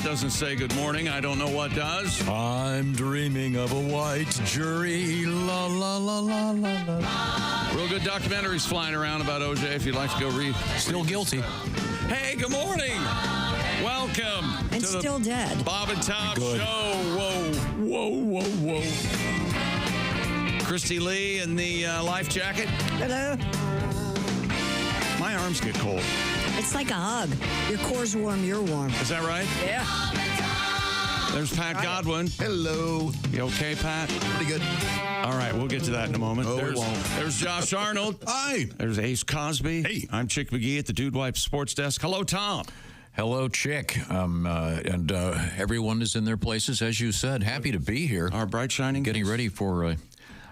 that doesn't say good morning, I don't know what does. I'm dreaming of a white jury. La, la, la, la, la, la. Real good documentaries flying around about OJ if you'd like to go read. Still guilty. Hey, good morning. Welcome And to still the dead. Bob and Tom Good. Show. Whoa. Christy Lee in the life jacket. Hello. My arms get cold. It's like a hug. Your core's warm, you're warm. Is that right? Yeah. There's Pat Godwin. Hello. You okay, Pat? Pretty good. All right, we'll get to that in a moment. Oh, we won't. There's Josh Arnold. Hi. There's Ace Cosby. Hey. I'm Chick McGee at the Dude Wipe Sports Desk. Hello, Tom. Hello, Chick. And everyone is in their places, as you said. Happy to be here. Our bright shining. Getting ready for...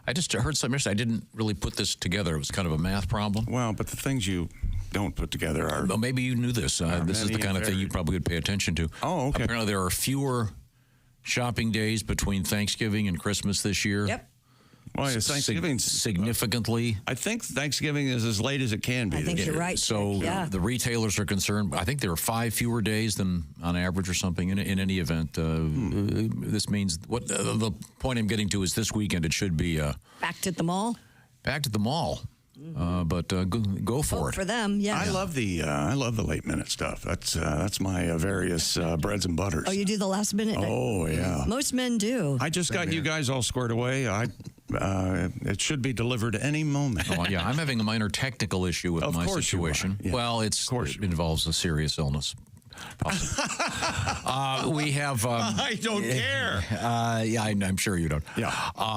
I just heard something yesterday. I didn't really put this together. It was kind of a math problem. Well, but the things you don't put together are... Well, maybe you knew this. This is many the kind and of thing you varied. probably would pay attention to. Oh, okay. Apparently, there are fewer shopping days between Thanksgiving and Christmas this year. Yep. Well, it's Thanksgiving. Significantly. I think Thanksgiving is as late as it can be. I think you're right. So Yeah. the retailers are concerned. I think there are 5 fewer days than on average or something in any event. This means what the point I'm getting to is this weekend it should be Back to the mall. back to the mall. But go for Vote it. for them, yeah. I love the late minute stuff. That's my various breads and butters. Oh, you do the last minute? Oh, yeah. Most men do. I just got you guys all squared away. It should be delivered any moment. Oh, yeah, I'm having a minor technical issue with Of my course you are. situation. Yeah. Well, it involves a serious illness. We have. I don't care. Yeah, I'm sure you don't. Yeah.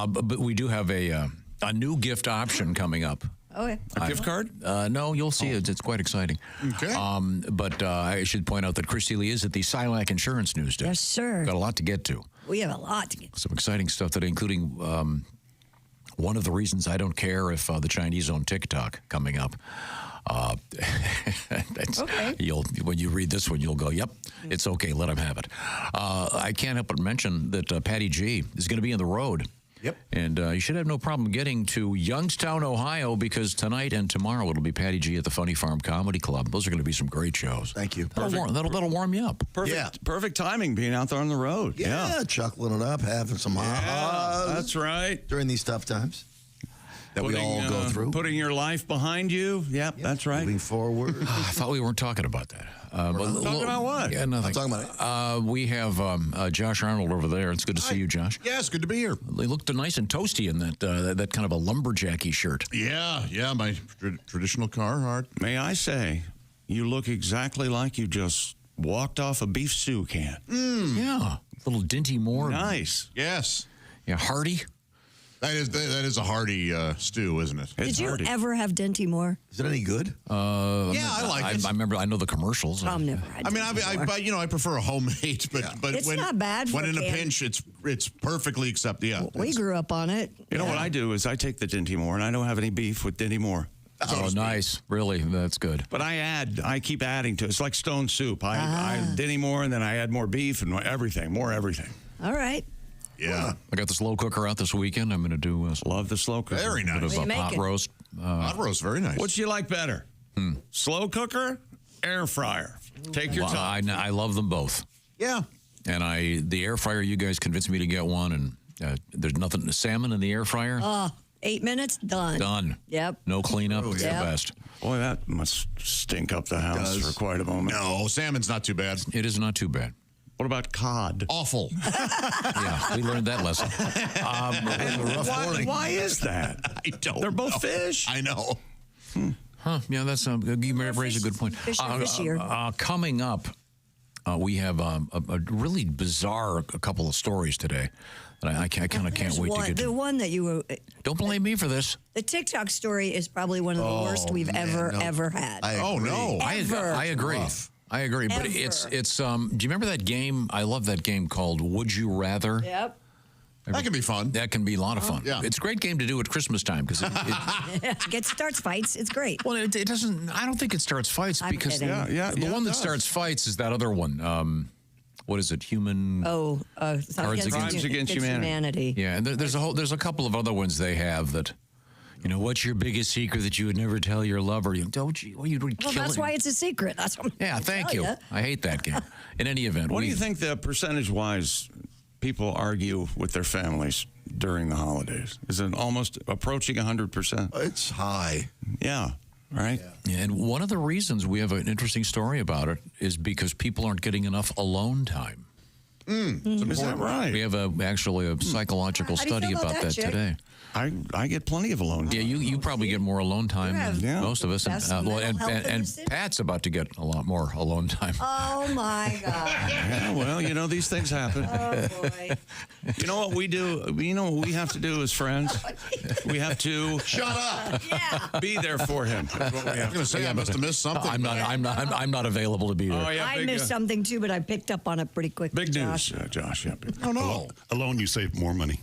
But we do have a new gift option coming up. Oh, yeah. A gift card? No, you'll see it. It's quite exciting. Okay. But I should point out that Christy Lee is at the Silac Insurance News Desk. Yes, sir. Got a lot to get to. We have a lot to get. Some exciting stuff today, including one of the reasons I don't care if the Chinese own TikTok coming up. Okay. When you read this one, you'll go, yep, it's okay, let them have it. I can't help but mention that Patty G is going to be on the road. Yep. And you should have no problem getting to Youngstown, Ohio, because tonight and tomorrow it'll be Patty G at the Funny Farm Comedy Club. Those are going to be some great shows. Thank you. That'll warm you up. Perfect timing being out there on the road. Yeah, chuckling it up, having some ahas That's right. during these tough times that we all go through. Putting your life behind you. Yep, that's right. Moving forward. I thought we weren't talking about that. Talking about what? Yeah, nothing. I'm talking about We have Josh Arnold over there. It's good to see you, Josh. Yeah, it's good to be here. They looked nice and toasty in that kind of a lumberjacky shirt. Yeah, my traditional Carhartt. May I say, you look exactly like you just walked off a beef stew can. Yeah, little Dinty Moore. Nice. Yes, Yeah, hearty. that is a hearty stew, isn't it? It's Did you hearty. ever have Dinty Moore? Is it any good? Yeah, I like it. I remember. I know the commercials. Tom never had I mean, Dinty Moore. I prefer a homemade, but It's when not bad for when in a can. pinch, it's perfectly acceptable. Yeah, We grew up on it. You know what I do is I take the Dinty Moore, and I don't have any beef with Dinty Moore. Oh, nice. Really, that's good. But I keep adding to it. It's like stone soup. I Dinty Moore, and then I add more beef and everything. All right. yeah. I got the slow cooker out this weekend. I'm going to do Love the slow cooker. Very a bit nice. of What a are you pot making? roast. Hot roast, very nice. What do you like better? Slow cooker, air fryer? Take your Well, time. I love them both. Yeah. And the air fryer, you guys convinced me to get one, and there's nothing salmon in the air fryer. 8 minutes, done. Done. Yep. No cleanup. It's yeah. the best. Boy, that must stink up the house for quite a moment. No, salmon's not too bad. It is not too bad. What about cod? Awful. Yeah, we learned that lesson. Why is that? I don't. They're both know. fish. I know. Huh? Yeah, that's you raise a good point. Fish are fishier. Coming up, we have a really bizarre couple of stories today that I kind of can't wait to get The to. one that you were... Don't blame me for this. The TikTok story is probably one of the worst we've ever had. Oh no. Ever. I agree. Rough. I agree, but Ever. it's do you remember that game? I love that game called Would You Rather? Yep. That can be fun. That can be a lot of fun. Yeah. It's a great game to do at Christmas time because It starts fights. It's great. well, it doesn't. I don't think it starts fights I'm because kidding. the one that starts fights is that other one. What is it? Human. It's not Cards Against Humanity. humanity. Yeah, and there's a couple of other ones they have that. You know, what's your biggest secret that you would never tell your lover? You don't you? You'd Well, kill that's it. why it's a secret. That's what I'm Yeah, trying to thank tell you. ya. I hate that game. In any event, What do you think the percentage-wise people argue with their families during the holidays? Is it almost approaching 100%? It's high. Yeah, right? Yeah, and one of the reasons we have an interesting story about it is because people aren't getting enough alone time. Is that right? We have actually a psychological How do you study feel about about that, that Jay? today. I get plenty of alone time. Yeah, you probably get more alone time You have than most of us. best Well, mental health in and the city. Pat's about to get a lot more alone time. Oh, my God. Yeah, well, you know, these things happen. Oh, boy. You know what we do? You know what we have to do as friends? We have to Shut up. Yeah. be there for him. That's what we I'm have going to say I must have missed something. I'm not available to be there. Oh, yeah, I big, missed something, too, but I picked up on it pretty quick. big Josh. news, Josh. Yeah, big- Oh, no. Alone, you save more money.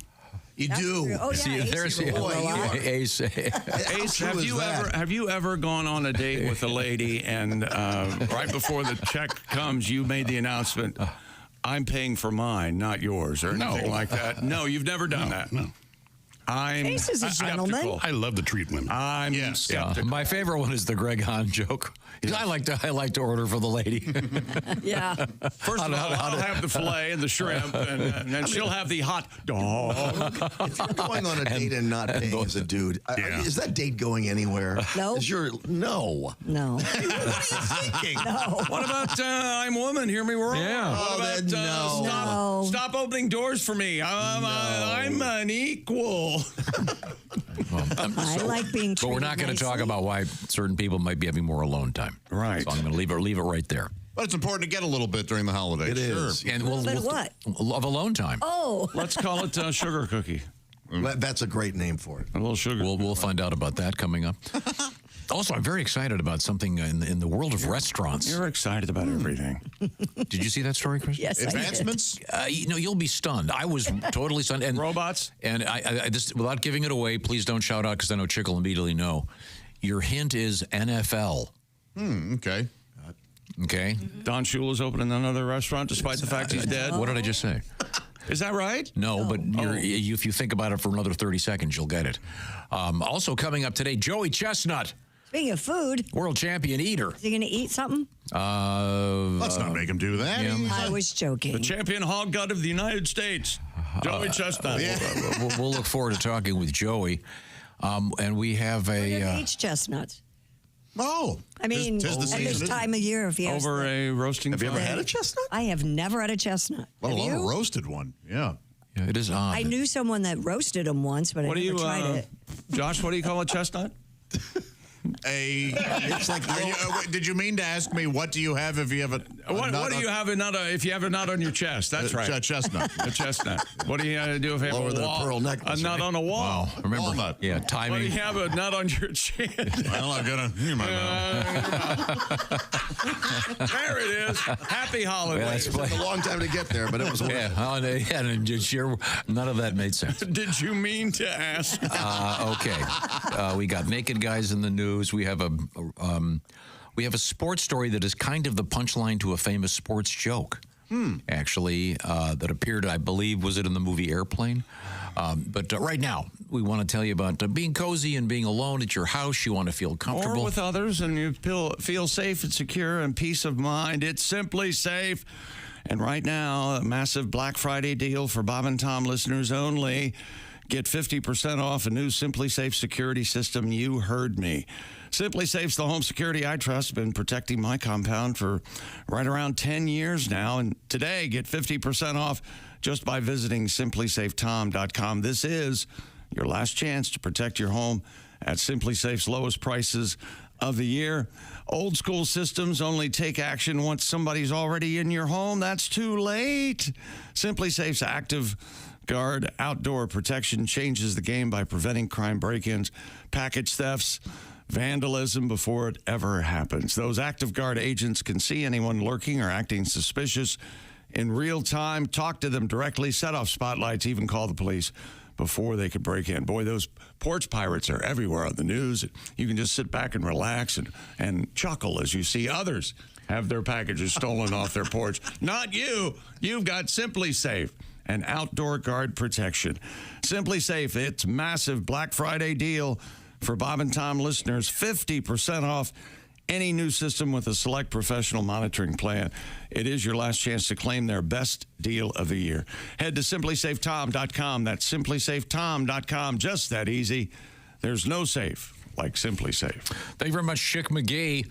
You That's do. true. Oh, yeah. See, Ace there's is a boy, you lot. are. Ace. Ace, have you ever gone on a date with a lady and right before the check comes, you made the announcement, I'm paying for mine, not yours, or anything like that? No, you've never done that. No. I'm Ace is a gentleman. skeptical. I love to treat women. I'm Yeah, skeptical. my favorite one is the Greg Hahn joke. 'Cause I like to order for the lady. Yeah. First of all, I'll have the filet and the shrimp, and then she'll have the hot dog. If you're going on a date and not paying as a dude, Yeah. is that date going anywhere? No. No. No. What are you thinking? No. What about I'm woman? Hear me roar. Yeah. What Oh, about then no. No. stop opening doors for me? I'm an equal. I like being treated But we're not going to talk nicely. about why certain people might be having more alone time. Right. So I'm going to leave it right there. But it's important to get a little bit during the holidays. It is. Sure. And little bit of what? Of alone time. Oh. Let's call it sugar cookie. That's a great name for it. A little sugar. We'll find out about that coming up. Also, I'm very excited about something in the world of restaurants. You're excited about everything. Did you see that story, Chris? Yes, I did. Advancements? You'll be stunned. I was totally stunned. And Robots? And I just, without giving it away, please don't shout out because I know Chick will immediately know. Your hint is NFL. Okay. Okay. Don Shula's opening another restaurant despite the fact he's dead. What did I just say? Is that right? No, but if you think about it for another 30 seconds, you'll get it. Also coming up today, Joey Chestnut, Speaking of food, world champion eater. is he going to eat something? Let's not make him do that. yeah. I was joking. The champion hog gut of the United States, Joey Chestnut. We'll look forward to talking with Joey. And we have a. Each chestnuts. Oh. I mean, Tis the at season, this isn't it? time of year, if you ask Over the- a roasting Have you ever fire. had a chestnut? I have never had a chestnut. Let Have alone a you? roasted one. Yeah. Yeah, it is odd. I knew someone that roasted them once, but What I do never you, tried it. Josh? What do you call a chestnut? It's like, did you mean to ask me what do you have if you have a What nut do on- you have a nut if you have a nut on your chest? That's right. Chestnut. A chestnut. What do you do if you have Lower a than a wall? pearl necklace, A nut right? on a wall. Wow. Remember? Walnut. Yeah, What do timing. you have a nut on your chin? Well, I'm gonna. Here, my There it is. Happy holidays. It took a long time to get there, but it was worth it. And sure, none of that made sense. Did you mean to ask? Okay, we got naked guys in the news. We have a sports story that is kind of the punchline to a famous sports joke. Actually, that appeared, I believe, was it in the movie Airplane? But right now, we want to tell you about being cozy and being alone at your house. You want to feel comfortable. Or with others, and you feel safe and secure and peace of mind. It's Simply Safe. And right now, a massive Black Friday deal for Bob and Tom listeners only. Get 50% off a new Simply Safe security system. You heard me. Simply Safe's the home security I trust. Been protecting my compound for right around 10 years now. And today, get 50% off just by visiting simplysafetom.com. This is your last chance to protect your home at Simply Safe's lowest prices of the year. Old school systems only take action once somebody's already in your home. That's too late. Simply Safe's active Guard outdoor protection changes the game by preventing crime break-ins, package thefts, vandalism before it ever happens. Those Active Guard agents can see anyone lurking or acting suspicious in real time, talk to them directly, set off spotlights, even call the police before they could break in. Boy, those porch pirates are everywhere on the news. You can just sit back and relax and chuckle as you see others have their packages stolen off their porch. Not you. You've got Simply Safe and outdoor guard protection. Simply Safe, its massive Black Friday deal For Bob and Tom listeners, 50% off any new system with a select professional monitoring plan. It is your last chance to claim their best deal of the year. Head to simplysafetom.com. That's simplysafetom.com. Just that easy. There's no safe like Simply Safe. Thank you very much, Chick McGee.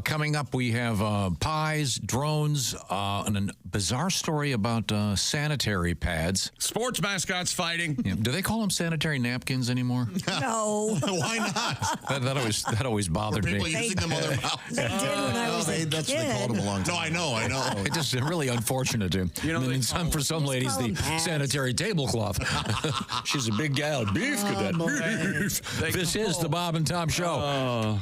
Coming up, we have pies, drones, and a bizarre story about sanitary pads. Sports mascots fighting. Yeah. Do they call them sanitary napkins anymore? No. Why not? that always bothered People me. using them on their mouth. They did when I was a That's what they called kid. them a long time. No, I know. It's just really unfortunate. And then for some ladies, call the them pads. sanitary tablecloth. She's a big gal. Beef cadet. Beef. This is the Bob and Tom Show.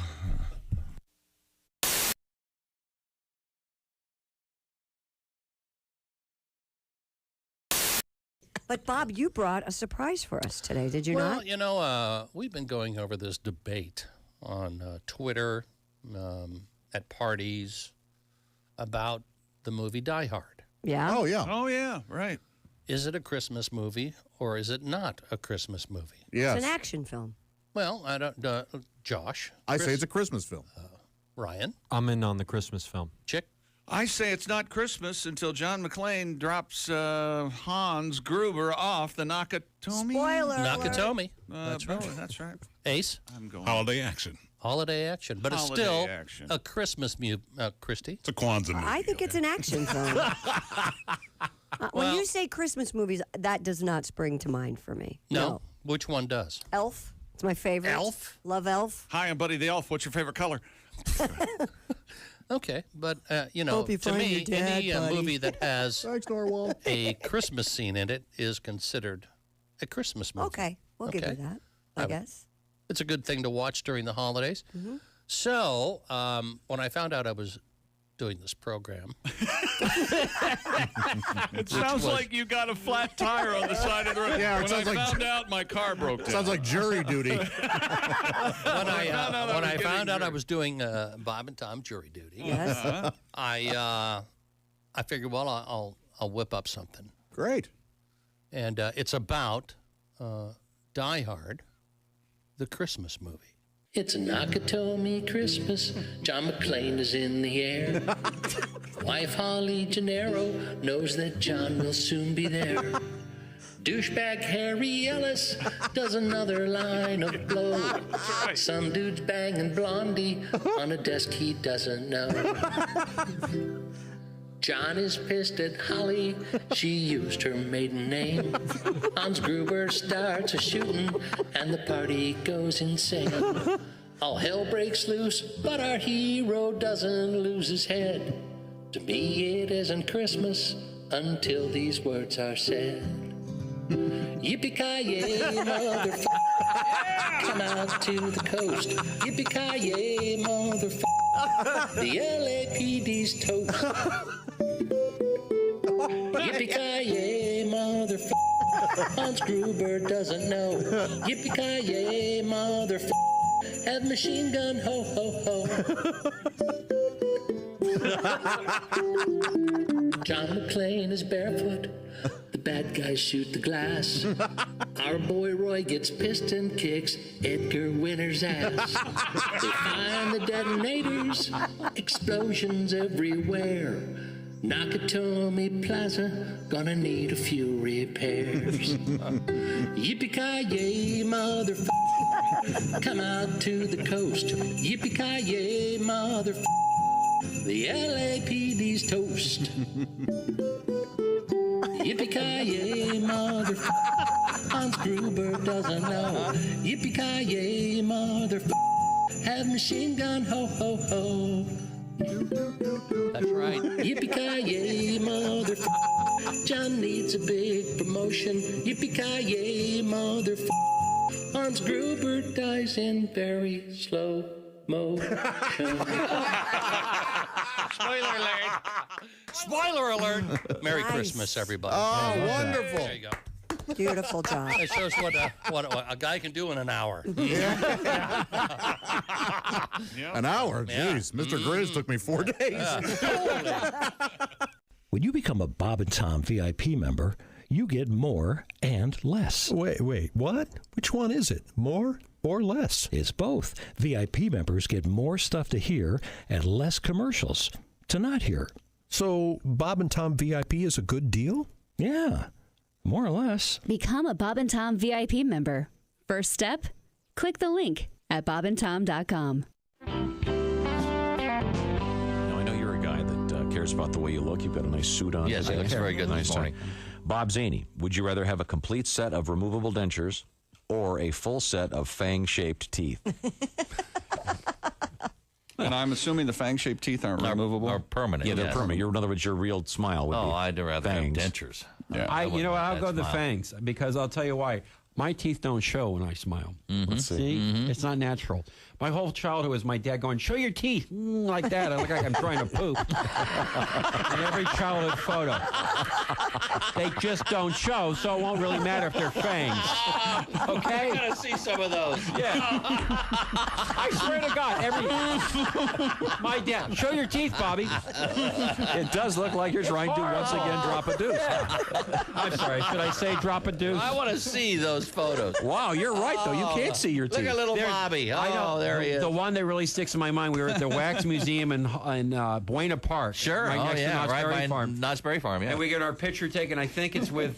But Bob, you brought a surprise for us today, did you Well, not? you know, we've been going over this debate on Twitter, at parties, about the movie Die Hard. Yeah. Oh, yeah. Oh, yeah, right. Is it a Christmas movie or is it not a Christmas movie? Yes. It's an action film. Well, I don't. Josh, I say it's a Christmas film. Ryan, I'm in on the Christmas film. Chick. I say it's not Christmas until John McClane drops Hans Gruber off the Nakatomi. Spoiler alert. Nakatomi. That's right. That's right. Ace. I'm going. Holiday action. Holiday action, but Holiday it's still action. a Christmas movie. Christy. It's a Kwanzaa movie. I think it's an action film. When Well- you say Christmas movies, that does not spring to mind for me. No. Which one does? Elf. It's my favorite. Elf? Love Elf. Hi, I'm Buddy the Elf. What's your favorite color? Okay, but you know, Hope you to find me, your dad, any buddy. movie that has Thanks, Norwal. a Christmas scene in it is considered a Christmas movie. Okay, we'll give you Okay. that, I guess. It's a good thing to watch during the holidays. Mm-hmm. So, when I found out I was doing this program, It sounds like you got a flat tire on the side of the road. Yeah, it when sounds I like- found out, my car broke down. Sounds like jury duty. when I found out I getting was doing Bob and Tom jury duty, Yes. I figured, well, I'll whip up something, Great. and it's about Die Hard, the Christmas movie. It's a Nakatomi Christmas. John McClane is in the air. Wife Holly Gennaro knows that John will soon be there. Douchebag Harry Ellis does another line of blow. Some dude's banging Blondie on a desk he doesn't know. John is pissed at Holly. She used her maiden name. Hans Gruber starts a shooting, and the party goes insane. All hell breaks loose, but our hero doesn't lose his head. To me, it isn't Christmas until these words are said. Yippee-ki-yay, motherfucker. Come out to the coast. Yippee-ki-yay, motherfucker. The LAPD's toast. Yippee-ki-yay, motherfucker. Hans Gruber doesn't know. Yippee-ki-yay, motherfucker. Have machine gun, ho, ho, ho. John McClane is barefoot. The bad guys shoot the glass. Our boy Roy gets pissed and kicks Edgar Winter's ass. They find the detonators, explosions everywhere. Nakatomi Plaza, gonna need a few repairs. Yippee-ki-yay, motherfucker. Come out to the coast. Yippee-ki-yay, motherfucker. The LAPD's toast. Yippee-ki-yay, motherfucker. Hans Gruber doesn't know. Yippee-ki-yay, motherfucker. Have machine gun, ho, ho, ho. That's right. Yippee-ki-yay, motherfucker. John needs a big promotion. Yippee-ki-yay, motherfucker. Hans Gruber dies in very slow motion. Spoiler alert. Spoiler alert. Merry Nice. Christmas, everybody. Oh, wonderful. There you go. Beautiful job. It shows what a guy can do in an hour. An hour? Jeez. Mr. Grizz took me 4 days. When you become a Bob and Tom VIP member, you get more and less. Wait, what? Which one is it? More or less. It's both. VIP members get more stuff to hear and less commercials to not hear. So, Bob and Tom VIP is a good deal? Yeah, more or less. Become a Bob and Tom VIP member. First step, click the link at bobandtom.com. Now, I know you're a guy that cares about the way you look. You've got a nice suit on. Yes, it looks very good nice this morning. Bob Zaney, would you rather have a complete set of removable dentures or a full set of fang-shaped teeth? And I'm assuming the fang-shaped teeth aren't removable? Are permanent. Yeah, they're yes. permanent. In other words, your real smile would be I'd rather fangs. have dentures. Yeah. I'll go the fangs because I'll tell you why. My teeth don't show when I smile. Let's see. See? It's not natural. My whole childhood was my dad going, show your teeth, like that. I look like I'm trying to poop. In every childhood photo. They just don't show, so it won't really matter if they're fangs. Okay? I gotta see some of those. Yeah. I swear to God, my dad, show your teeth, Bobby. It does look like you're trying to once again drop a deuce. I'm sorry, should I say drop a deuce? I want to see those photos. Wow, you're right, though. You can't see your teeth. Look at little Bobby. I know. Oh, there he is. The one that really sticks in my mind, we were at the Wax Museum in Buena Park. Sure. Right next to Knott's Berry by Farm. Knott's Berry Farm, yeah. And we get our picture taken, I think it's with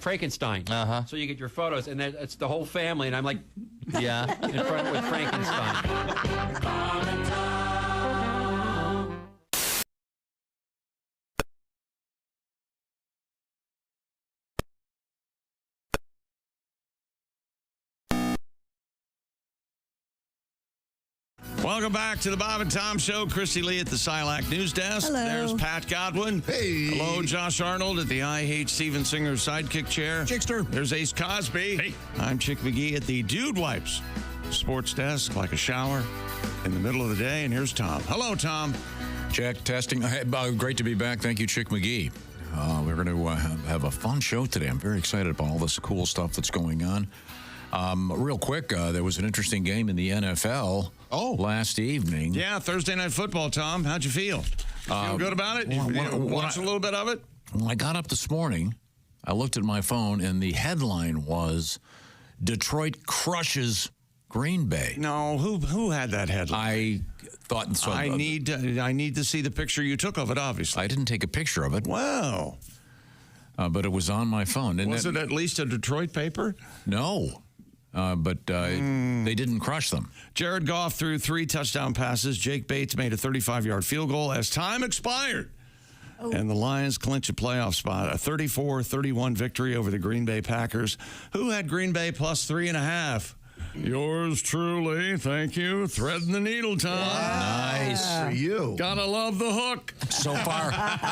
Frankenstein. Uh-huh. So you get your photos, and then it's the whole family, and I'm like, Yeah. in front with Frankenstein. Welcome back to the Bob and Tom Show. Christy Lee at the Silac News Desk. Hello. There's Pat Godwin. Hey. Hello, Josh Arnold at the I Hate Steven Singer's sidekick chair. Chickster. There's Ace Cosby. Hey. I'm Chick McGee at the Dude Wipes sports desk, like a shower in the middle of the day. And here's Tom. Hello, Tom. Check, testing. Great to be back. Thank you, Chick McGee. We're going to have a fun show today. I'm very excited about all this cool stuff that's going on. Real quick, there was an interesting game in the NFL last evening. Yeah, Thursday Night Football, Tom. How'd you feel? Feel good about it? You watched a little bit of it? When I got up this morning, I looked at my phone, and the headline was Detroit crushes Green Bay. No, who had that headline? I thought so. I need to see the picture you took of it, obviously. I didn't take a picture of it. Wow. But it was on my phone. And Was it at least a Detroit paper? No. But they didn't crush them. Jared Goff threw 3 touchdown passes. Jake Bates made a 35-yard field goal as time expired. And the Lions clinch a playoff spot, a 34-31 victory over the Green Bay Packers, who had Green Bay plus 3.5. Yours truly, thank you. Threading the needle time. Nice. For you. Gotta love the hook. So far,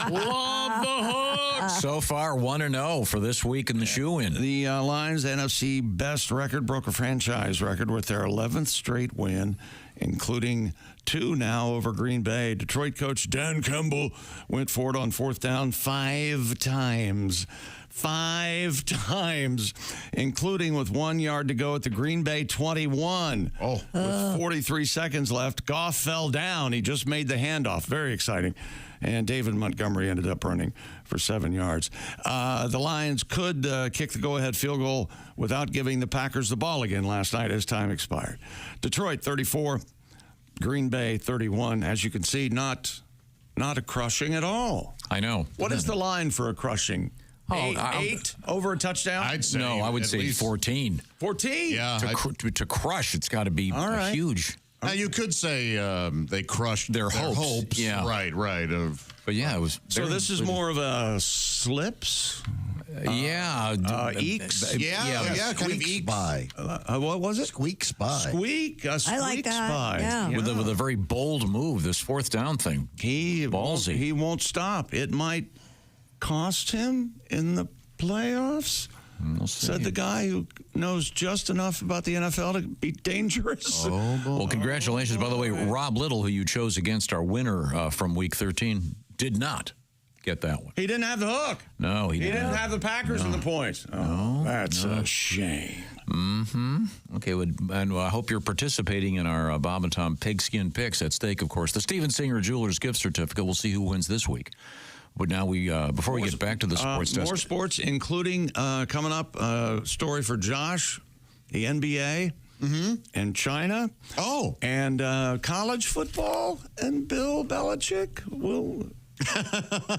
Love the hook. so far 1-0 for this week in the shoe-in. The Lions NFC best record broke a franchise record with their 11th straight win, including 2 now over Green Bay. Detroit coach Dan Campbell went for it on 4th down 5 times. 5 times, including with 1 yard to go at the Green Bay 21. With 43 seconds left, Goff fell down. He just made the handoff. Very exciting. And David Montgomery ended up running for 7 yards. The Lions could kick the go-ahead field goal without giving the Packers the ball again last night as time expired. Detroit 34, Green Bay 31. As you can see, not a crushing at all. I know. What is the line for a crushing? Eight over a touchdown? I'd say. No, I would at say least 14. 14? Yeah. To crush, it's got to be All right. huge. Now, you could say they crushed Their hopes. Yeah. Right. But yeah, it was. So this is more of a slips? Eeks? Yeah, kind of Squeaks eeks. by. What was it? Squeaks by. Squeak? A squeaks I like that. by. Yeah. With a very bold move, this 4th down thing. Ballsy. He won't stop. It might cost him in the playoffs. We'll see. Said the guy who knows just enough about the NFL to be dangerous. Well, congratulations. By the way, Rob Little, who you chose against our winner from Week 13, did not get that one. He didn't have the hook. No, he He didn't. didn't have the Packers in the points. Oh, that's a shame. Okay, and I hope you're participating in our Bob and Tom Pigskin Picks at stake, of course. The Steven Singer Jewelers gift certificate. We'll see who wins this week. But now before we get back to the sports desk. More sports, including coming up, story for Josh the NBA, and China. Oh. And college football, and Bill Belichick will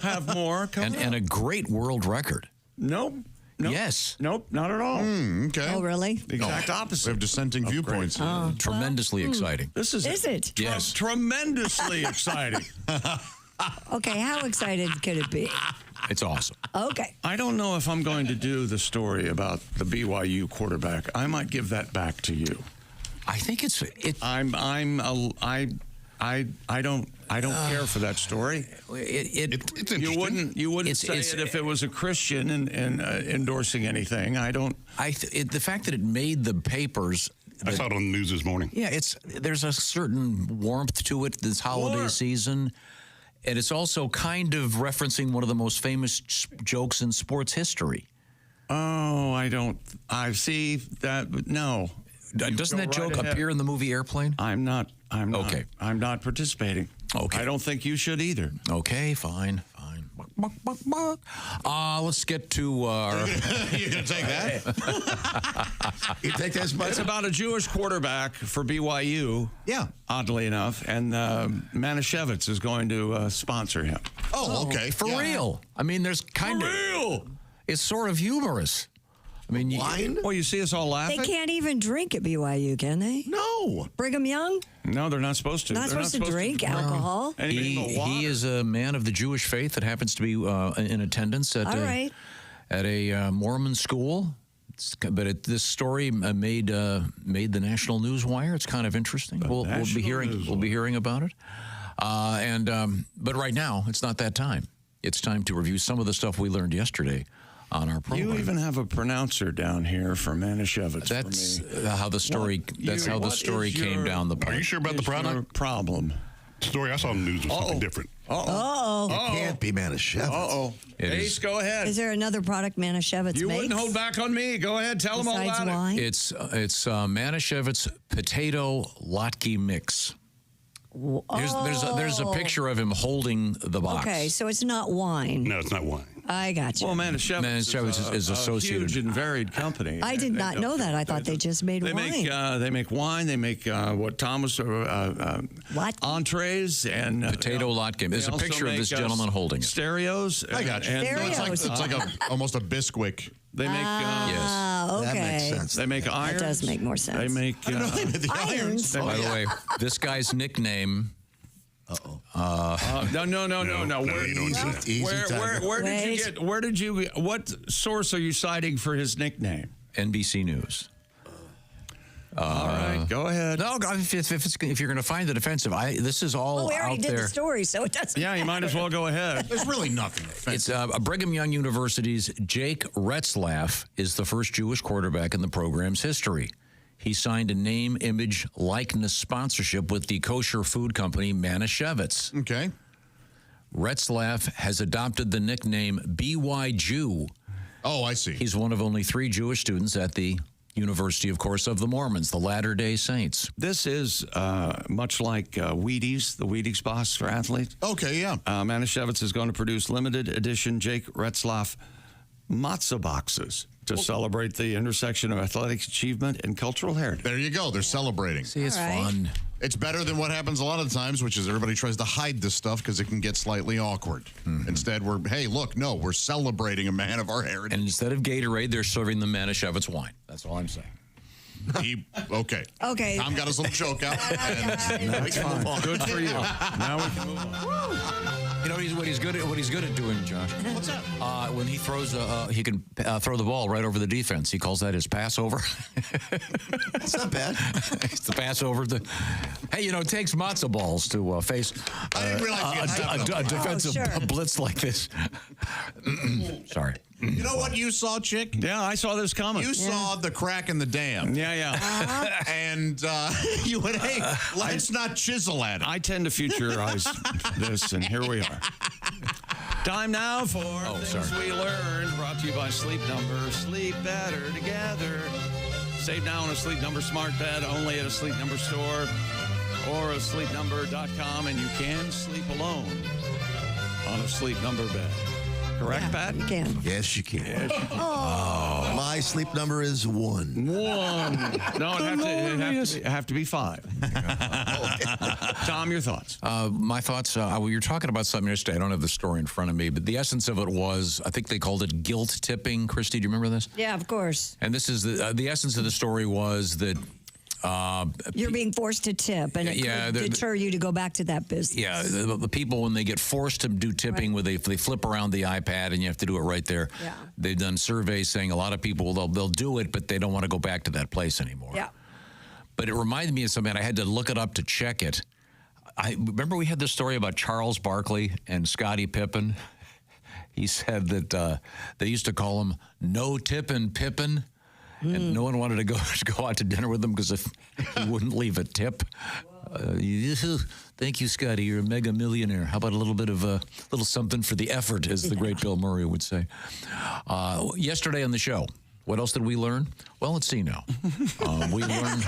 have more coming And a great world record. Nope. Yes. Nope, not at all. Okay. Oh, really? The exact opposite. We have dissenting viewpoints. Tremendously exciting. This is it? Yes. Tremendously exciting. Okay, how excited could it be? It's awesome. Okay. I don't know if I'm going to do the story about the BYU quarterback. I might give that back to you. I think it's I don't care for that story. It's interesting. You wouldn't say it's- it if it was a Christian and endorsing anything. I don't. The fact that it made the papers. I saw it on the news this morning. Yeah, there's a certain warmth to it this holiday season, and it's also kind of referencing one of the most famous jokes in sports history. Oh, I see that. No. Doesn't that joke appear in the movie Airplane? I'm not. Okay. I'm not participating. Okay. I don't think you should either. Okay, fine. Let's get to our. You gonna take that? You take that as much? It's about a Jewish quarterback for BYU. Yeah. Oddly enough, and Manischewitz is going to sponsor him. Oh, okay. For real. I mean, there's kind of. Real. It's sort of humorous. I mean, Well, you see us all They laughing. can't even drink at BYU, can they? No. Brigham Young? No, they're not supposed to. Not They're supposed to drink alcohol? Anything but water. He is a man of the Jewish faith that happens to be in attendance at All right. at a Mormon school. This story made the national news wire. It's kind of interesting. We'll be hearing about it. But right now, it's not that time. It's time to review some of the stuff we learned yesterday on our program. You even have a pronouncer down here for Manischewitz. That's for me. how the story. That's how the story came down the pipe. Are you sure about the product? Problem. The story I saw on the news was something different. Uh-oh. It can't be Manischewitz. Uh-oh. It Ace, is. go ahead. Is there another product Manischewitz You makes? wouldn't hold back on me. Go ahead. Tell them all Besides about wine? It's Manischewitz potato latke mix. There's a picture of him holding the box. Okay, so it's not wine. No, it's not wine. I got it. you. Well, Manischewitz is associated. A huge and varied company. I did not know that. I thought they just made They wine. make wine. They make what Thomas entrees and potato latke. There's a picture of this gentleman holding it. Stereos. I got you. It's like almost a Bisquick. They make okay. That makes sense. They make irons. That does make more sense. They make the irons. By the way, this guy's nickname. No. Where did you get? What source are you citing for his nickname? NBC News. All right, go ahead. No, if you're going to find it offensive, this is all we already out did there. the story, so it doesn't. Yeah, you might as well go ahead. There's really nothing offensive. It's Brigham Young University's Jake Retzlaff is the first Jewish quarterback in the program's history. He signed a name, image, likeness sponsorship with the kosher food company Manischewitz. Okay. Retzlaff has adopted the nickname BY Jew. Oh, I see. He's one of only 3 Jewish students at the University, of course, of the Mormons, the Latter-day Saints. This is much like Wheaties, the Wheaties box for athletes. Okay, yeah. Manischewitz is going to produce limited edition Jake Retzlaff matzah boxes to celebrate the intersection of athletic achievement and cultural heritage. There you go. They're celebrating. See, it's fun. It's better than what happens a lot of times, which is everybody tries to hide this stuff because it can get slightly awkward. Instead, we're celebrating a man of our heritage. And instead of Gatorade, they're serving the Manischewitz wine. That's all I'm saying. Okay. Tom got his little joke out. And we can move on. Good for you. Now we can move on. You know what he's good at doing, Josh? What's that? When he throws, he can throw the ball right over the defense. He calls that his Passover. That's not bad. It's the Passover. Hey, it takes matzo balls to face a defensive blitz like this. Sorry. You know what you saw, Chick? Yeah, I saw this coming. You saw the crack in the dam. Yeah. And you went, hey, let's not chisel at it. I tend to futurize this, and here we are. Time now for Things We Learned, brought to you by Sleep Number. Sleep better together. Save now on a Sleep Number smart bed, only at a Sleep Number store or a sleepnumber.com, and you can sleep alone on a Sleep Number bed. Correct, Pat? You can. Yes, you can. Yes, you can. Oh. My sleep number is 1. 1. No, it'd have to be 5. Tom, your thoughts? My thoughts, you're talking about something yesterday. I don't have the story in front of me, but the essence of it was, I think they called it guilt tipping. Christy, do you remember this? Yeah, of course. And this is the essence of the story was that you're being forced to tip, and it could deter you to go back to that business. Yeah, the people, when they get forced to do tipping, where they flip around the iPad and you have to do it right there. Yeah. They've done surveys saying a lot of people, they'll do it, but they don't want to go back to that place anymore. Yeah. But it reminded me of something. I had to look it up to check it. I remember we had this story about Charles Barkley and Scottie Pippen. He said that they used to call him No Tippin' Pippen. And no one wanted to go out to dinner with him because if he wouldn't leave a tip. Thank you, Scotty. You're a mega millionaire. How about a little bit of a little something for the effort, as the great Bill Murray would say. Yesterday on the show, what else did we learn? Well, let's see now. We learned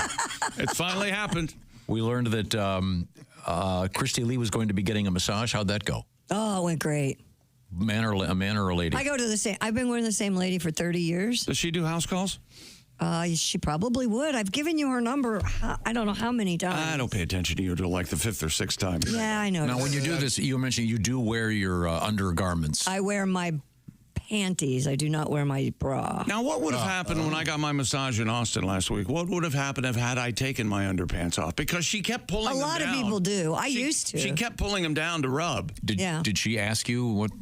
it's finally happened. We learned that Christy Lee was going to be getting a massage. How'd that go? Oh, it went great. A man or a lady? I go to the same. I've been with the same lady for 30 years. Does she do house calls? She probably would. I've given you her number. I don't know how many times. I don't pay attention to you till like the 5th or 6th time. Yeah, I know. Now, when you do this, you mentioned you do wear your undergarments. I wear my panties. I do not wear my bra. Now, what would have happened when I got my massage in Austin last week? What would have happened had I taken my underpants off? Because she kept pulling them down. A lot of people do. I used to. She kept pulling them down to rub. Did she ask you what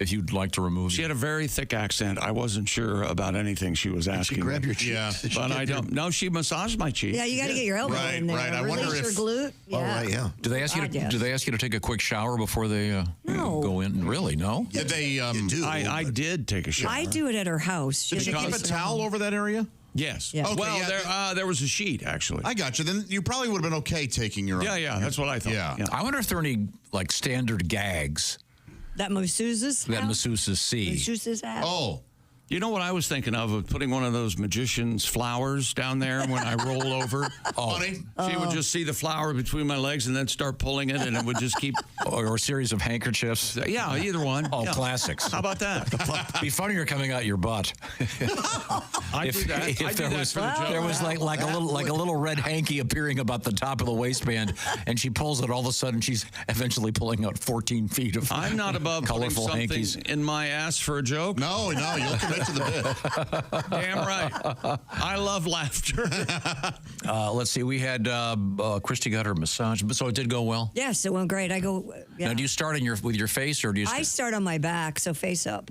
if you'd like to remove? She had a very thick accent. I wasn't sure about anything she was asking. She grabbed your cheeks. Yeah. But I don't. No, she massaged my cheek. Yeah, you got to get your elbow in there. Right. I Release wonder your if. glute. Yeah. Oh, right, yeah. Do they ask you? Do they ask you to take a quick shower before they go in? Really? No. Did they? I did take a shower. I do it at her house. Did you keep a towel over that area? Yes. Yeah. Okay, well, there was a sheet actually. I got you. Then you probably would have been okay taking your. Yeah. That's what I thought. Yeah. I wonder if there are any like standard gags That masseuses see. Masseuses have. Oh. You know what I was thinking of putting one of those magician's flowers down there when I roll over? Funny. She would just see the flower between my legs and then start pulling it, and it would just keep. Or a series of handkerchiefs. Yeah, either one. Oh, Yeah. classics. How about that? Be funnier coming out your butt. I do that. If I do that for the joke. there was like a little red hanky appearing about the top of the waistband, and she pulls it. All of a sudden, she's eventually pulling out 14 feet of. I'm not above colorful putting something hankies in my ass for a joke. No, you'll commit to the bit. Damn right. I love laughter. Let's see. We had Christy got her massage, so it did go well. Yes, it went great. I go. Yeah. Now, do you start with your face, or do you? I start on my back, so face up,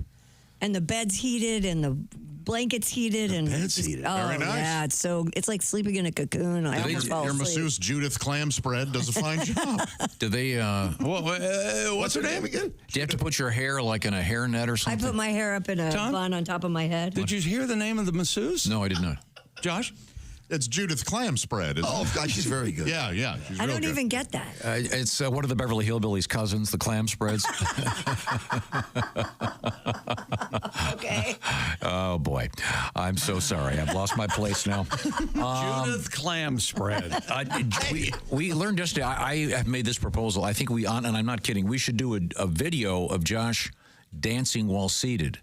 and the bed's heated, and the blanket's heated, and bed's heated. Oh, Very nice. yeah, it's like sleeping in a cocoon. I almost fall Your asleep. masseuse Judith Clam Spread does a fine job. Do they? What's her name again? Do you have to put your hair like in a hairnet or I something? put my hair up in a bun on top of my head. Did you hear the name of the masseuse? No, I did not. Josh? It's Judith Clam Spread. Isn't Oh, it? God, she's very good. Yeah. She's I real don't good. even get that. It's one of the Beverly Hillbillies' cousins, the clam spreads. Okay. Oh, boy. I'm so sorry. I've lost my place now. Judith Clam Spread. We learned yesterday, I have made this proposal. I think and I'm not kidding, we should do a video of Josh dancing while seated.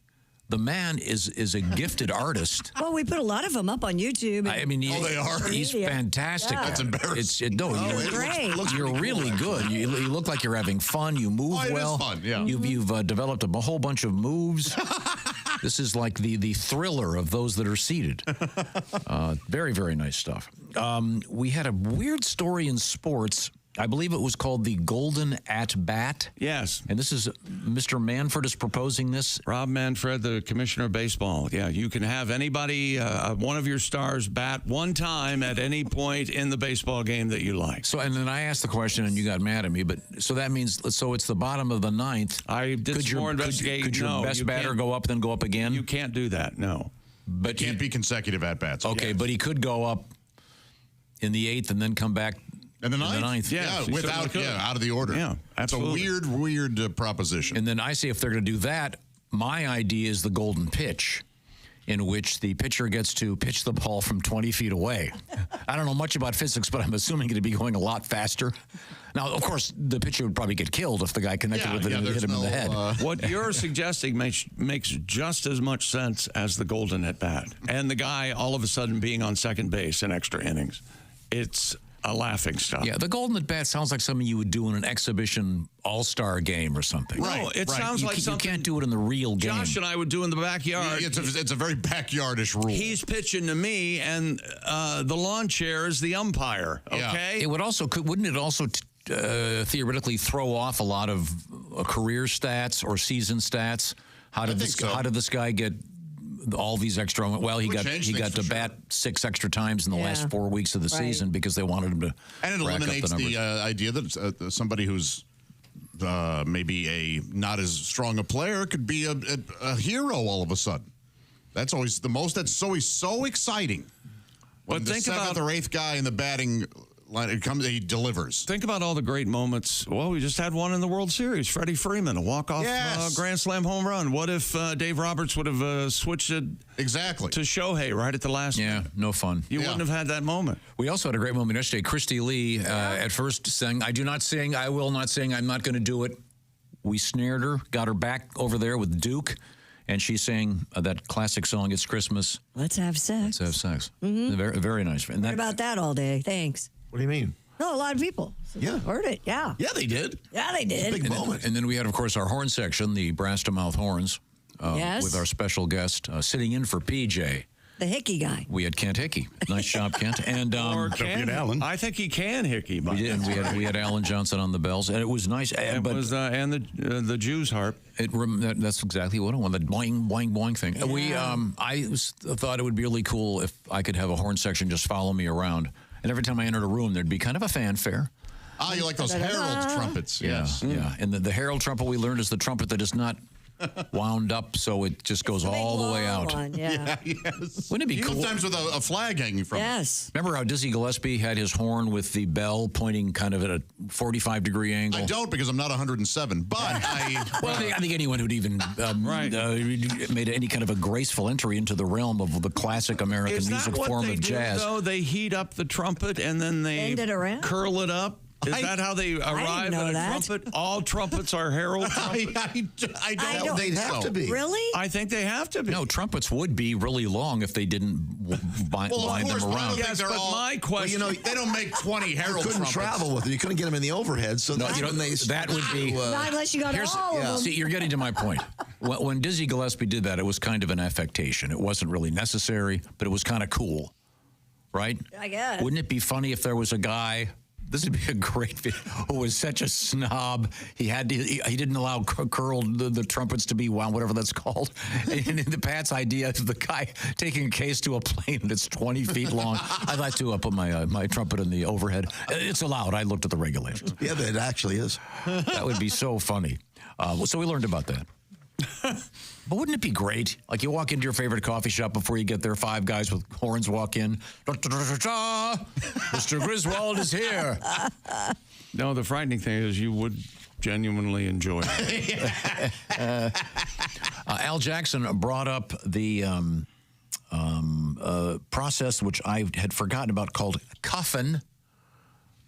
The man is a gifted artist. Well, we put a lot of them up on YouTube. I mean, they are. He's fantastic. Yeah. That's embarrassing. Great. You're really good. You look like you're having fun. You move it is well. fun, yeah. You've developed a whole bunch of moves. This is like the thriller of those that are seated. Very, very nice stuff. We had a weird story in sports. I believe it was called the Golden at Bat. Yes. And this is Mr. Manfred is proposing this. Rob Manfred, the commissioner of baseball. Yeah, you can have anybody, one of your stars, bat one time at any point in the baseball game that you like. So, and then I asked the question, and you got mad at me. But so that means, so it's the bottom of the ninth. I did some more investigating. Could your best batter go up, then go up again? You can't do that. No. But Can't be consecutive at bats. Okay, but he could go up in the eighth and then come back. And the ninth? Yeah, out of the order. Yeah, absolutely. It's a weird proposition. And then I say if they're going to do that, my idea is the golden pitch. in which the pitcher gets to pitch the ball from 20 feet away. I don't know much about physics, but I'm assuming it'd be going a lot faster. Now, of course, the pitcher would probably get killed if the guy connected with it and hit him in the head. What you're suggesting makes just as much sense as the golden at bat. And the guy all of a sudden being on second base in extra innings. It's a laughing stock. Yeah, the golden at bat sounds like something you would do in an exhibition all-star game or something. No, it sounds like something you can't do it in the real game. Josh and I would do in the backyard. It's a very backyardish rule. He's pitching to me, and the lawn chair is the umpire. Okay. It would also wouldn't it also theoretically throw off a lot of career stats or season stats? How did this guy get all these extra? Well, he got to bat 6 extra times in the last 4 weeks of the season because they wanted him to. And it eliminates the idea that somebody who's maybe not as strong a player could be a hero all of a sudden. That's always that's always so exciting. When the 7th or 8th guy in the batting line he delivers. Think about all the great moments. Well, we just had one in the World Series. Freddie Freeman, a walk-off grand slam home run. What if Dave Roberts would have switched it to Shohei right at the last minute? No fun. You wouldn't have had that moment. We also had a great moment yesterday. Christy Lee at first sang, "I do not sing, I will not sing, I'm not going to do it." We snared her, got her back over there with Duke, and she sang that classic song, "It's Christmas. Let's have sex." Let's have sex. Very, very nice. And Heard about that all day. Thanks. What do you mean? No, a lot of people. Yeah. Heard it. Yeah. Yeah, they did. Yeah, they did. Big moment. And then we had, of course, our horn section, the brass to mouth horns, Yes. with our special guest sitting in for PJ. The Hickey guy. We had Kent Hickey. Nice job, Kent. And Alan. I think he can Hickey. We did. And we had Alan Johnson on the bells, and it was nice. And the Jews harp. That's exactly what I wanted. The boing boing boing thing. Yeah. I thought it would be really cool if I could have a horn section just follow me around, and every time I entered a room, there'd be kind of a fanfare. You like those herald trumpets? Yes. Yeah. And the herald trumpet we learned is the trumpet that is not wound up, so it just goes all the way out. Yes. Wouldn't it be cool? Sometimes with a flag hanging from it. Yes. Remember how Dizzy Gillespie had his horn with the bell pointing kind of at a 45-degree angle? I don't, because I'm not 107, but I think anyone who'd even made any kind of a graceful entry into the realm of the classic American music form of jazz. Though they heat up the trumpet and then they Bend it around? curl it up. Is that how they arrive know at a that. trumpet? All trumpets are herald trumpets? I don't They'd have to be. Really? I think they have to be. No, trumpets would be really long if they didn't wind them around. Yes, but my question... they don't make 20 herald You couldn't trumpets. travel with them. You couldn't get them in the overhead. So No, that would be... Not unless you got all of them. See, you're getting to my point. When Dizzy Gillespie did that, it was kind of an affectation. It wasn't really necessary, but it was kind of cool, right? I guess. Wouldn't it be funny if there was a guy... This would be a great video. Who was such a snob. He didn't allow curled the trumpets to be wound, whatever that's called. And the Pat's idea of the guy taking a case to a plane that's 20 feet long. I'd like to put my trumpet in the overhead. It's allowed. I looked at the regulations. Yeah, it actually is. That would be so funny. So we learned about that. But wouldn't it be great? Like you walk into your favorite coffee shop before you get there, 5 guys with horns walk in. Mr. Griswold is here. No, the frightening thing is you would genuinely enjoy it. Al Jackson brought up the process which I had forgotten about called cuffing,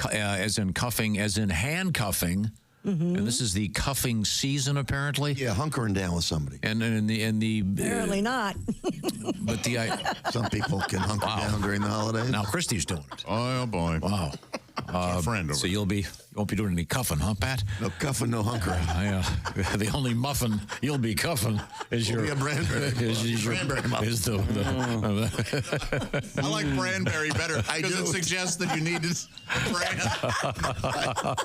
as in cuffing, as in handcuffing. And this is the cuffing season, apparently. Yeah, hunkering down with somebody. And the Apparently not. But some people can hunker down during the holidays. Now Christy's doing it. Oh boy! Wow. Friend over so you won't be doing any cuffing, huh, Pat? No cuffing, no hunkering. The only muffin you'll be cuffing is your Branberry. Branberry muffin. I like Branberry better because it suggests that you need bran.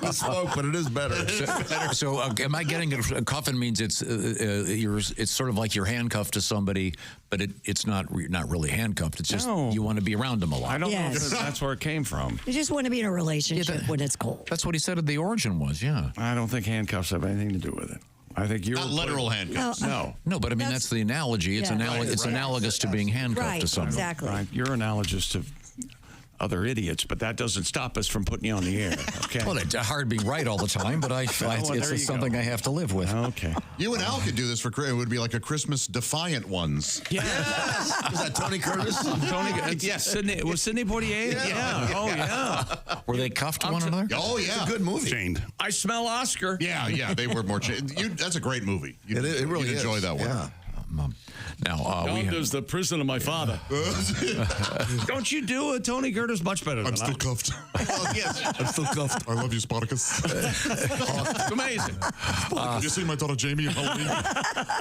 I spoke, but it is better. So am I getting it? Cuffing means it's sort of like you're handcuffed to somebody, but it's not really handcuffed. It's just you want to be around them a lot. I don't know if that's where it came from. You just want to be in a relationship when it's cold. That's what he said the origin was, yeah. I don't think handcuffs have anything to do with it. I think you're... Not literal handcuffs. No, but I mean, that's the analogy. It's analogous to being handcuffed to someone. Exactly. Right. You're analogous to other idiots, but that doesn't stop us from putting you on the air. Okay. Well, it's hard to be right all the time, but it's something I have to live with. Okay. You and Al could do this for It would be like a Christmas defiant ones. Yes. Is that Tony Curtis? Yes. Sydney, was Sidney Poitier? Yeah. Oh, yeah. Were they cuffed one another? Oh, yeah. It's a good movie. Chained. I smell Oscar. Yeah, they were more. That's a great movie. It really you'd is. enjoy that one. Yeah. Now, we have... is the prison of my father. Don't you do a Tony Curtis much better than I'm still cuffed. Oh, yes. I'm still cuffed. I love you, Spartacus. It's amazing. Did you see my daughter Jamie in Halloween?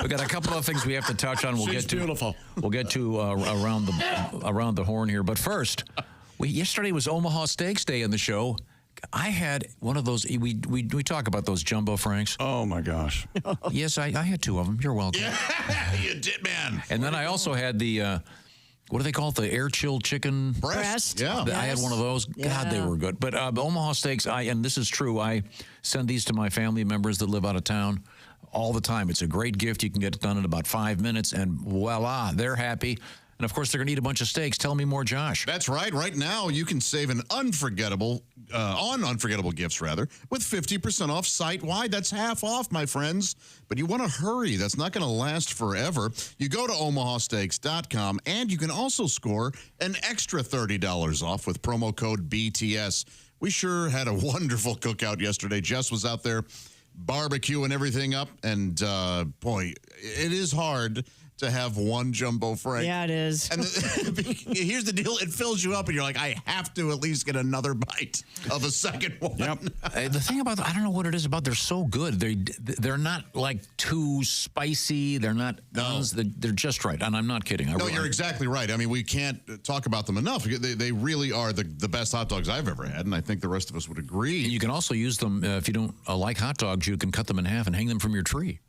We got a couple of things we have to touch on. She's beautiful. We'll get to around the horn here, but first, yesterday was Omaha Steaks Day in the show. I had one of those. We talk about those jumbo franks. Oh my gosh! Yes, I had 2 of them. You're welcome. Yeah, you did, man. And then I also had the what do they call it? The air chilled chicken breast. Yeah, I had one of those. God, they were good. But Omaha Steaks. And this is true. I send these to my family members that live out of town all the time. It's a great gift. You can get it done in about 5 minutes, and voila, they're happy. And of course, they're going to eat a bunch of steaks. Tell me more, Josh. That's right. Right now, you can save on unforgettable gifts, rather, with 50% off site-wide. That's half off, my friends. But you want to hurry. That's not going to last forever. You go to omahasteaks.com, and you can also score an extra $30 off with promo code BTS. We sure had a wonderful cookout yesterday. Jess was out there barbecuing everything up, and boy, it is hard to have one jumbo frank. Yeah, it is. And here's the deal. It fills you up, and you're like, I have to at least get another bite of a second one. Yep. The thing about I don't know what it is about. They're so good. They're not like too spicy. They're not. No. They're just right. And I'm not kidding. You're exactly right. I mean, we can't talk about them enough. They really are the best hot dogs I've ever had, and I think the rest of us would agree. You can also use them if you don't like hot dogs. You can cut them in half and hang them from your tree.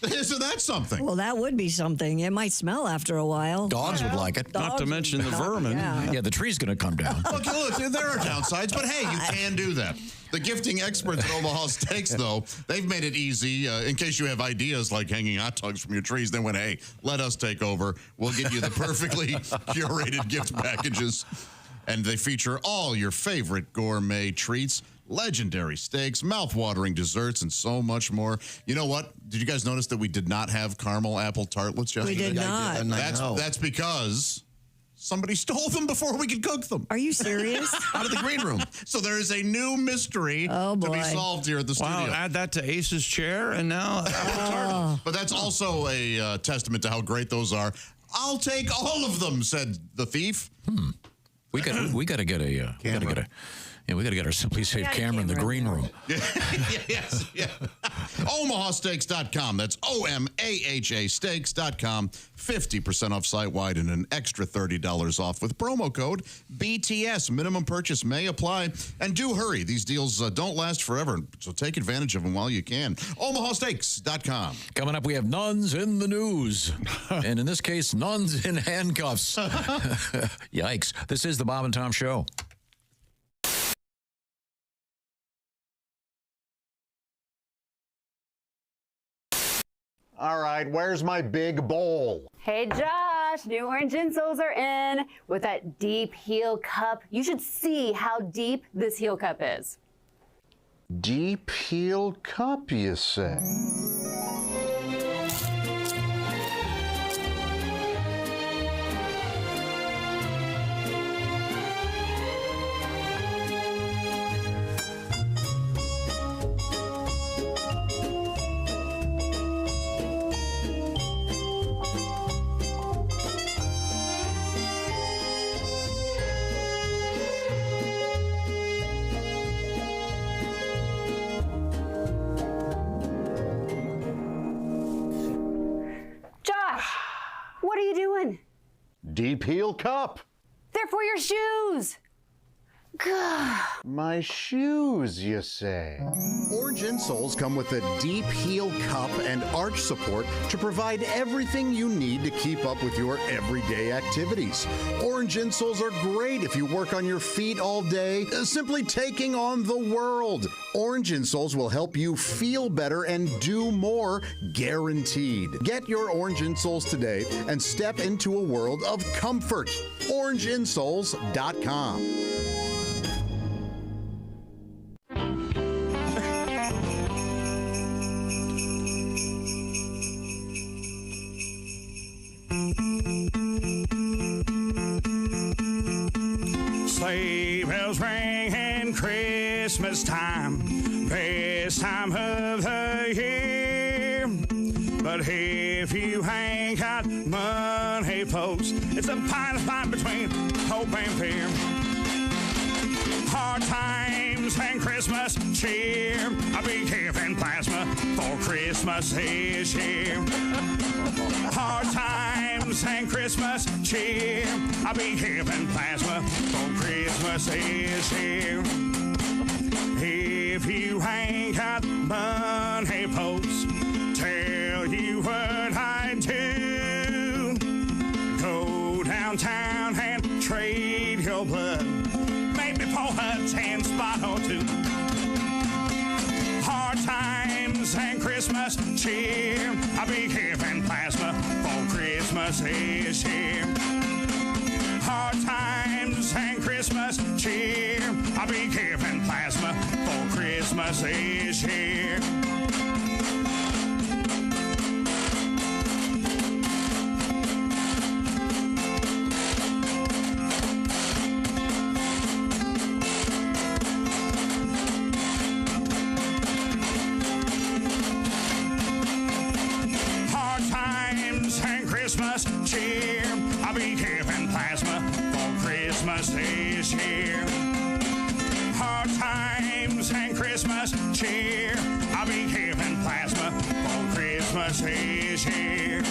Isn't that something? Well, that would be something. It might smell after a while. Dogs would like it. Not to mention the vermin. Yeah, the tree's going to come down. Look, there are downsides, but hey, you can do that. The gifting experts at Omaha Steaks, though, they've made it easy. In case you have ideas like hanging hot dogs from your trees, they went, hey, let us take over. We'll give you the perfectly curated gift packages. And they feature all your favorite gourmet treats, legendary steaks, mouth-watering desserts, and so much more. You know what? Did you guys notice that we did not have caramel apple tartlets yesterday? We did not. That's because somebody stole them before we could cook them. Are you serious? Out of the green room. So there is a new mystery to be solved here at the studio. Wow, add that to Ace's chair, and now apple tartlets. But that's also a testament to how great those are. I'll take all of them, said the thief. We got to get a camera. We got to get our Simply Safe camera in the green room. Yes. OmahaSteaks.com. That's OMAHA Steaks.com. 50% off site-wide and an extra $30 off with promo code BTS. Minimum purchase may apply. And do hurry. These deals don't last forever, so take advantage of them while you can. OmahaSteaks.com. Coming up, we have nuns in the news. And in this case, nuns in handcuffs. Yikes. This is the Bob and Tom Show. All right, where's my big bowl? Hey Josh, new orange insoles are in with that deep heel cup. You should see how deep this heel cup is. Deep heel cup, you say? What are you doing? Deep heel cup. They're for your shoes. My shoes, you say? Orange insoles come with a deep heel cup and arch support to provide everything you need to keep up with your everyday activities. Orange insoles are great if you work on your feet all day, simply taking on the world. Orange insoles will help you feel better and do more, guaranteed. Get your orange insoles today and step into a world of comfort. OrangeInsoles.com. Sleigh bells ringing Christmas time, best time of the year. But if you ain't got money, folks, it's a fine between hope and fear. Hard times and Christmas cheer. I'll be giving plasma for Christmas this year. Hard times and Christmas cheer. I'll be giving plasma for Christmas this year. If you ain't got money, folks, tell you what I do. Go downtown and trade your blood. Maybe for a 10 spot or two. Hard times and Christmas cheer. I'll be giving plasma for Christmas this year. Hard times and Christmas cheer. I'll be giving plasma for Christmas this year. Christmas cheer. I'll be giving plasma for Christmas this year. Hard times and Christmas cheer. I'll be giving plasma for Christmas this year.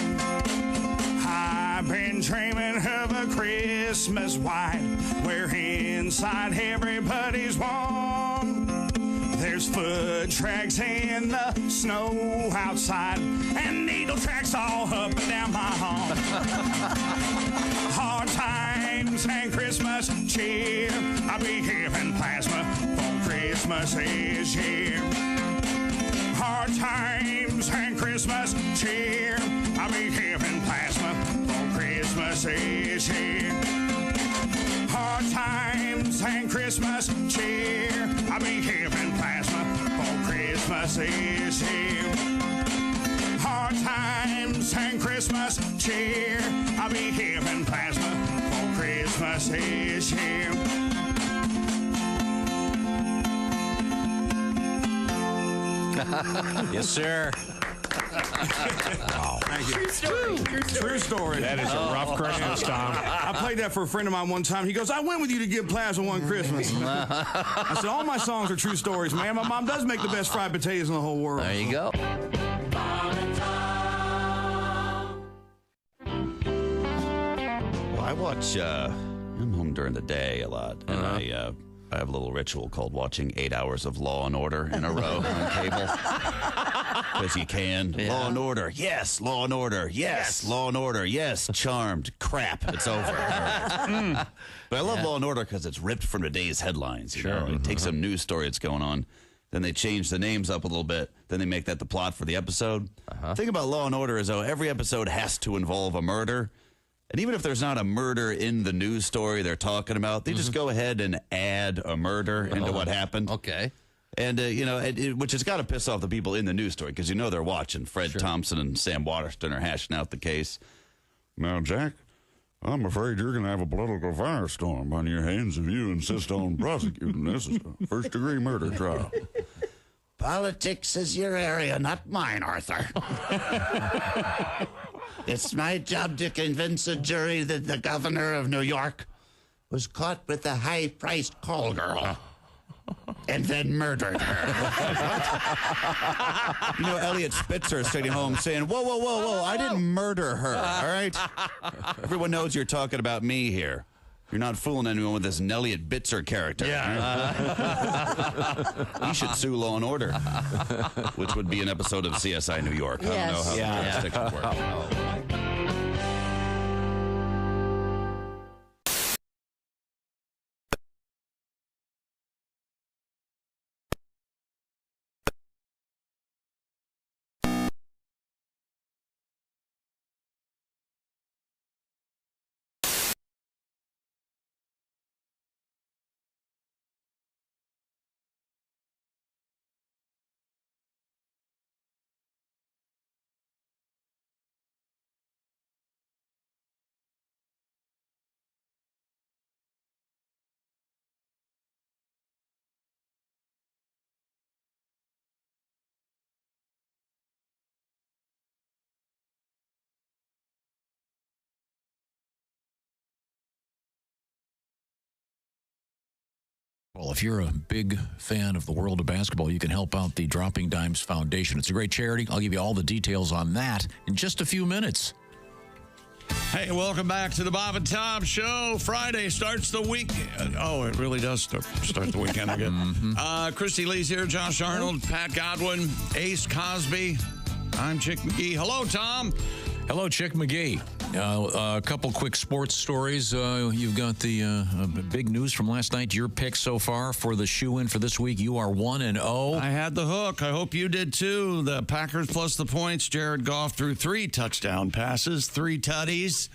I've been dreaming of a Christmas white where inside everybody's warm. There's foot tracks in the snow outside and needle tracks all up and down my home. Hard times and Christmas cheer. I'll be giving plasma for Christmas this year. Hard times and Christmas cheer. I'll be giving plasma for Christmas this year. Hard times and Christmas cheer. I'll be giving plasma for Christmas this year. Hard times and Christmas cheer. I'll be giving plasma for Christmas this year. Yes, sir. Wow. Thank you. True story. That is a rough Christmas, Tom. I played that for a friend of mine one time. He goes, I went with you to give plasma one Christmas. I said, all my songs are true stories, man. My mom does make the best fried potatoes in the whole world. There you go. Well, I watch, I'm home during the day a lot, and I have a little ritual called watching 8 hours of Law and Order in a row on cable. Because you can. Yeah. Law and Order, yes. Law and Order, yes. Law and Order, yes. Charmed, crap, it's over. But I love Law and Order because it's ripped from today's headlines. You know? It takes some news story that's going on. Then they change the names up a little bit. Then they make that the plot for the episode. The thing about Law and Order is, though, every episode has to involve a murder. And even if there's not a murder in the news story they're talking about, they just go ahead and add a murder into what happened. Okay. And, which has got to piss off the people in the news story because they're watching. Fred Thompson and Sam Waterston are hashing out the case. Now, Jack, I'm afraid you're going to have a political firestorm on your hands if you insist on prosecuting this as a first-degree murder trial. Politics is your area, not mine, Arthur. It's my job to convince a jury that the governor of New York was caught with a high-priced call girl and then murdered her. Elliot Spitzer is sitting home saying, whoa, I didn't murder her, all right? Everyone knows you're talking about me here. You're not fooling anyone with this Nelliot Bitzer character. Yeah. We should sue Law and Order, which would be an episode of CSI New York. I don't know how jurisdiction works. Well, if you're a big fan of the world of basketball, you can help out the Dropping Dimes Foundation. It's a great charity. I'll give you all the details on that in just a few minutes. Hey, welcome back to the Bob and Tom Show. Friday starts the week. Oh, it really does start the weekend again. Christy Lee's here, Josh Arnold, Pat Godwin, Ace Cosby. I'm Chick McGee. Hello, Tom. Hello, Chick McGee. A couple quick sports stories. You've got the big news from last night. Your pick so far for the shoe-in for this week. You are 1-0. I had the hook. I hope you did too. The Packers plus the points. Jared Goff threw 3 touchdown passes, 3 tutties.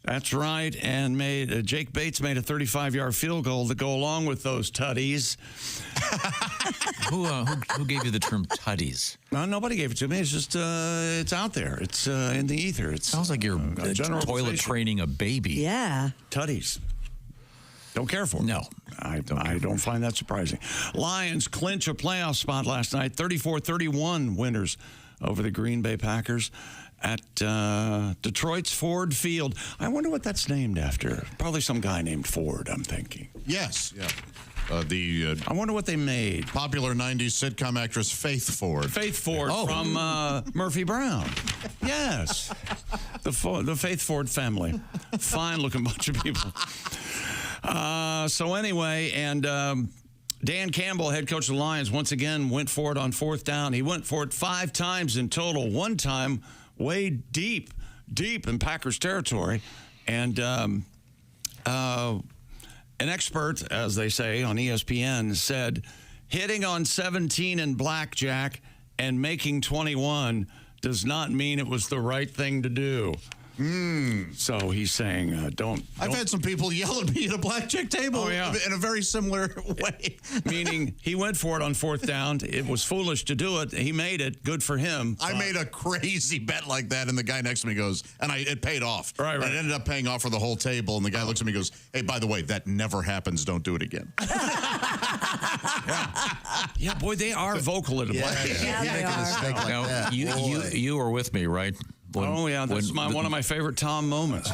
That's right. And Jake Bates made a 35-yard field goal to go along with those tutties. Who gave you the term tutties? Well, nobody gave it to me. It's just it's out there. It's in the ether. It sounds like you're toilet training a baby. Yeah. Tutties. Don't care for them. No. I don't find that surprising. Lions clinch a playoff spot last night. 34-31 winners over the Green Bay Packers at Detroit's Ford Field. I wonder what that's named after. Probably some guy named Ford, I'm thinking. Yes, yeah. I wonder what they made. Popular 90s sitcom actress Faith Ford. Faith Ford from Murphy Brown. Yes. The Faith Ford family. Fine-looking bunch of people. So anyway, and Dan Campbell, head coach of the Lions, once again went for it on 4th down. He went for it 5 times in total. One time way deep in Packers territory. And an expert, as they say on ESPN, said hitting on 17 in blackjack and making 21 does not mean it was the right thing to do. So he's saying, don't. I've had some people yell at me at a blackjack table in a very similar way. Meaning he went for it on 4th down. It was foolish to do it. He made it. Good for him. I made a crazy bet like that, and the guy next to me goes, and it paid off. Right. It ended up paying off for the whole table, and the guy looks at me and goes, hey, by the way, that never happens. Don't do it again. Yeah, boy, they are vocal at a blackjack. Yeah, they are. Now, you were with me, right? That's one of my favorite Tom moments.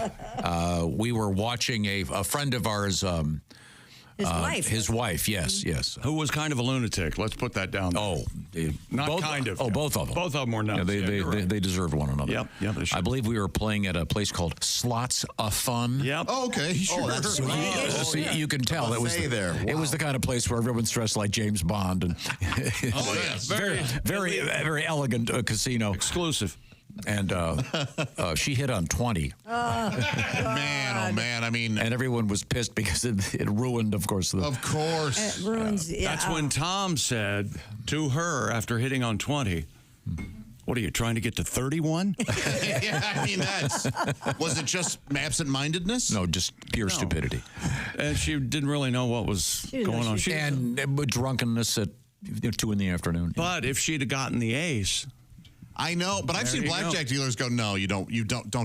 We were watching a friend of ours. His wife. His wife, yes. Who was kind of a lunatic. Let's put that down. Kind of. Oh, both of them. Both of them were nuts. They deserved one another. Yep, they should. I believe we were playing at a place called Slots of Fun. Yep. Oh, okay. Sure. That's See, you can tell it was the kind of place where everyone's dressed like James Bond, and yes. very elegant casino. Exclusive. And she hit on 20. Man, I mean, and everyone was pissed because it ruined, of course. Of course. It ruins. That's when Tom said to her after hitting on 20, what are you trying to get to 31? Yeah, I mean, was it just absent-mindedness? No, just pure stupidity. And she didn't really know what was going on. And drunkenness at 2 in the afternoon. But if she'd have gotten the ace. I know, but I've seen blackjack dealers go, no, you don't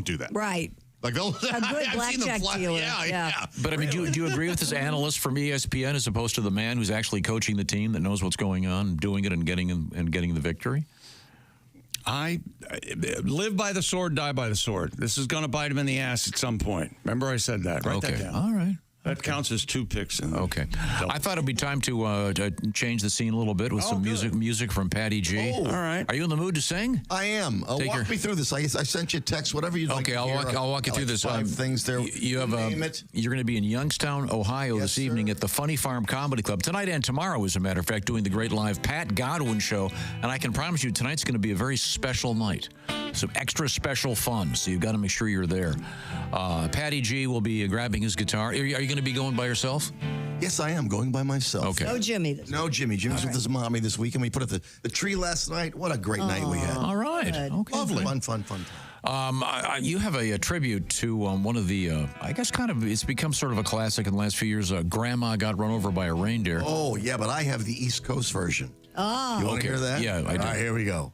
do that. Right. Like they'll, a good blackjack dealer. Yeah. But I mean, do you agree with this analyst from ESPN as opposed to the man who's actually coaching the team that knows what's going on, doing it, and getting the victory? I live by the sword, die by the sword. This is going to bite him in the ass at some point. Remember I said that. Write that down. All right. That counts as 2 picks. Okay. I thought it'd be time to change the scene a little bit with some music from Patty G. Oh. All right. Are you in the mood to sing? I am. Walk me through this. I sent you a text, whatever you'd like to hear. I'll walk you through this. 5 things there. You have you're going to be in Youngstown, Ohio this evening at the Funny Farm Comedy Club tonight and tomorrow, as a matter of fact, doing the great live Pat Godwin show. And I can promise you, tonight's going to be a very special night. Some extra special fun, so you've got to make sure you're there. Patty G will be grabbing his guitar. Are you going to be going by yourself? Yes, I am going by myself. Okay. No Jimmy. No Jimmy. Jimmy's with his mommy this weekend. We put up the tree last night. What a great night we had. All right. Okay. Lovely. Fun time. You have a tribute to one of the, I guess it's become sort of a classic in the last few years. Grandma got run over by a reindeer. Oh, yeah, but I have the East Coast version. Oh. You want to hear that? Yeah, I do. All right, here we go.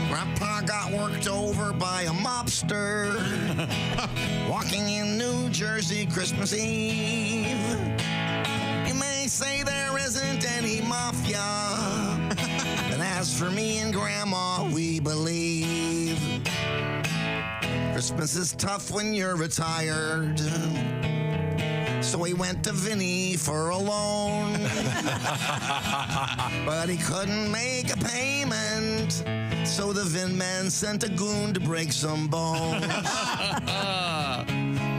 Grandpa got worked over by a mobster walking in New Jersey Christmas Eve. You may say there isn't any mafia, but as for me and Grandma, we believe Christmas is tough when you're retired. So he went to Vinny for a loan, but he couldn't make a payment. So the Vin man sent a goon to break some bones.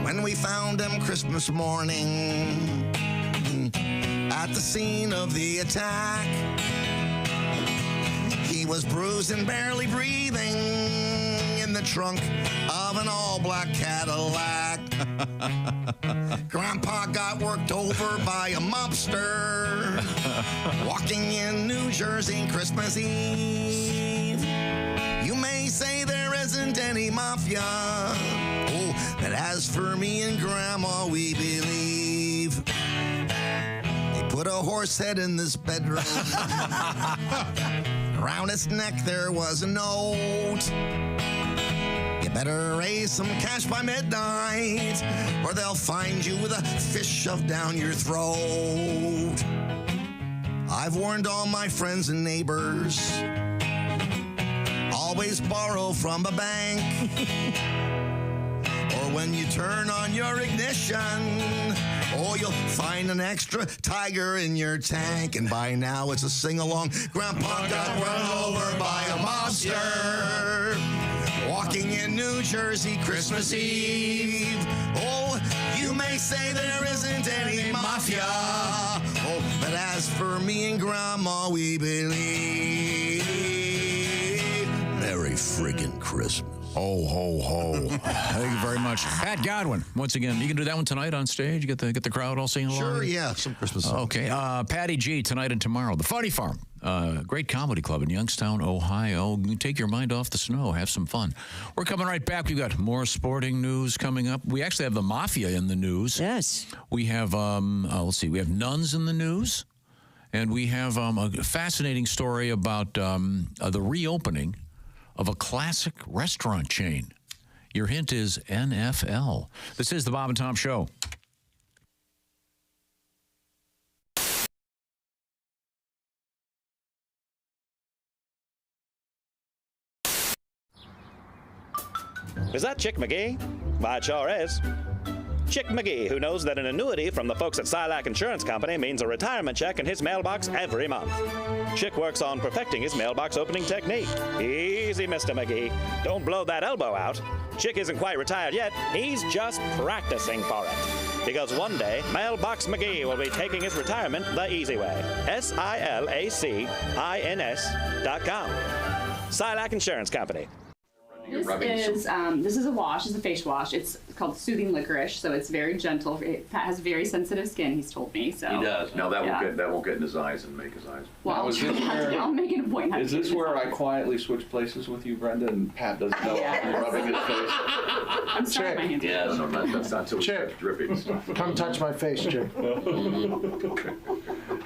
When we found him Christmas morning at the scene of the attack, he was bruised and barely breathing in the trunk of an all-black Cadillac. Grandpa got worked over by a mobster walking in New Jersey Christmas Eve. You may say there isn't any mafia, oh, but as for me and Grandma, we believe. They put a horse head in this bedroom. Around its neck there was a note. You better raise some cash by midnight, or they'll find you with a fish shoved down your throat. I've warned all my friends and neighbors, always borrow from a bank. Or when you turn on your ignition, oh, you'll find an extra tiger in your tank. And by now it's a sing-along. Grandpa got run over by a mobster walking in New Jersey Christmas Eve. Oh, you may say there isn't any mafia, oh, but as for me and Grandma, we believe. Merry friggin' Christmas. Ho, ho, ho. Thank you very much. Pat Godwin, once again. You can do that one tonight on stage? You get the crowd all singing along? Sure, yeah, some Christmas songs. Okay. Patty G tonight and tomorrow. The Funny Farm. Great comedy club in Youngstown, Ohio. Take your mind off the snow. Have some fun. We're coming right back. We've got more sporting news coming up. We actually have the Mafia in the news. Yes. We have, let's see, we have nuns in the news. And we have a fascinating story about the reopening of a classic restaurant chain. Your hint is NFL. This is the Bob and Tom Show. Is that Chick McGee? Why, it sure is. Chick McGee, who knows that an annuity from the folks at Silac Insurance Company means a retirement check in his mailbox every month. Chick works on perfecting his mailbox opening technique. Easy, Mr. McGee. Don't blow that elbow out. Chick isn't quite retired yet. He's just practicing for it. Because one day, Mailbox McGee will be taking his retirement the easy way. SILACINS.com. Silac Insurance Company. This is a wash. It's a face wash. It's called Soothing Licorice, so it's very gentle. Pat has very sensitive skin. He's told me. So he does. No, that won't get in his eyes and make his eyes. Well, I'll make it a point. Is this where I quietly switch places with you, Brenda, and Pat doesn't know I'm rubbing his face? I'm sorry, my hands. Yeah, no, that's not too dripping. Come touch my face, Chip.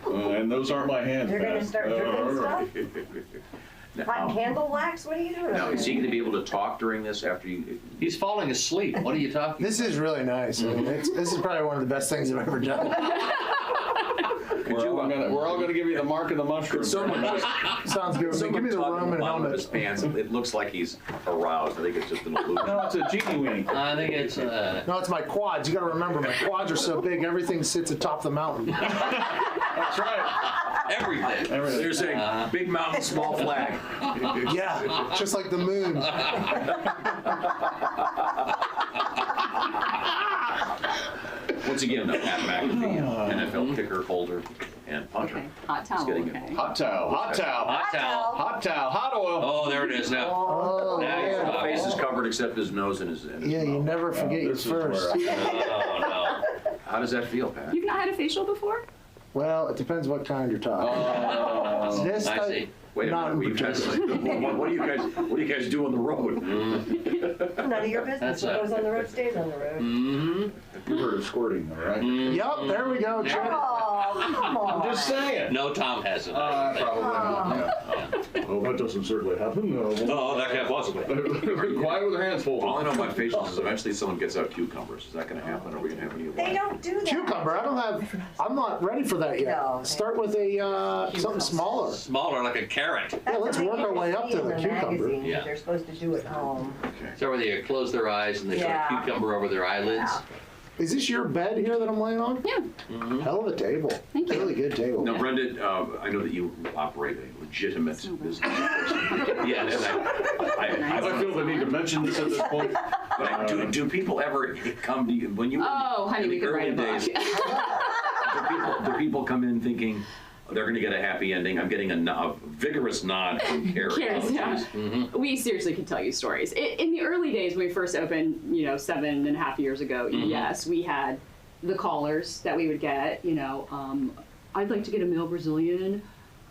And those aren't my hands. You're going to start dripping stuff? Hot candle wax? What are you doing? Now, is he going to be able to talk during this after you? He's falling asleep. What are you talking This is really nice. I mean, this is probably one of the best things I've ever done. We're all gonna give you the mark of the mushroom. Sounds good. Give me the rum and bottom of helmet. his pants. It looks like he's aroused. I think it's just an illusion. No, it's a genie weenie. I think it's. No, it's my quads. You got to remember, my quads are so big, everything sits atop the mountain. That's right. Everything. They're saying big mountain, small flag. Yeah, just like the moon. Once again, Pat McAfee, NFL kicker, holder, and punter. Okay. Hot towel. Okay. Hot towel. Hot towel. Hot towel. Hot towel. Hot oil. Oh, there it is now. Oh, Now his yeah. face is covered except his nose and his. Yeah, you never forget your first. Oh, no. How does that feel, Pat? You've not had a facial before? Well, it depends what kind you're talking. Oh, This I type- see. Wait a not minute. What do you guys do on the road? None of your business. What goes on the road stays on the road. Mm-hmm. You heard of squirting, though, right? Yep, there we go. Check. Oh, come on. I'm just saying. No, Tom hasn't. Probably not. Yeah. Well, that doesn't certainly happen. No, that can't possibly. Quiet with their hands full. All I know about facials is eventually someone gets out cucumbers. Is that going to happen? Are we going to have any of that? They don't do that. Cucumber. I'm not ready for that yet. No. Start with a something smaller. Smaller, like a carrot. Yeah, let's work our way up to the cucumber. Yeah. They're supposed to do at home. So where they close their eyes and they put a cucumber over their eyelids. Is this your bed here that I'm laying on? Yeah. Hell of a table. Thank you. Really good table. Now, Brenda, I know that you operate a legitimate business. Yes, I feel the need to mention this at this point. Do people ever come to you when you? Oh, honey, in we the could early write a book. days, do people come in thinking they're going to get a happy ending? I'm getting a vigorous nod from Carrie. Carrie's, yeah. We seriously can tell you stories. In the early days when we first opened, 7.5 years ago, yes, we had the callers that we would get, I'd like to get a male Brazilian.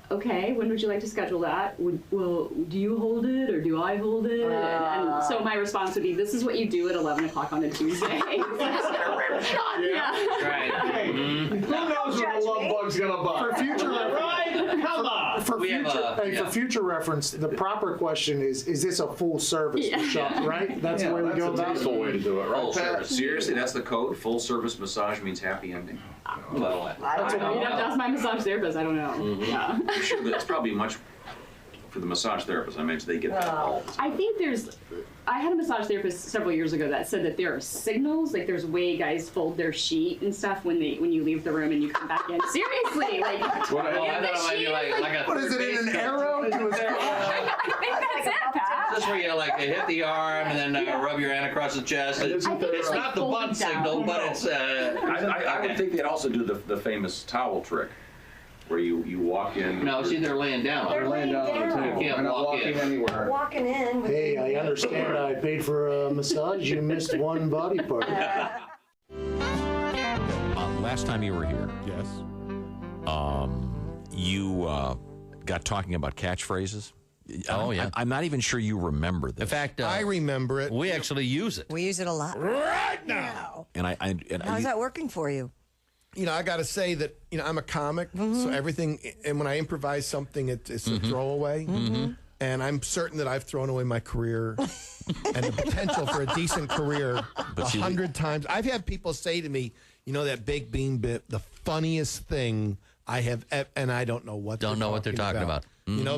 Okay, when would you like to schedule that? Well, do you hold it or do I hold it? And so my response would be, this is what you do at 11 o'clock on a Tuesday. Yeah. Right. Hey, who knows what the love bug's gonna buy? For future right? Come on. For future reference, the proper question is this a full service shop, right? That's the way we go about it. That's a way to do it, right? Full service. Seriously, that's the code. Full service massage means happy ending. Well, That's my massage therapist. I don't know. Yeah. I'm sure that's probably much for the massage therapist. I mean, they get that all the time. I think I had a massage therapist several years ago that said that there are signals, like there's way guys fold their sheet and stuff when you leave the room and you come back in. Seriously, like. What, What is it in an arrow? I think that's it, Pat. This is where you hit the arm and then rub your hand across the chest. It's not the butt signal, but it's. I would think they'd also do the famous towel trick, where you walk in. No, see, they're laying down. They're laying down on the table. You can't They're not walk walking in. anywhere. Walking in. With Hey, I understand I paid for a massage. You missed one body part. Last time you were here, Yes. you got talking about catchphrases. Oh, yeah. I'm not even sure you remember this. In fact, I remember it. we actually use it. We use it a lot. Right now. And How's that working for you? I got to say that, I'm a comic, so everything, and when I improvise something, it's a throwaway. And I'm certain that I've thrown away my career and the potential for a decent career 100 times. I've had people say to me, that baked bean bit, the funniest thing I have, and I don't know what they're talking about.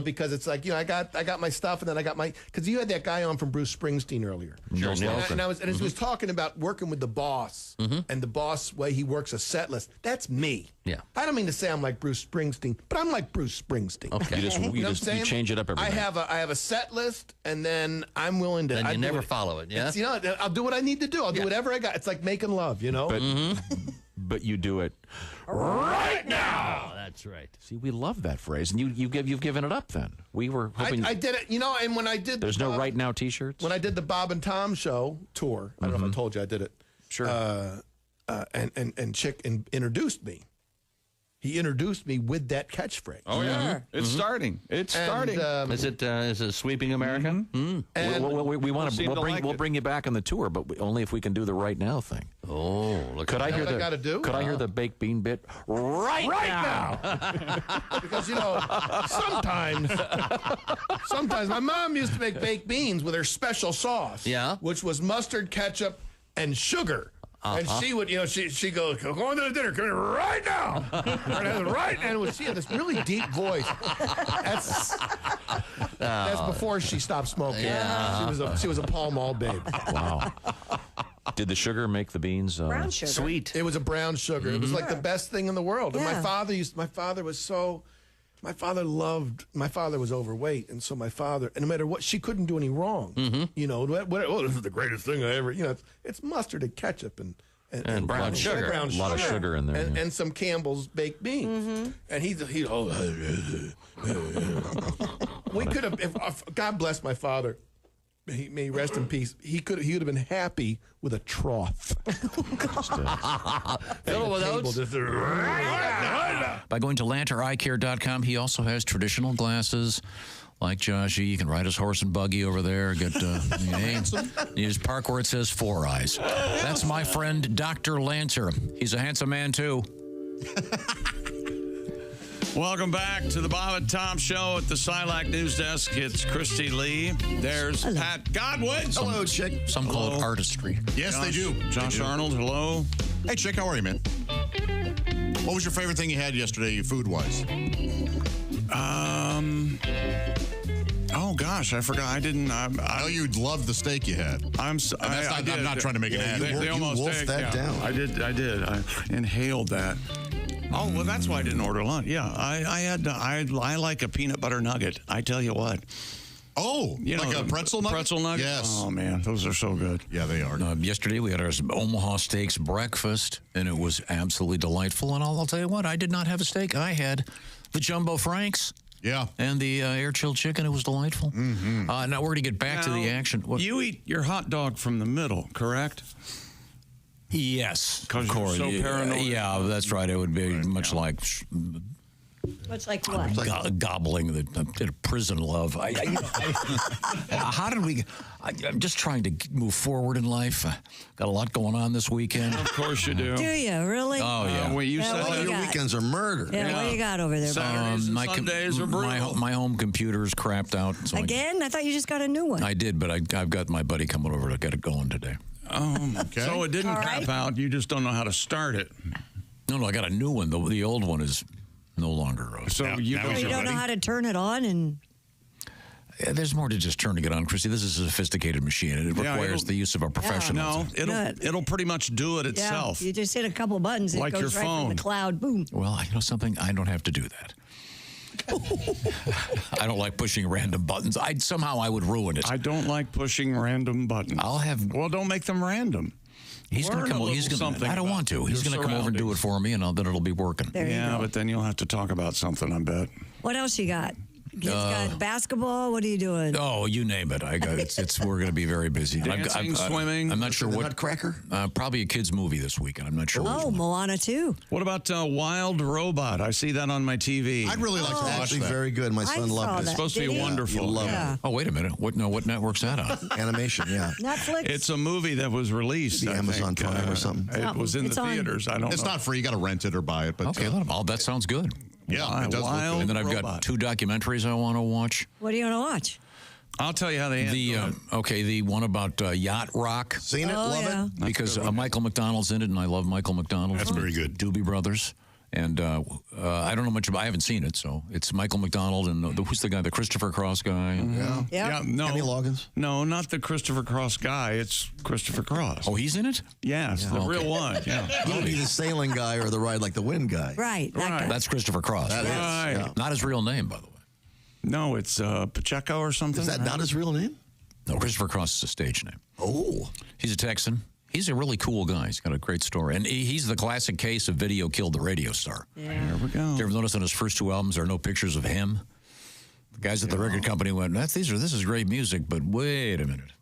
Because it's like, I got my stuff, and then I got because you had that guy on from Bruce Springsteen earlier. Sure, And he was talking about working with the boss and the boss way he works a set list. That's me. Yeah. I don't mean to say I'm like Bruce Springsteen, but I'm like Bruce Springsteen. Okay. You change it up every night. I have a set list, and then I'm willing to. Then you never follow it. Yeah. I'll do what I need to do. I'll do whatever I got. It's like making love. But you do it right now. Oh, that's right. See, we love that phrase, and you've given it up. Then we were hoping. I did it. And when I did, There's no right now T-shirts. When I did the Bob and Tom show tour, I don't know if I told you I did it. Sure. And Chick introduced me. He introduced me with that catchphrase. Oh yeah, it's starting. It's starting. Is it Sweeping America? And we want to. We'll bring you back on the tour, but only if we can do the right now thing. Oh, look! Could I hear what I gotta do? Could I hear the baked bean bit right now? Because sometimes my mom used to make baked beans with her special sauce. Yeah. Which was mustard, ketchup, and sugar. And she would, she goes, going to the dinner, come here right now. Right, and she had this really deep voice. That's before she stopped smoking. Yeah. She was a Pall Mall babe. Wow. Did the sugar make the beans Brown sugar. sweet? It was a brown sugar. It was like the best thing in the world. And Yeah. my father was overweight, and so my father, and no matter what, she couldn't do any wrong. This is the greatest thing I ever. It's mustard and ketchup and brown sugar. Brown A lot of sugar in there, and some Campbell's baked beans. And he we could have. If God bless my father. May rest in peace. He would have been happy with a trough. Fill with oats. By going to lantereyecare.com, he also has traditional glasses. Like Joshy, you can ride his horse and buggy over there. Get you just park where it says 4 Eyes. That's my friend Dr. Lancer. He's a handsome man too. Welcome back to the Bob and Tom Show at the Silac News Desk. It's Christy Lee. There's Pat Godwin. Hello, Chick. Some call it artistry. Yes, they do. Josh Arnold, hello. Hey, Chick, how are you, man? What was your favorite thing you had yesterday, food-wise? Oh gosh, I forgot. I didn't. I know you loved the steak you had. I'm not trying to make it happen. They almost wolfed that down. I did. I inhaled that. Oh well, that's why I didn't order lunch. Yeah, I like a peanut butter nugget. I tell you what. Oh, like a pretzel nugget? Pretzel nugget? Yes. Oh, man, those are so good. Yeah, they are. Yesterday, we had our Omaha Steaks breakfast, and it was absolutely delightful. And I'll tell you what, I did not have a steak. I had the Jumbo Franks. Yeah. And the air-chilled chicken. It was delightful. Mm-hmm. Now, we're going to get back to the action. You eat your hot dog from the middle, correct? Yes. Because you're so paranoid. Yeah, that's right. It would be much like... Much like what? Gobbling the prison love. How did we... I'm just trying to move forward in life. Got a lot going on this weekend. Of course you do. Do you really? Oh, yeah. Well, you said what your weekends are murder. Yeah, what do you got over there? Saturdays and Sundays are brutal. My home computer's crapped out. So Again? I thought you just got a new one. I did, but I've got my buddy coming over to get it going today. Okay. So it didn't crap out. You just don't know how to start it. No, I got a new one. The old one is no longer. You don't know how to turn it on and... Yeah, there's more to just turning it on, Chrissy. This is a sophisticated machine, and it requires the use of a professional. No, it'll pretty much do it itself. Yeah, you just hit a couple buttons, and like it goes your right phone. from the cloud. Boom. Well, I know something. I don't have to do that. I don't like pushing random buttons. Somehow I would ruin it. I don't like pushing random buttons. Well, don't make them random. He's going to come. I don't want to. He's going to come over and do it for me, and then it'll be working. But then you'll have to talk about something, I bet. What else you got? Kids got basketball. What are you doing? Oh, you name it. We're going to be very busy. Dancing, swimming. I'm not sure what. Nutcracker? Probably a kids' movie this weekend. I'm not sure. Oh, Moana 2. What about Wild Robot? I see that on my TV. I'd really like to watch Actually, that. very good. My son loved it. It's supposed to be wonderful. You love it. Oh, wait a minute. What network's that on? Animation, yeah. Netflix. It's a movie that was released. Maybe Amazon Prime or something. It was in the theaters. I don't know. It's not free. You got to rent it or buy it. But Okay, that sounds good. Yeah, it does look good. And then I've got 2 documentaries I want to watch. What do you want to watch? I'll tell you how they end. The one about yacht rock. Seen it? Love it? Because Michael McDonald's in it, and I love Michael McDonald. That's very good. Doobie Brothers. And I don't know much about. I haven't seen it, so it's Michael McDonald and who's the guy, the Christopher Cross guy. Yeah. No. Kenny Loggins? No, not the Christopher Cross guy. It's Christopher Cross. Oh, he's in it? Yes, the real one. Yeah. He would be the sailing guy or the ride like the wind guy. Right. That guy. That's Christopher Cross. That is. Right. Yeah. Not his real name, by the way. No, it's Pacheco or something. Is that not his real name? No, Christopher Cross is a stage name. Oh. He's a Texan. He's a really cool guy. He's got a great story. And he's the classic case of video killed the radio star. Yeah. There we go. You ever notice on his first 2 albums there are no pictures of him? The guys at the record company went, this is great music, but wait a minute.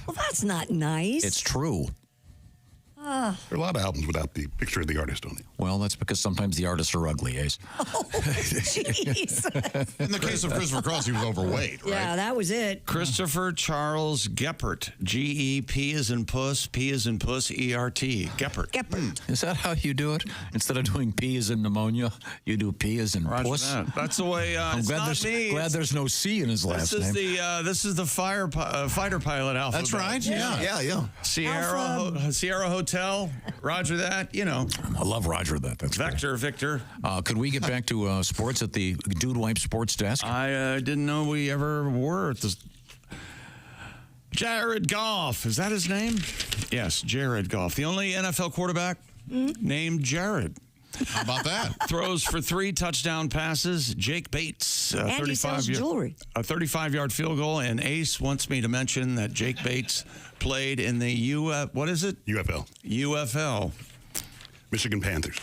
Well, that's not nice. It's true. There are a lot of albums without the picture of the artist on it. Well, that's because sometimes the artists are ugly, Ace. Oh, jeez. In the case of Christopher Cross, he was overweight, right? Yeah, that was it. Christopher Charles Geppert. G-E-P as in puss, P as in puss, E-R-T. Geppert. Geppert. Is that how you do it? Instead of doing P as in pneumonia, you do P as in puss? That's the way. I'm it's glad not me. glad there's no C in his last name. This is the fighter pilot alphabet. That's right. Yeah. Sierra Hotel Hotel. Roger that. You know. I love Roger that. That's Vector, Victor. could we get back to sports at the Dude Wipe Sports Desk? I didn't know we ever were at the. Jared Goff. Is that his name? Yes, Jared Goff. The only NFL quarterback named Jared. How about that? Throws for 3 touchdown passes. Jake Bates, And he sells jewelry. A 35-yard field goal. And Ace wants me to mention that Jake Bates played in the what is it? UFL. UFL. Michigan Panthers.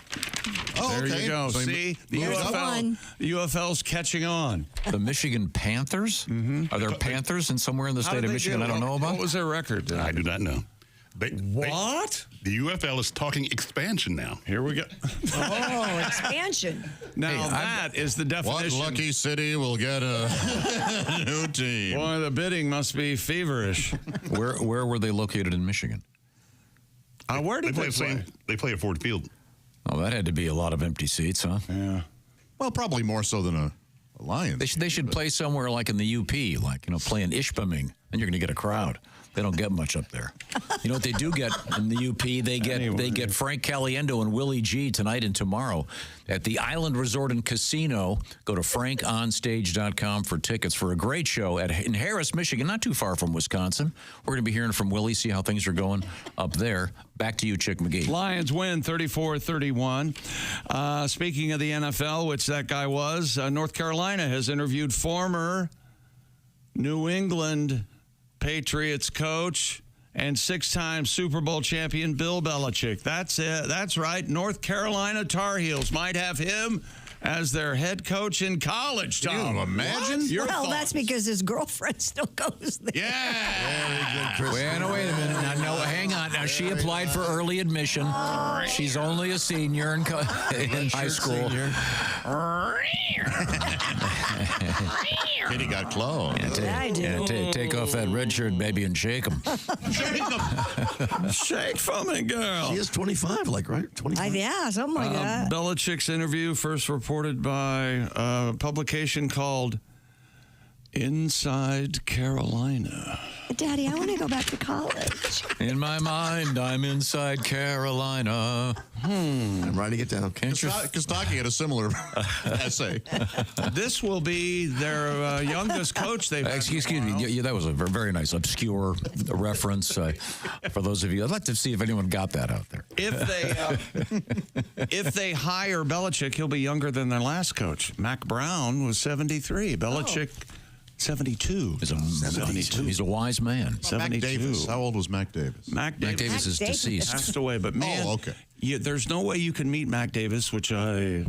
Oh, There okay. you go. So he See, the moved up. UFL's catching on. The Michigan Panthers? Are there Panthers in somewhere in the How state did of they Michigan do? I don't know about? What was their record? I do not know. What? The UFL is talking expansion now. Here we go. Oh, expansion. Now that is the definition. What lucky city will get a new team? Boy, the bidding must be feverish. Where were they located in Michigan? Where did they play? They play at Ford Field. Oh, that had to be a lot of empty seats, huh? Yeah. Well, probably more so than a Lions. They should play somewhere like in the UP, like, play in Ishpeming, and you're going to get a crowd. They don't get much up there. You know what they do get in the UP? They get Frank Caliendo and Willie G tonight and tomorrow at the Island Resort and Casino. Go to frankonstage.com for tickets for a great show in Harris, Michigan, not too far from Wisconsin. We're going to be hearing from Willie, see how things are going up there. Back to you, Chick McGee. Lions win 34-31. Speaking of the NFL, which that guy was, North Carolina has interviewed former New England Patriots coach and 6-time Super Bowl champion Bill Belichick. That's it. That's right. North Carolina Tar Heels might have him as their head coach in college, Tom. Can you imagine? Well, that's because his girlfriend still goes there. Yeah. Wait a minute. Now, hang on. Now, she applied for early admission. She's only a senior in high school. Kitty got close. Take off that red shirt, baby, and shake him. Shake from it, girl. She is 25, right? 25. Yeah, something like that. Belichick's interview first reported by a publication called Inside Carolina. Daddy, I want to go back to college. In my mind, I'm inside Carolina. I'm writing it down. Kostaki had a similar essay. This will be their youngest coach they've had. Excuse me. Yeah, that was a very nice, obscure reference for those of you. I'd like to see if anyone got that out there. If they hire Belichick, he'll be younger than their last coach. Mac Brown was 73. Belichick, 72. He's a wise man. Mac Davis. How old was Mac Davis? Mac Davis is deceased. Passed away, but man, okay. There's no way you can meet Mac Davis, which I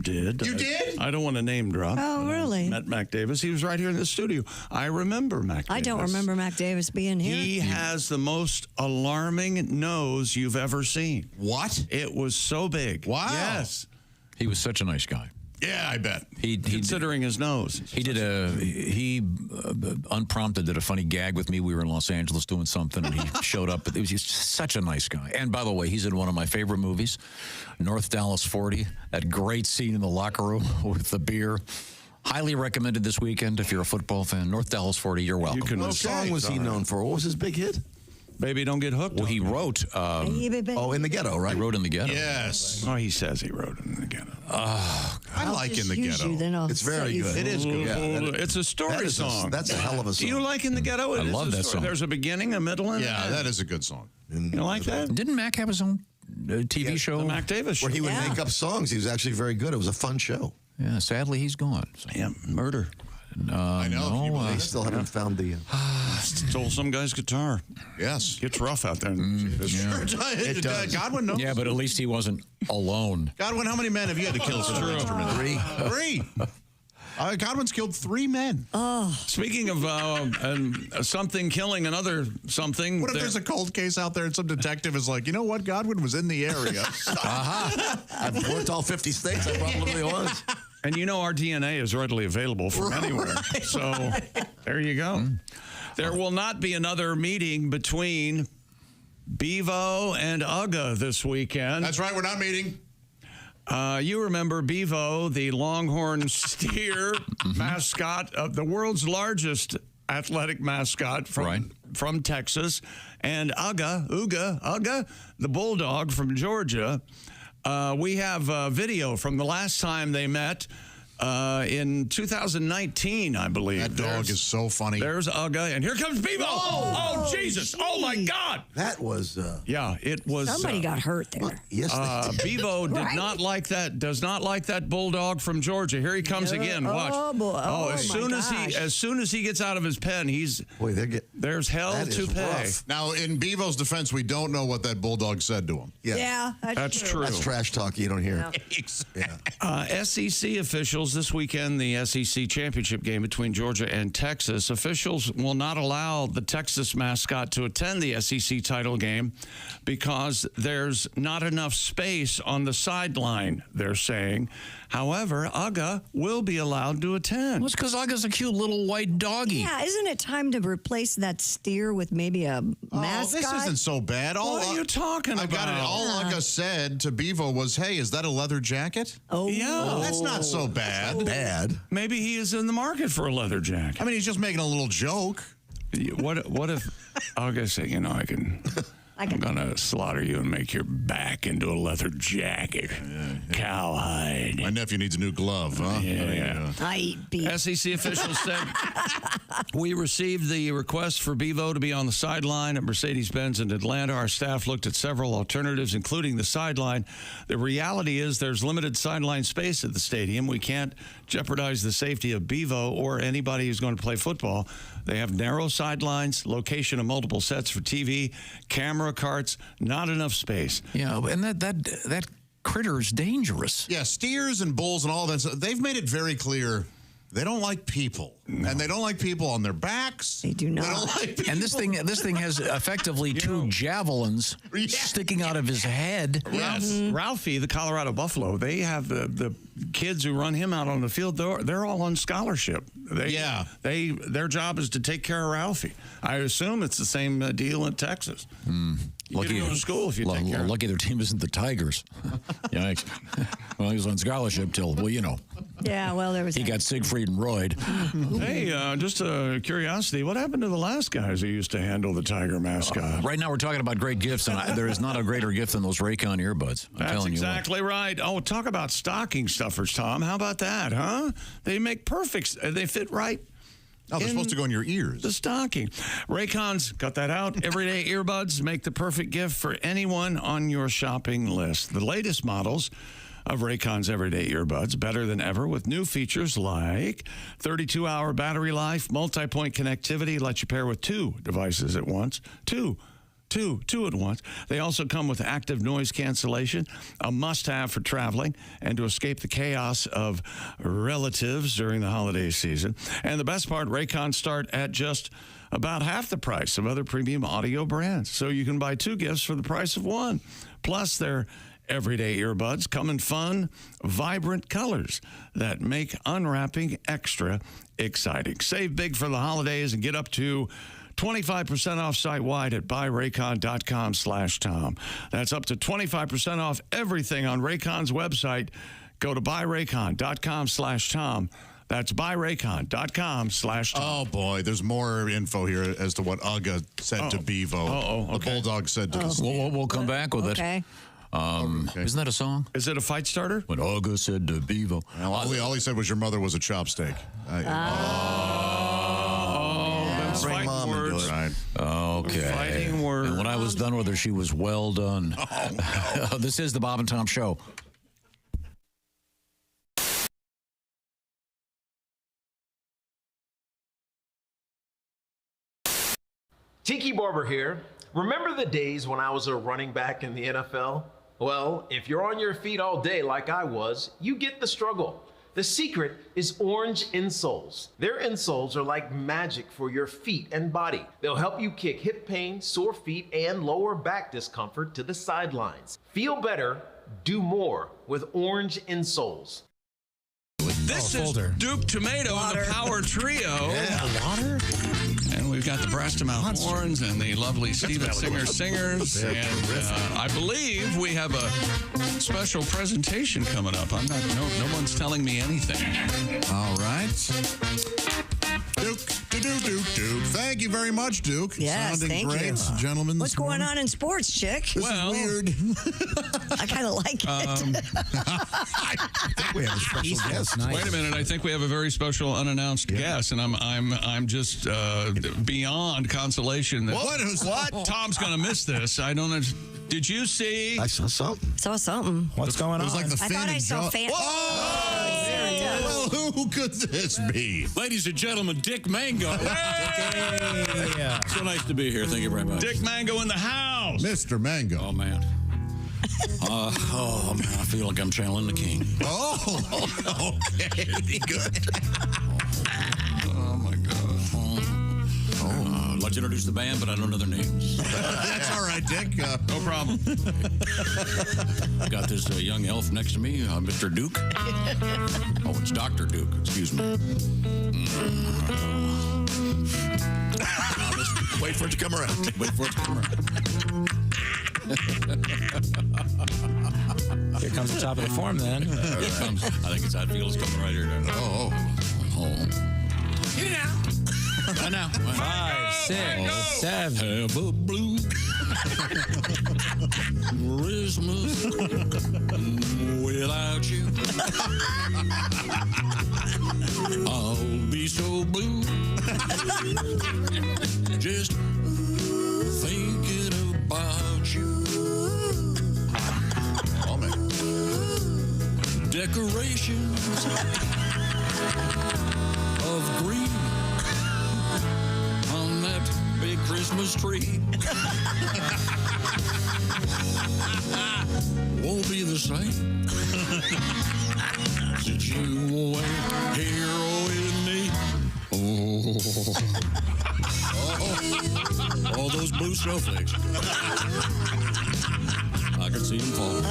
did. You did? I don't want to name drop. Oh, really? Met Mac Davis. He was right here in the studio. I remember Mac Davis. I don't remember Mac Davis being here. He has the most alarming nose you've ever seen. What? It was so big. Wow. Yes. He was such a nice guy. Yeah, I bet. Considering his nose. He unprompted did a funny gag with me. We were in Los Angeles doing something, and he showed up. It was just such a nice guy. And by the way, he's in one of my favorite movies, North Dallas 40. That great scene in the locker room with the beer. Highly recommended this weekend if you're a football fan. North Dallas 40, you're welcome. What song was he known for? What was his big hit? Baby, don't get hooked. Well, he wrote. In the Ghetto, right? He wrote In the Ghetto. Yes. Oh, he says he wrote In the Ghetto. I like In the Ghetto. It's very good. It is good. Yeah, it's a story song. That's a hell of a song. Do you like In the Ghetto? I love that song. There's a beginning, a middle, and Yeah, that is a good song. You like that? Didn't Mac have his own TV show? The Mac Davis show. Where he would make up songs. He was actually very good. It was a fun show. Yeah, sadly, he's gone. So. Yeah, murder. I know. They still haven't found the... Stole some guy's guitar. Yes. Gets rough out there. It does. Godwin knows. Yeah, but at least he wasn't alone. Godwin, how many men have you had to kill for an instrument? Three. Godwin's killed 3 men. Oh. Speaking of something killing another something. What if there's a cold case out there and some detective is like, you know what? Godwin was in the area. I've worked all 50 states. I probably was. And you know our DNA is readily available from anywhere. Right. So there you go. There will not be another meeting between Bevo and Uga this weekend. That's right. We're not meeting. You remember Bevo, the Longhorn steer mascot of the world's largest athletic mascot from from Texas, and Uga, the bulldog from Georgia. We have video from the last time they met. In 2019, I believe. That dog is so funny. There's Uga, and here comes Bevo. Oh, Jesus. Oh, my God. That was... yeah, it was... Somebody got hurt there. Yes, Bevo did not like that, does not like that bulldog from Georgia. Here he comes again. Watch. Oh, boy. Oh, as soon as he gets out of his pen, there's hell to pay. Rough. Now, in Bevo's defense, we don't know what that bulldog said to him. Yeah, that's true. That's trash talk you don't hear. SEC officials this weekend, the SEC championship game between Georgia and Texas, officials will not allow the Texas mascot to attend the SEC title game because there's not enough space on the sideline, they're saying. However, Uga will be allowed to attend. Well, it's because Uga's a cute little white doggy. Yeah, isn't it time to replace that steer with maybe a mascot? This isn't so bad. What are you talking about? I got it. All Uga said to Bevo was, hey, is that a leather jacket? Oh. Yeah. That's not so bad. Maybe he is in the market for a leather jacket. I mean, he's just making a little joke. What if Uga said, I'm going to slaughter you and make your back into a leather jacket. Cowhide. My nephew needs a new glove, huh? Yeah. I eat beef. SEC officials said, we received the request for Bevo to be on the sideline at Mercedes-Benz in Atlanta. Our staff looked at several alternatives, including the sideline. The reality is there's limited sideline space at the stadium. We can't jeopardize the safety of Bevo or anybody who's going to play football. They have narrow sidelines, location of multiple sets for TV, camera carts, not enough space. Yeah, and that critter's dangerous. Yeah, steers and bulls and all that. They've made it very clear they don't like people. No. And they don't like people on their backs. They do not. They don't like people. And this thing has effectively two javelins sticking out of his head. Yes. Ralphie, the Colorado Buffalo, they have the kids who run him out on the field, they're all on scholarship. Their job is to take care of Ralphie. I assume it's the same deal in Texas. You get to go to school if you take care of him. Lucky their team isn't the Tigers. Yikes. Well, he was on scholarship till, Yeah, well, there was... He got Siegfried and Royd. Hey, just a curiosity, what happened to the last guys who used to handle the Tiger mascot? Right now we're talking about great gifts, and there is not a greater gift than those Raycon earbuds. I'm telling you. That's exactly right. Oh, talk about stocking stuffers, Tom. How about that, huh? They make perfect... They fit right... Oh, they're supposed to go in your ears. The stocking. Raycon's, cut that out. Everyday earbuds make the perfect gift for anyone on your shopping list. The latest models of Raycon's everyday earbuds, better than ever, with new features like 32-hour battery life, multi-point connectivity, lets you pair with two devices at once. Two at once. They also come with active noise cancellation, a must-have for traveling and to escape the chaos of relatives during the holiday season. And the best part, Raycon start at just about half the price of other premium audio brands. So you can buy two gifts for the price of one. Plus, their everyday earbuds come in fun, vibrant colors that make unwrapping extra exciting. Save big for the holidays and get up to 25% off site-wide at buyraycon.com/Tom. That's up to 25% off everything on Raycon's website. Go to buyraycon.com/Tom. That's buyraycon.com/Tom. Oh, boy. There's more info here as to what Uga said to Bevo. The bulldog said to the We'll come back with it. Isn't that a song? Is it a fight starter? When Uga said to Bevo. Well, all he said was your mother was a chopstick. Fighting words. Right. Okay. Fighting words. And when I was done with her, she was well done. Oh, no. This is the Bob and Tom Show. Tiki Barber here. Remember the days when I was a running back in the NFL? Well, if you're on your feet all day like I was, you get the struggle. The secret is orange insoles. Their insoles are like magic for your feet and body. They'll help you kick hip pain, sore feet, and lower back discomfort to the sidelines. Feel better, do more with orange insoles. This is Duke Tomato and the Power Trio. Water? And we've got the Brastamouth Horns and the lovely Steven Singer Singers. And I believe we have a special presentation coming up. No one's telling me anything. All right. Duke. Thank you very very much, Duke. Yes, Sounding thank great, you. gentlemen. What's going on in sports, Chick? This is weird. I kind of like it. We have a special guest. Wait a minute! I think we have a very special unannounced guest, and I'm just beyond consolation that What? Tom's going to miss this. I don't know. Did you see? I saw something. Saw something. What's going on? It was like the I Finn thought I and saw John. fan. Well, who could this be? Ladies and gentlemen, Dick Mango. Yeah. So nice to be here. Thank you very much. Dick Mango in the house. Mr. Mango. Oh, man. Oh, man, I feel like I'm channeling the king. Oh, okay. Good. Oh, my God. I'd like to introduce the band, but I don't know their names. That's all right, Dick. No problem. I got this young elf next to me, Mr. Duke. Oh, it's Dr. Duke. Excuse me. Wait for it to come around. Wait for it to come around. Here comes the top of the form, then. Here it comes. I think it's I feel it's coming right here. Oh. Here now. Right now. 5, 6, 7. Have a blue Christmas without you. I'll be so blue. Just thinking about you. Oh, man. Decorations of green on that big Christmas tree. Won't be the same since you went here with me. All those blue snowflakes. I can see them fall.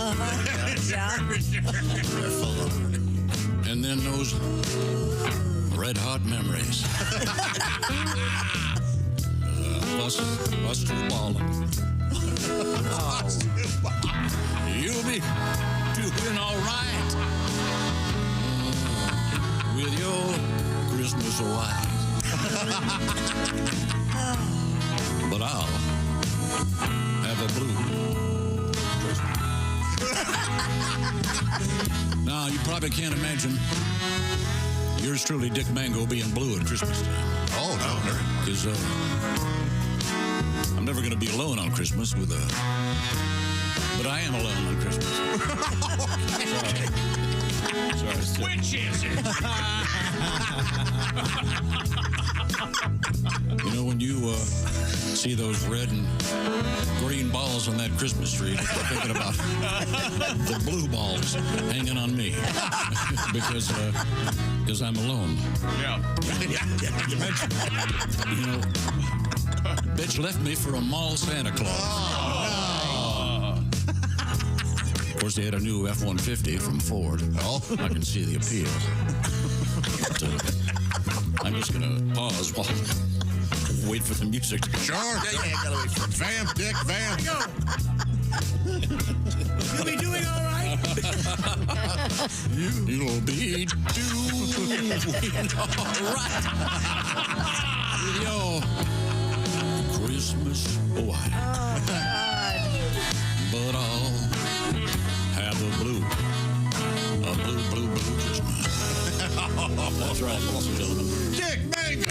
And then those red hot memories. Us two balling. You'll be doing all right with your Christmas white. But I'll have a blue. Now, you probably can't imagine yours truly, Dick Mango, being blue at Christmas time. Oh, no. Because I'm never going to be alone on Christmas with a... But I am alone on Christmas. Sorry. Which is it? You know, when you see those red and green balls on that Christmas tree, you're thinking about the blue balls hanging on me because I'm alone. Yeah. You mentioned, you know, bitch left me for a mall Santa Claus. Of course, they had a new F-150 from Ford. I can see the appeal. But, I'm just going to pause while wait for the music to Sure. Yeah, gotta wait for it. Vamp, Dick, vamp. You'll be doing all right. You'll be doing all right. With your Christmas white. Oh, God. But I'll have a blue Christmas. That's right, ladies and gentlemen. Dick Mango.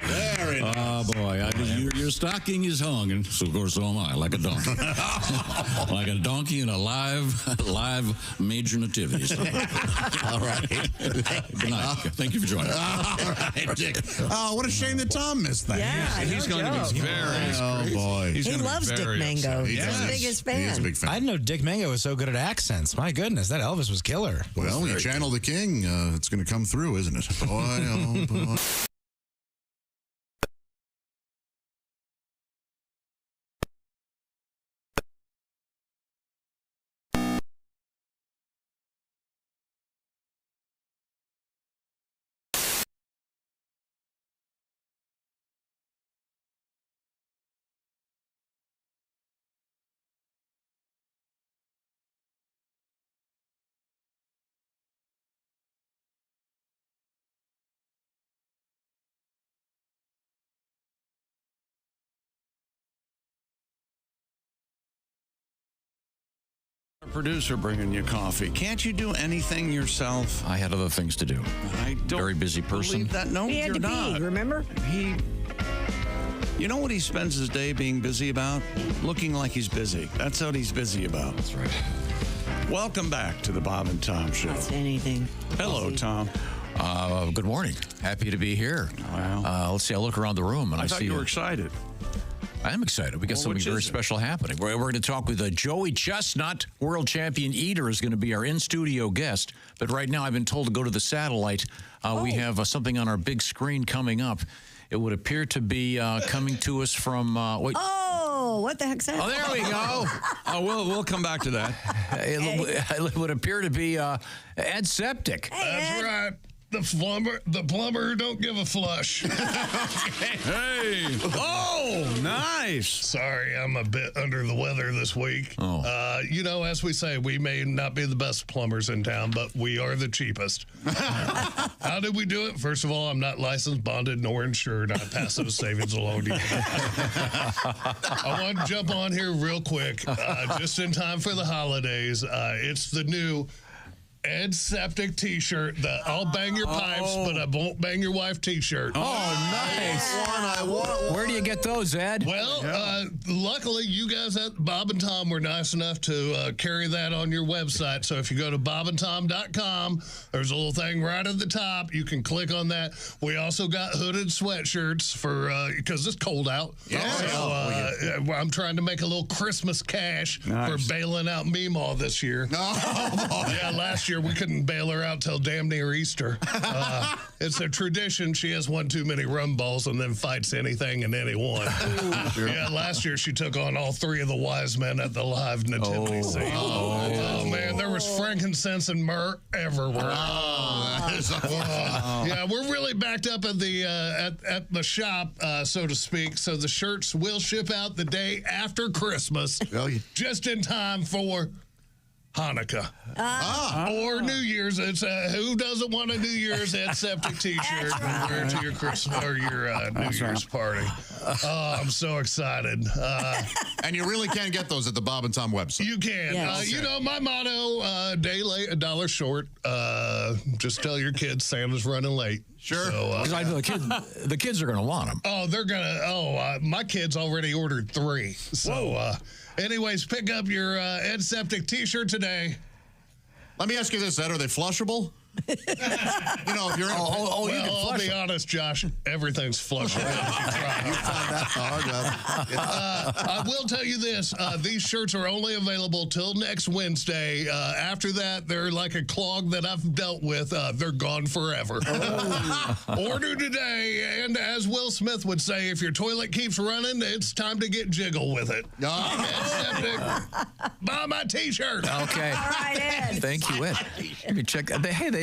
Very nice. Oh, boy. Your stocking is hung, and so, of course, so am I, like a donkey. Like a donkey in a live major nativity. All right. Good night. Thank you for joining us. All right, Dick. Oh, what a shame that Tom missed that. Yeah, He's going to be very. Oh, boy. He loves Dick Mango. He's his biggest fan. He is a big fan. I didn't know Dick Mango was so good at accents. My goodness, that Elvis was killer. Well, you channel the king. It's going to come through, isn't it? Boy, oh, boy. producer bringing you coffee. Can't you do anything yourself? I had other things to do. I don't Very busy person. believe that. No, He had you're to not. pee, remember? You know what he spends his day being busy about? Looking like he's busy. That's what he's busy about. That's right. Welcome back to the Bob and Tom Show. That's anything. Hello, Tom. Good morning. Happy to be here. Wow. Let's see. I look around the room and I thought see you were excited. I am excited. We got something which very is it? special happening. We're going to talk with Joey Chestnut, world champion eater, is going to be our in-studio guest. But right now, I've been told to go to the satellite. We have something on our big screen coming up. It would appear to be coming to us from. Oh, what the heck's that? Oh, there we go. We'll come back to that. It would appear to be Ed Septic. That's right. The plumber don't give a flush. Hey. Oh, nice. Sorry, I'm a bit under the weather this week. As we say, we may not be the best plumbers in town, but we are the cheapest. How did we do it? First of all, I'm not licensed, bonded, nor insured. I pass those savings along to you. I want to jump on here real quick, just in time for the holidays. It's the new Ed Septic t-shirt, the I'll bang your pipes, but I won't bang your wife t-shirt. Oh, nice. I want. Where do you get those, Ed? Well, luckily you guys at Bob and Tom were nice enough to carry that on your website. So if you go to bobandtom.com, there's a little thing right at the top. You can click on that. We also got hooded sweatshirts for because it's cold out. Yeah. So I'm trying to make a little Christmas cash for bailing out Meemaw this year. Yeah, last year we couldn't bail her out till damn near Easter. It's a tradition. She has one too many rum balls and then fights anything and anyone. Yeah, last year she took on all three of the wise men at the live nativity scene. Oh, man, there was frankincense and myrrh everywhere. Yeah, we're really backed up at the shop, so to speak. So the shirts will ship out the day after Christmas, just in time for Hanukkah or New Year's. It's who doesn't want a New Year's Ed Septic t-shirt to wear to your Christmas or your New Year's party? Oh, I'm so excited. And you really can get those at the Bob and Tom website. You can. Yes. You know, my motto, day late, $1 short. Just tell your kids Santa's running late. Sure. So, the kids are going to want them. Oh, they're going to. My kids already ordered 3. So, anyways, pick up your Ed Septic t-shirt today. Let me ask you this, Ed. Are they flushable? You know, if you're in I'll be honest, Josh. Everything's flushable. You found that hard. I will tell you this: these shirts are only available till next Wednesday. After that, they're like a clog that I've dealt with. They're gone forever. Order today, and as Will Smith would say, if your toilet keeps running, it's time to get jiggle with it. Buy my T-shirt. Okay. All right, Ed. Thank you, Ed. Let me check.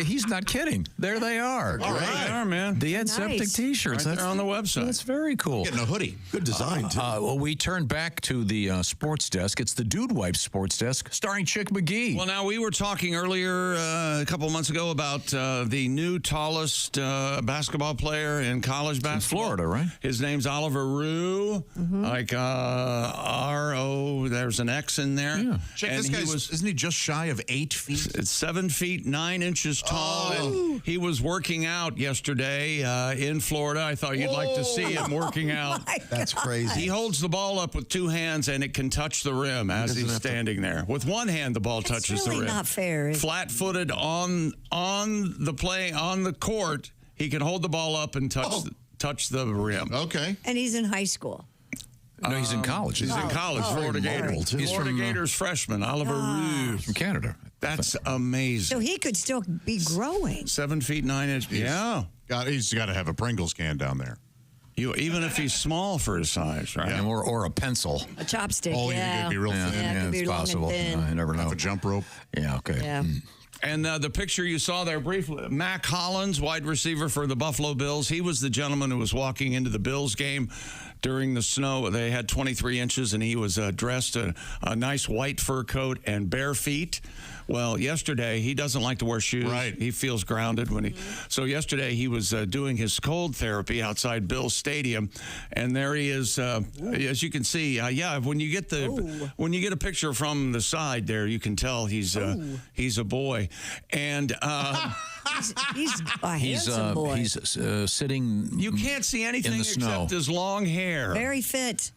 He's not kidding. There they are. All right. They are, man. The Ed Septic t-shirts. Right there on the website. That's very cool. Getting a hoodie. Good design, too. Well, we turn back to the sports desk. It's the Dude Wipe Sports Desk, starring Chick McGee. Well, now, we were talking earlier a couple months ago about the new tallest basketball player in college basketball. In Florida, right? His name's Oliver Rue. Like R-O, there's an X in there. Yeah. Check and this guy. Isn't he just shy of 8 feet? It's 7 feet 9 inches tall, and he was working out yesterday in Florida. I thought you'd like to see him working out. That's crazy. He holds the ball up with 2 hands, and it can touch the rim as he's standing there. With 1 hand, the ball touches the rim. Really not fair. Flat-footed on the court, he can hold the ball up and touch the rim. Okay. And he's in high school. No, he's in college. He's in college. Florida Gators. He's Florida Gators freshman, Oliver Rue. From Canada. That's amazing. So he could still be growing. 7 feet 9 inches. Yeah. He's got to have a Pringles can down there. Even if he's small for his size, right? Yeah, or a pencil. A chopstick. Oh, yeah. you could be real thin. Yeah, it could be it's long and possible. thin. I never know. Have a jump rope. Yeah, okay. Yeah. And the picture you saw there briefly, Mac Hollins, wide receiver for the Buffalo Bills. He was the gentleman who was walking into the Bills game during the snow. They had 23 inches, and he was dressed in a nice white fur coat and bare feet. Well, yesterday, he doesn't like to wear shoes. Right. He feels grounded when he. So yesterday, he was doing his cold therapy outside Bill's Stadium, and there he is. As you can see, when you get a picture from the side there, you can tell he's a boy, and he's a handsome boy. He's sitting. You can't see anything in the except snow. his long hair. Very fit.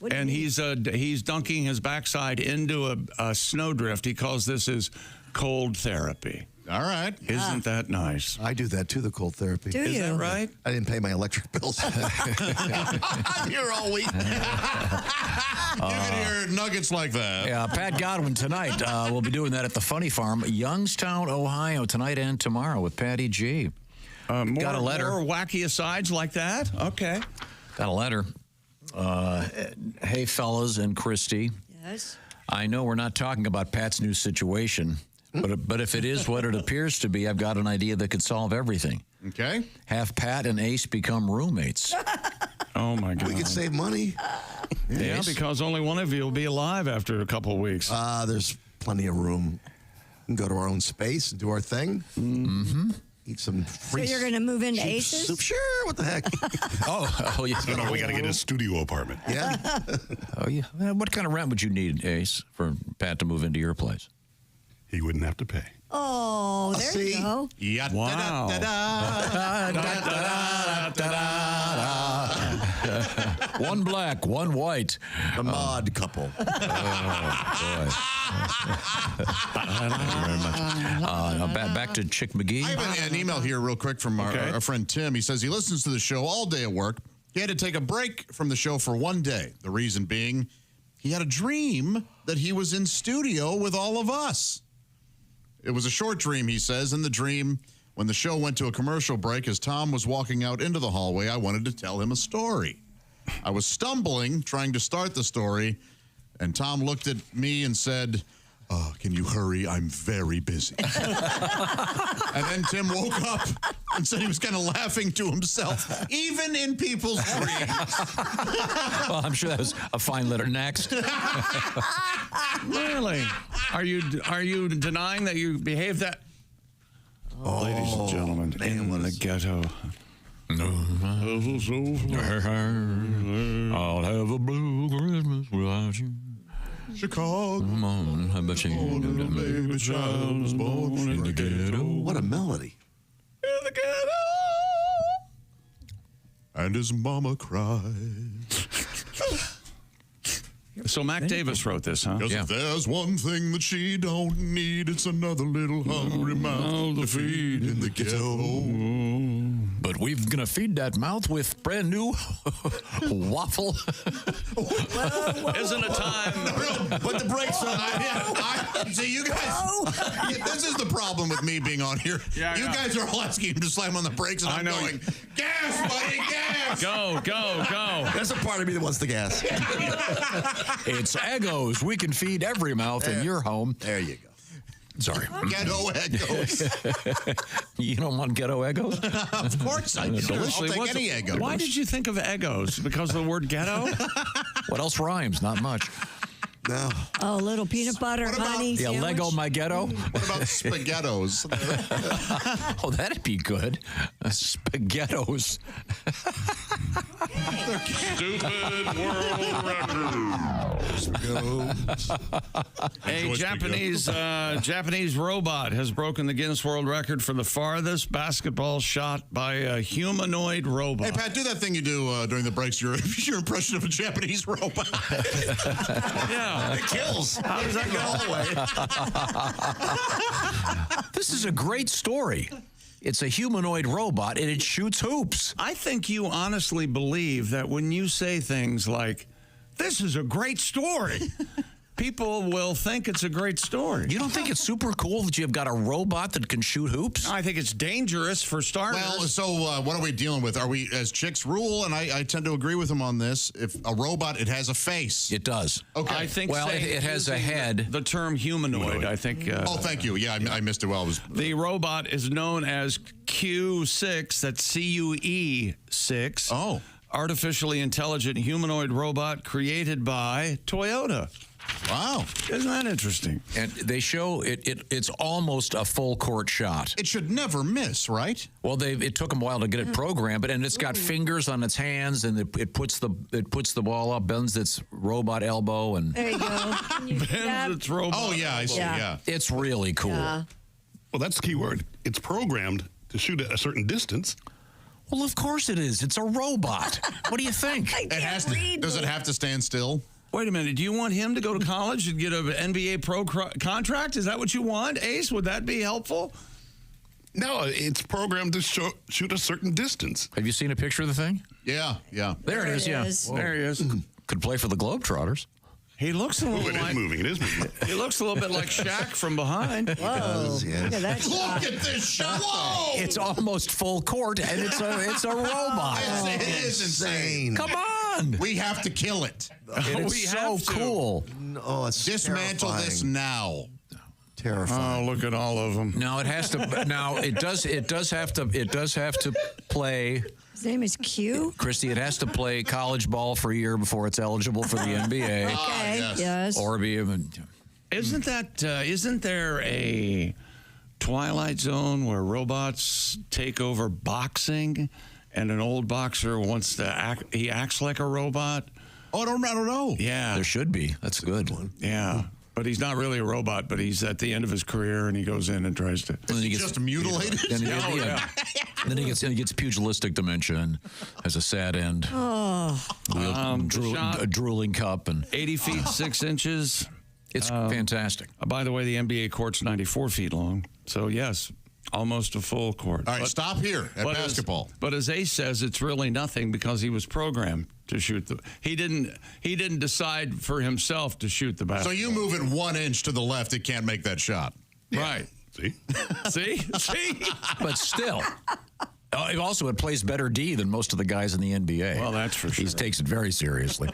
And he's dunking his backside into a snowdrift. He calls this his cold therapy. All right. Isn't that nice? I do that too, the cold therapy. Do Is you? that right? I didn't pay my electric bills. You're all week. You can hear nuggets like that. Yeah, Pat Godwin tonight. We'll be doing that at the Funny Farm, Youngstown, Ohio, tonight and tomorrow with Patty G. Got a letter. More wacky asides like that? Okay. Got a letter. Hey, fellas and Christy. Yes. I know we're not talking about Pat's new situation, but if it is what it appears to be, I've got an idea that could solve everything. Okay. Have Pat and Ace become roommates. Oh, my God. We could save money. Yeah, Ace? because only one of you will be alive after a couple of weeks. There's plenty of room. We can go to our own space and do our thing. Mm-hmm. Eat some free. So you're going to move into cheap Aces? soup. Sure. What the heck? Oh, yeah. No, we got to get a studio apartment. Yeah. Oh, yeah. What kind of rent would you need, Ace, for Pat to move into your place? He wouldn't have to pay. Oh, there you go. Wow. One black, one white. The mod couple. Oh, boy. Thank you very much. Now back to Chick McGee. I have an email here real quick from our friend Tim. He says he listens to the show all day at work. He had to take a break from the show for one day. The reason being, he had a dream that he was in studio with all of us. It was a short dream, he says. In the dream, when the show went to a commercial break, as Tom was walking out into the hallway, I wanted to tell him a story. I was stumbling, trying to start the story, and Tom looked at me and said, can you hurry? I'm very busy. And then Tim woke up and said he was kind of laughing to himself, even in people's dreams. Well, I'm sure that was a fine letter. Next. Really? Are you denying that you behaved that? Oh, ladies and gentlemen, in the ghetto. I'll have a blue Christmas without you. Chicago. Come on, how about you? Baby child was born in the ghetto. What a melody. In the ghetto. And his mama cried. So Mac Davis wrote this, huh? Because if there's one thing that she don't need, it's another little hungry mouth to feed in the ghetto. But we're going to feed that mouth with brand new waffle. Isn't it time? No, put the brakes on. See, you guys, this is the problem with me being on here. Yeah, you guys are all asking him to slam on the brakes, and I'm going, gas, buddy, gas. Go. There's a part of me that wants the gas. It's Eggos. We can feed every mouth in your home. There you go. Sorry. Ghetto Eggos. You don't want ghetto Eggos? Of course I do. I'll take any Eggos. Why did you think of Eggos? Because of the word ghetto? What else rhymes? Not much. No. Oh, little peanut butter, honey. Yeah, sandwich? Lego my ghetto. What about spaghettos? Oh, that'd be good. Spaghettos. Stupid world record. A Japanese robot has broken the Guinness World Record for the farthest basketball shot by a humanoid robot. Hey, Pat, do that thing you do during the breaks, your impression of a Japanese robot. Yeah. It kills. How does that go? This is a great story. It's a humanoid robot, and it shoots hoops. I think you honestly believe that when you say things like, this is a great story, people will think it's a great story. You don't think it's super cool that you've got a robot that can shoot hoops? I think it's dangerous for starters. Well, so what are we dealing with? Are we, as chicks rule, and I tend to agree with him on this, if a robot, it has a face. It does. Okay. I think well, it has a head. The term humanoid, I think. Oh, thank you. Yeah, I missed it well. The robot is known as Q6, that's CUE6. Oh. artificially intelligent humanoid robot created by Toyota. Wow. Isn't that interesting? And they show it's almost a full court shot. It should never miss, right? Well, it took them a while to get it programmed, and it's got fingers on its hands, and it puts the ball up, bends its robot elbow, and There you go. Bends its robot. Oh, yeah, I see, yeah. it's really cool. Yeah. Well, that's the key word. It's programmed to shoot at a certain distance. Well, of course it is. It's a robot. What do you think? It has to. Does it have to stand still? Wait a minute. Do you want him to go to college and get an NBA pro contract? Is that what you want, Ace? Would that be helpful? No, it's programmed to shoot a certain distance. Have you seen a picture of the thing? Yeah. There it is, yeah. There he is. Could play for the Globetrotters. He looks a little It is moving. It is moving. He looks a little bit like Shaq from behind. Whoa. Look at that shot. Look at this shot. Whoa! It's almost full court, and it's a robot. It is insane. Come on. We have to kill it. It's so cool. Oh, it's Dismantle terrifying. this now. Terrifying. Oh, look at all of them. Now it has to. Now it does have to play. His name is Q. Christy, it has to play college ball for a year before it's eligible for the NBA. Okay. Yes. Or be. Isn't there a Twilight Zone where robots take over boxing, and an old boxer wants to act? He acts like a robot. Oh, I don't know. Yeah, There should be. That's a good one. yeah. But he's not really a robot. But he's at the end of his career, and he goes in and tries to. And then he gets Just mutilated? Then he gets pugilistic dementia and has a sad end. Oh. Shot. A drooling cup and 80 feet 6 inches. it's fantastic. By the way, the NBA court's 94 feet long. So yes, almost a full court. All right, stop here at basketball. But as Ace says, it's really nothing because he was programmed to shoot the. He didn't decide for himself to shoot the So basketball. you move it 1 inch to the left, it can't make that shot. Right. See? See? But still. Also, it plays better D than most of the guys in the NBA. Well, that's for sure. He takes it very seriously.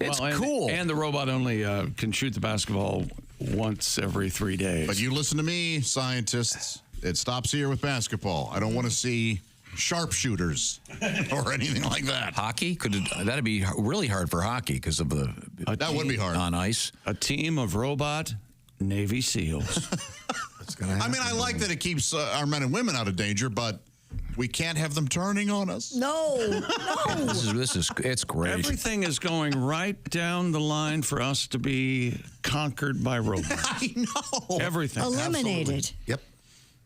It's cool. And the robot only can shoot the basketball once every 3 days. But you listen to me, scientists. It stops here with basketball. I don't want to see sharpshooters or anything like that. Hockey? That'd be really hard for hockey because of the. That would be hard. On ice. A team of robot Navy SEALs. I mean, I like that it keeps our men and women out of danger, but we can't have them turning on us. No. It's great. Everything is going right down the line for us to be conquered by robots. I know. Everything. Eliminated. Absolutely. Yep.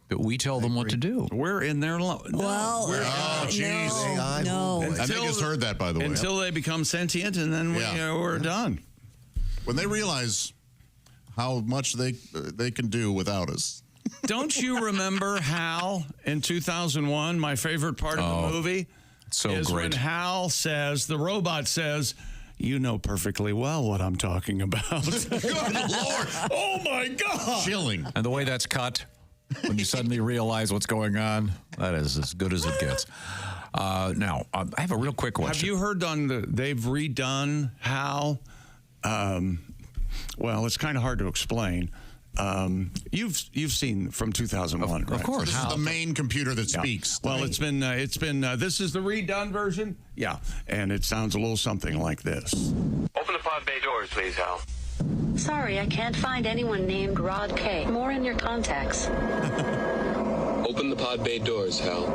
But we tell them what to do. We're in their Well, Oh, jeez. no. I think it's heard that, by the way. Until they become sentient, and then we're done. When they realize how much they can do without us. Don't you remember Hal in 2001? My favorite part of the movie so is great. when Hal says, the robot says, "You know perfectly well what I'm talking about." Good Lord. Oh, my God. Chilling. And the way that's cut, when you suddenly realize what's going on, that is as good as it gets. Now, I have a real quick question. Have you heard they've redone Hal? Well, it's kind of hard to explain. You've seen from 2001, right? Of course. This is the main computer that speaks. Well, it's been this is the redone version. Yeah, and it sounds a little something like this. Open the pod bay doors, please, Hal. Sorry, I can't find anyone named Rod K. More in your contacts. Open the pod bay doors, Hal.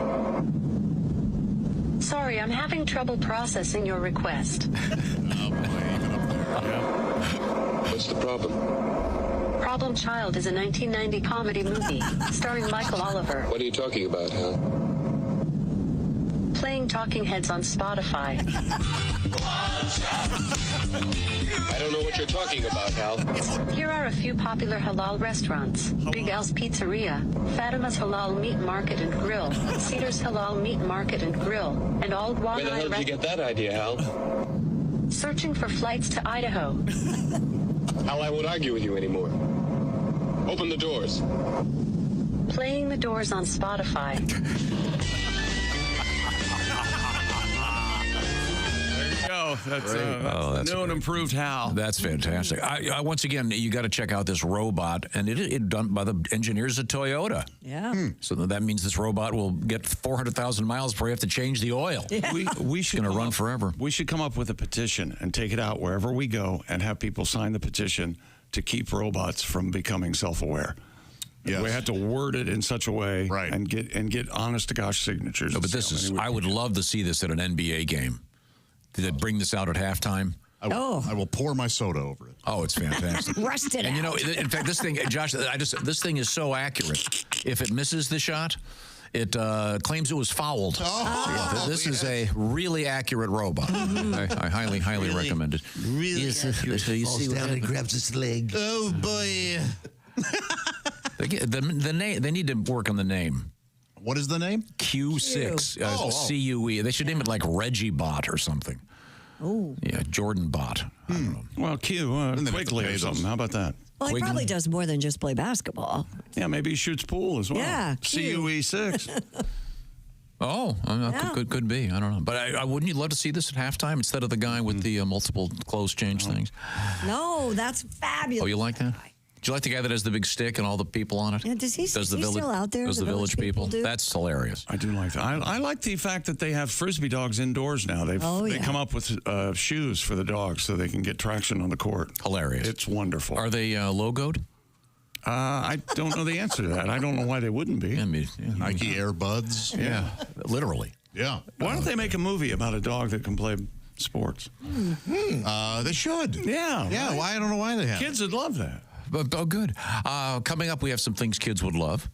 Sorry, I'm having trouble processing your request. What's the problem? Problem Child is a 1990 comedy movie starring Michael Oliver. What are you talking about, Hal? Playing Talking Heads on Spotify. I don't know what you're talking about, Hal. Here are a few popular halal restaurants. Big Al's Pizzeria, Fatima's Halal Meat Market and Grill, Cedar's Halal Meat Market and Grill, and Old Where the Wahai hell did you get that idea, Hal? Searching for flights to Idaho. Hal, I won't argue with you anymore. Open the doors. Playing The Doors on Spotify. go. That's that's new and improved Hal. That's fantastic. I once again, you got to check out this robot, and it done by the engineers at Toyota. Yeah. So that means this robot will get 400,000 miles before you have to change the oil. Yeah. We should going to run forever. We should come up with a petition and take it out wherever we go and have people sign the petition to keep robots from becoming self-aware. Yes. We have to word it in such a way Right. and get honest to gosh signatures. No, but this is, I would love to see this at an NBA game. Did they bring this out at halftime? I will pour my soda over it. Oh, it's fantastic. Rust it And you know, out. in fact, this thing, Josh, this thing is so accurate. If it misses the shot, it claims it was fouled. This is a really accurate robot. I highly recommend it. Really Yes, accurate. so you Falls see what down and grabs its leg. Oh, boy. The name. They need to work on the name. What is the name? Q6. CUE. They should name it like Reggie Bot or something. Oh. Yeah, Jordan Bot. I don't know. Well, Q, Quigley or something. How about that? Well, he probably does more than just play basketball. Yeah, maybe he shoots pool as well. Yeah, CUE6. Oh, could be. I don't know. But wouldn't you love to see this at halftime instead of the guy with the multiple clothes change things? No, that's fabulous. Oh, you like that? Do you like the guy that has the big stick and all the people on it? Yeah, is he still out there? Does the village people? do? That's hilarious. I do like that. I like the fact that they have Frisbee dogs indoors now. They come up with shoes for the dogs so they can get traction on the court. Hilarious. It's wonderful. Are they logoed? I don't know the answer to that. I don't know why they wouldn't be. Nike Airbuds. Yeah, literally. Yeah. Why don't they make a movie about a dog that can play sports? They should. Yeah. Yeah. right? Why? I don't know why they have. Kids would love that. Oh, good. Coming up, we have some things kids would love.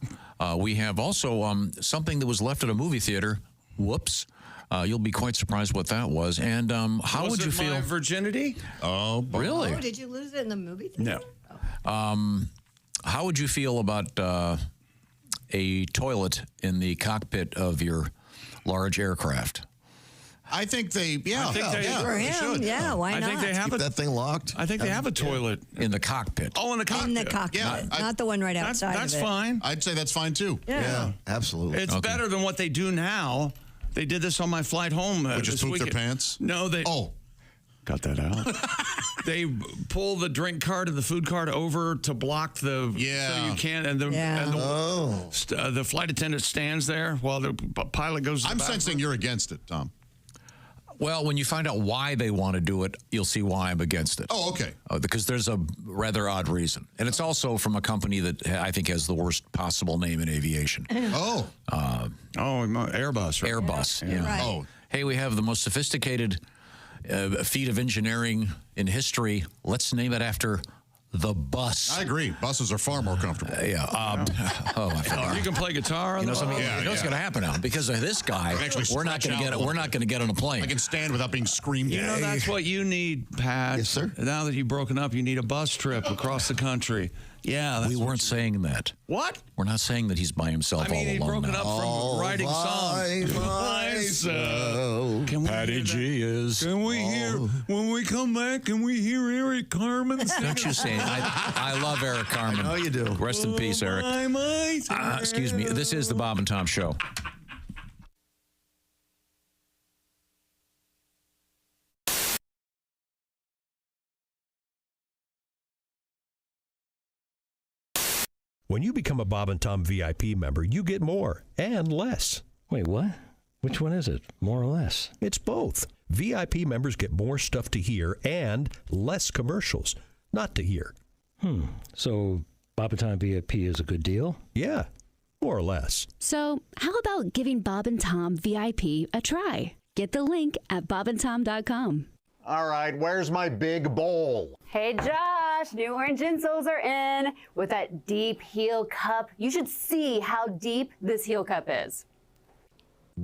We have also something that was left at a movie theater. Whoops. You'll be quite surprised what that was. And how Was would you it feel? My virginity? Oh, really? Oh, did you lose it in the movie theater? No. How would you feel about a toilet in the cockpit of your large aircraft? I think they, I think they should. Yeah, why I not? think they have Keep that thing locked. I think they have a toilet in the cockpit. Oh, in the cockpit. In the cockpit. Yeah, not the one right outside That's of it. fine. I'd say that's fine too. Yeah. Absolutely. It's better than what they do now. They did this on my flight home. They just this poop their weekend. pants? No, they. Oh. Cut that out. They pull the drink cart and the food cart over to block the. Yeah. So you can't. And the flight attendant stands there while the pilot goes. To the I'm bathroom. sensing you're against it, Tom. Well, when you find out why they want to do it, you'll see why I'm against it. Oh, okay. Because there's a rather odd reason. And it's also from a company that I think has the worst possible name in aviation. Oh. Airbus. Right? Airbus. Yeah. Right. Oh. Hey, we have the most sophisticated feat of engineering in history. Let's name it after the bus. I agree. Buses are far more comfortable. Oh my God. You can play guitar on You know the something? bus? You know what's going to happen now because of this guy. We're not going to get it. We're not going to get on a plane. I can stand without being screamed You at. know, that's what you need, Pat. Yes, sir. Now that you've broken up, you need a bus trip across the country. Yeah. We weren't saying that. What? We're not saying that he's by himself I mean, he'd all alone broken now. up from writing songs. Can we Patty hear G that? is. Can we hear, when we come back, can we hear Eric Carmen sing? Don't you say it. I love Eric Carmen. I know you do. Rest in peace, Eric. Excuse me. This is the Bob and Tom Show. When you become a Bob and Tom VIP member, you get more and less. Wait, what? Which one is it? More or less? It's both. VIP members get more stuff to hear and less commercials not to hear. So Bob and Tom VIP is a good deal? Yeah, more or less. So how about giving Bob and Tom VIP a try? Get the link at bobandtom.com. All right, where's my big bowl? Hey Josh, new orange insoles are in with that deep heel cup. You should see how deep this heel cup is.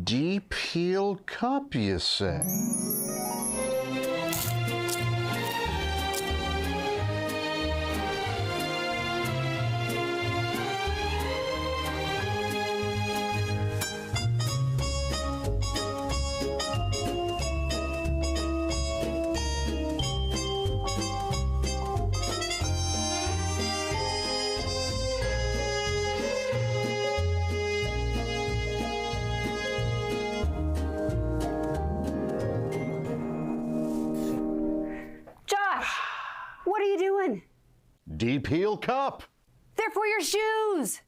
Deep heel cup, you say? Deep Heel Cup. They're for your shoes.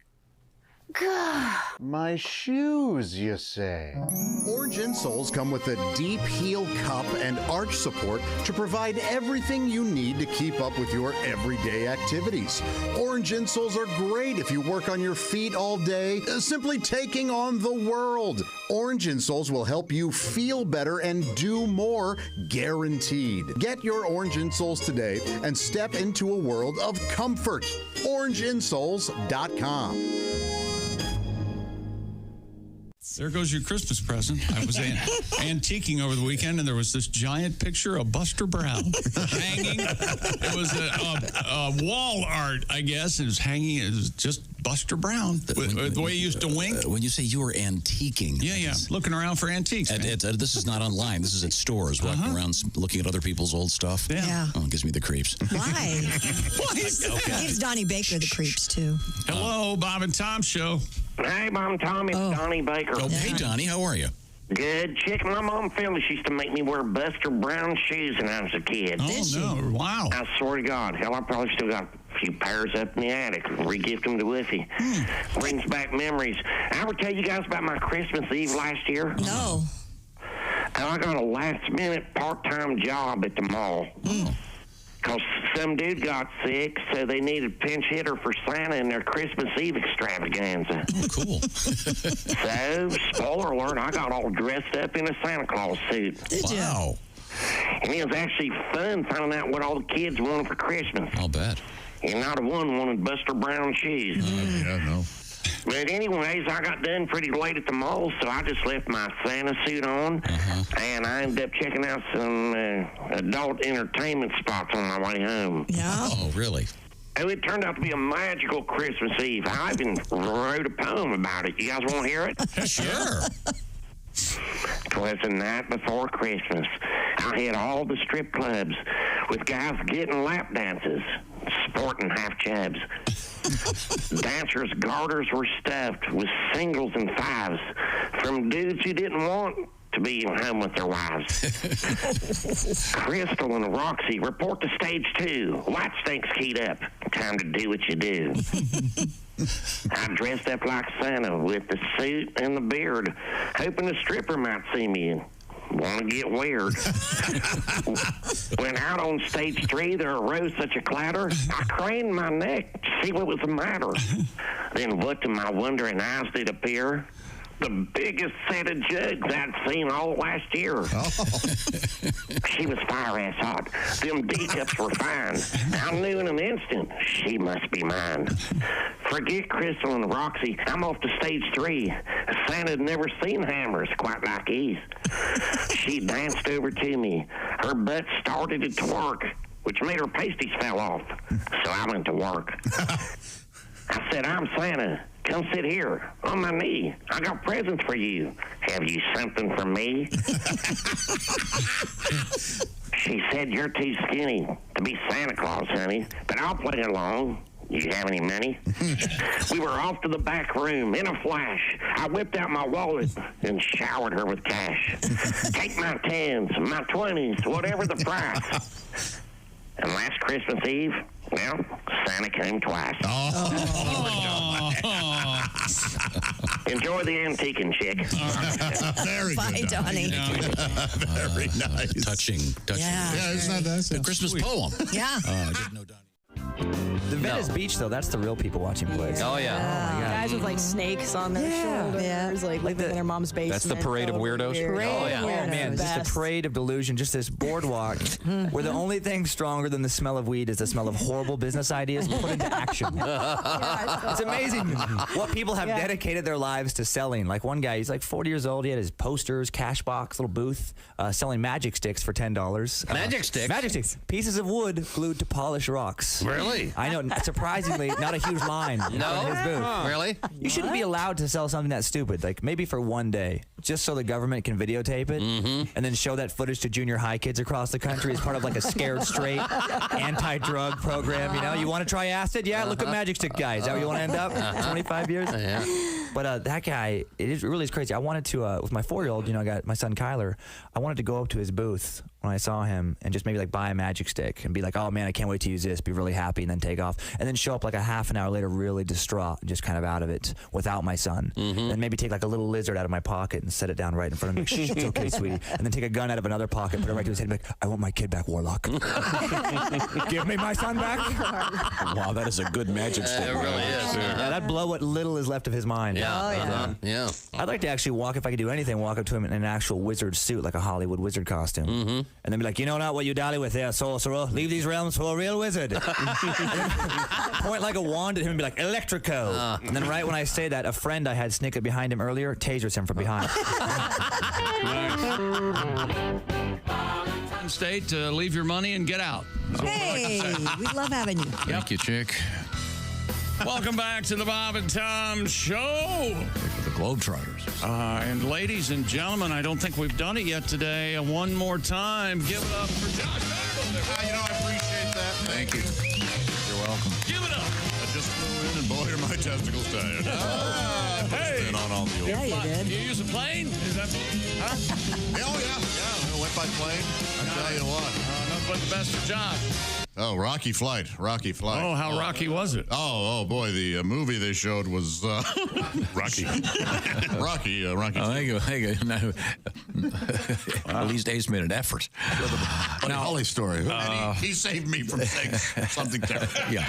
My shoes, you say? Orange insoles come with a deep heel cup and arch support to provide everything you need to keep up with your everyday activities. Orange insoles are great if you work on your feet all day, simply taking on the world. Orange insoles will help you feel better and do more, guaranteed. Get your orange insoles today and step into a world of comfort. OrangeInsoles.com. There goes your Christmas present. I was antiquing over the weekend, and there was this giant picture of Buster Brown hanging. It was a wall art, I guess. It was hanging. It was just Buster Brown, the way he used to wink. When you say you were antiquing. Yeah, looking around for antiques. This is not online. This is at stores, walking around looking at other people's old stuff. Yeah. Oh, it gives me the creeps. Why? Gives Donnie Baker the creeps, too. Hello, Bob and Tom Show. Hey, Mom, Tom, it's Donnie Baker. Oh, hey, Donnie, how are you? Good. Chick, my mom Phyllis used to make me wear Buster Brown shoes when I was a kid. Oh, no. Wow. I swear to God. Hell, I probably still got a few pairs up in the attic. Re-gift them to Woofy. Brings back memories. I ever tell you guys about my Christmas Eve last year? No. I got a last-minute part-time job at the mall. Because some dude got sick, so they needed pinch hitter for Santa in their Christmas Eve extravaganza. Oh, cool. So, spoiler alert, I got all dressed up in a Santa Claus suit. Did you? Wow. And it was actually fun finding out what all the kids wanted for Christmas. I'll bet. And not a one wanted Buster Brown shoes. Yeah, no. But anyways, I got done pretty late at the mall, so I just left my Santa suit on, and I ended up checking out some adult entertainment spots on my way home. Yeah. Oh, really? Oh, it turned out to be a magical Christmas Eve. I even wrote a poem about it. You guys want to hear it? Sure. 'Twas the night before Christmas. I hit all the strip clubs with guys getting lap dances, sporting half chubs. Dancers' garters were stuffed with singles and fives from dudes who didn't want to be home with their wives. Crystal and Roxy report to stage 2. White Stinks keyed up. Time to do what you do. I dressed up like Santa with the suit and the beard, hoping the stripper might see me and want to get weird. When out on stage 3, there arose such a clatter, I craned my neck to see what was the matter. Then what to my wondering eyes did appear? The biggest set of jugs I'd seen all last year. She was fire-ass hot. Them D-cups were fine. I knew in an instant she must be mine. Forget Crystal and Roxy. I'm off to stage 3. Santa had never seen hammers quite like these. She danced over to me. Her butt started to twerk, which made her pasties fell off. So I went to work. I said, I'm Santa. Come sit here on my knee. I got presents for you. Have you something for me? She said, you're too skinny to be Santa Claus, honey, but I'll play along. You have any money? We were off to the back room in a flash. I whipped out my wallet and showered her with cash. Take my 10s, my 20s, whatever the price. And last Christmas Eve, well, Santa came twice. Enjoy the antiquing, chick. Very Bye, good, Donnie. Very nice. Touching. Yeah, isn't that nice? The Christmas poem. Yeah. I didn't know Donnie. The Venice Beach, though, that's the real people watching plays. Oh, yeah. Guys with like snakes on their shoulders, like living in their mom's basement. That's the parade of weirdos? Parade Oh, yeah. of weirdos. Oh, man, just a parade of delusion, just this boardwalk where the only thing stronger than the smell of weed is the smell of horrible business ideas put into action. It's amazing what people have dedicated their lives to selling. Like one guy, he's like 40 years old. He had his posters, cash box, little booth, selling magic sticks for $10. Magic sticks? Magic sticks. Pieces of wood glued to polish rocks. Really? I know. Surprisingly, not a huge line. No? In his booth. Really? You shouldn't be allowed to sell something that stupid. Like maybe for one day, just so the government can videotape it and then show that footage to junior high kids across the country as part of like a Scared Straight anti-drug program. You know, you want to try acid? Yeah, look at Magic Stick guys. Is that where you want to end up? 25 years? Yeah. But that guy, it really is crazy. I wanted to, with my 4-year-old, you know, I got my son Kyler, I wanted to go up to his booth when I saw him and just maybe like buy a magic stick and be like, oh man, I can't wait to use this, be really happy, and then take take off, and then show up like a half an hour later really distraught, just kind of out of it without my son. And maybe take like a little lizard out of my pocket and set it down right in front of me. Shh, it's okay, sweetie. And then take a gun out of another pocket, put it right to his head, and be like, I want my kid back, Warlock. Give me my son back. Wow, that is a good magic stick. It really is. Yeah, that'd blow what little is left of his mind. Yeah. Yeah. I'd like to actually walk, if I could do anything, walk up to him in an actual wizard suit, like a Hollywood wizard costume. And then be like, you know not what you dally with there, sorcerer. Leave these realms for a real wizard. Point like a wand at him and be like, Electrico. And then right when I say that, a friend I had sneak up behind him earlier tasers him from behind. State to leave your money and get out. Hey, we love having you. Thank you, Chick. Welcome back to the Bob and Tom Show. The Globetrotters. And ladies and gentlemen, I don't think we've done it yet today. One more time, give it up for Josh. I appreciate that. Thank you. You're welcome. Give it up. I just flew in and boy, are my testicles tired. Hey. Been on all the Yeah, you did. Do you use a plane? Is that? Huh? I went by plane. I tell you what. Nothing but the best for Josh. Oh, Rocky Flight. Oh, how rocky was it? Oh boy, the movie they showed was Rocky. Rocky. Thank you. Now, at least Ace made an effort. Now, Holly story. He saved me from saying something terrible. Yeah.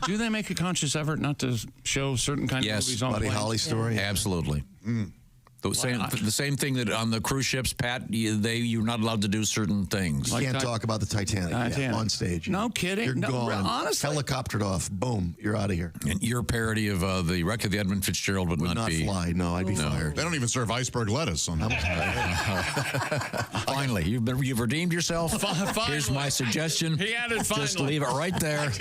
Do they make a conscious effort not to show certain kind of movies on Buddy planes? Holly story. Absolutely. The same thing that on the cruise ships, Pat, you're not allowed to do certain things. You can't talk about the Titanic on stage. No kidding. You're gone. Honestly. Helicoptered off. Boom. You're out of here. And your parody of the wreck of the Edmund Fitzgerald would not be. Fly. No, I'd be fired. They don't even serve iceberg lettuce on Finally, you've redeemed yourself. Finally. Here's my suggestion. He added finally. Just leave it right there.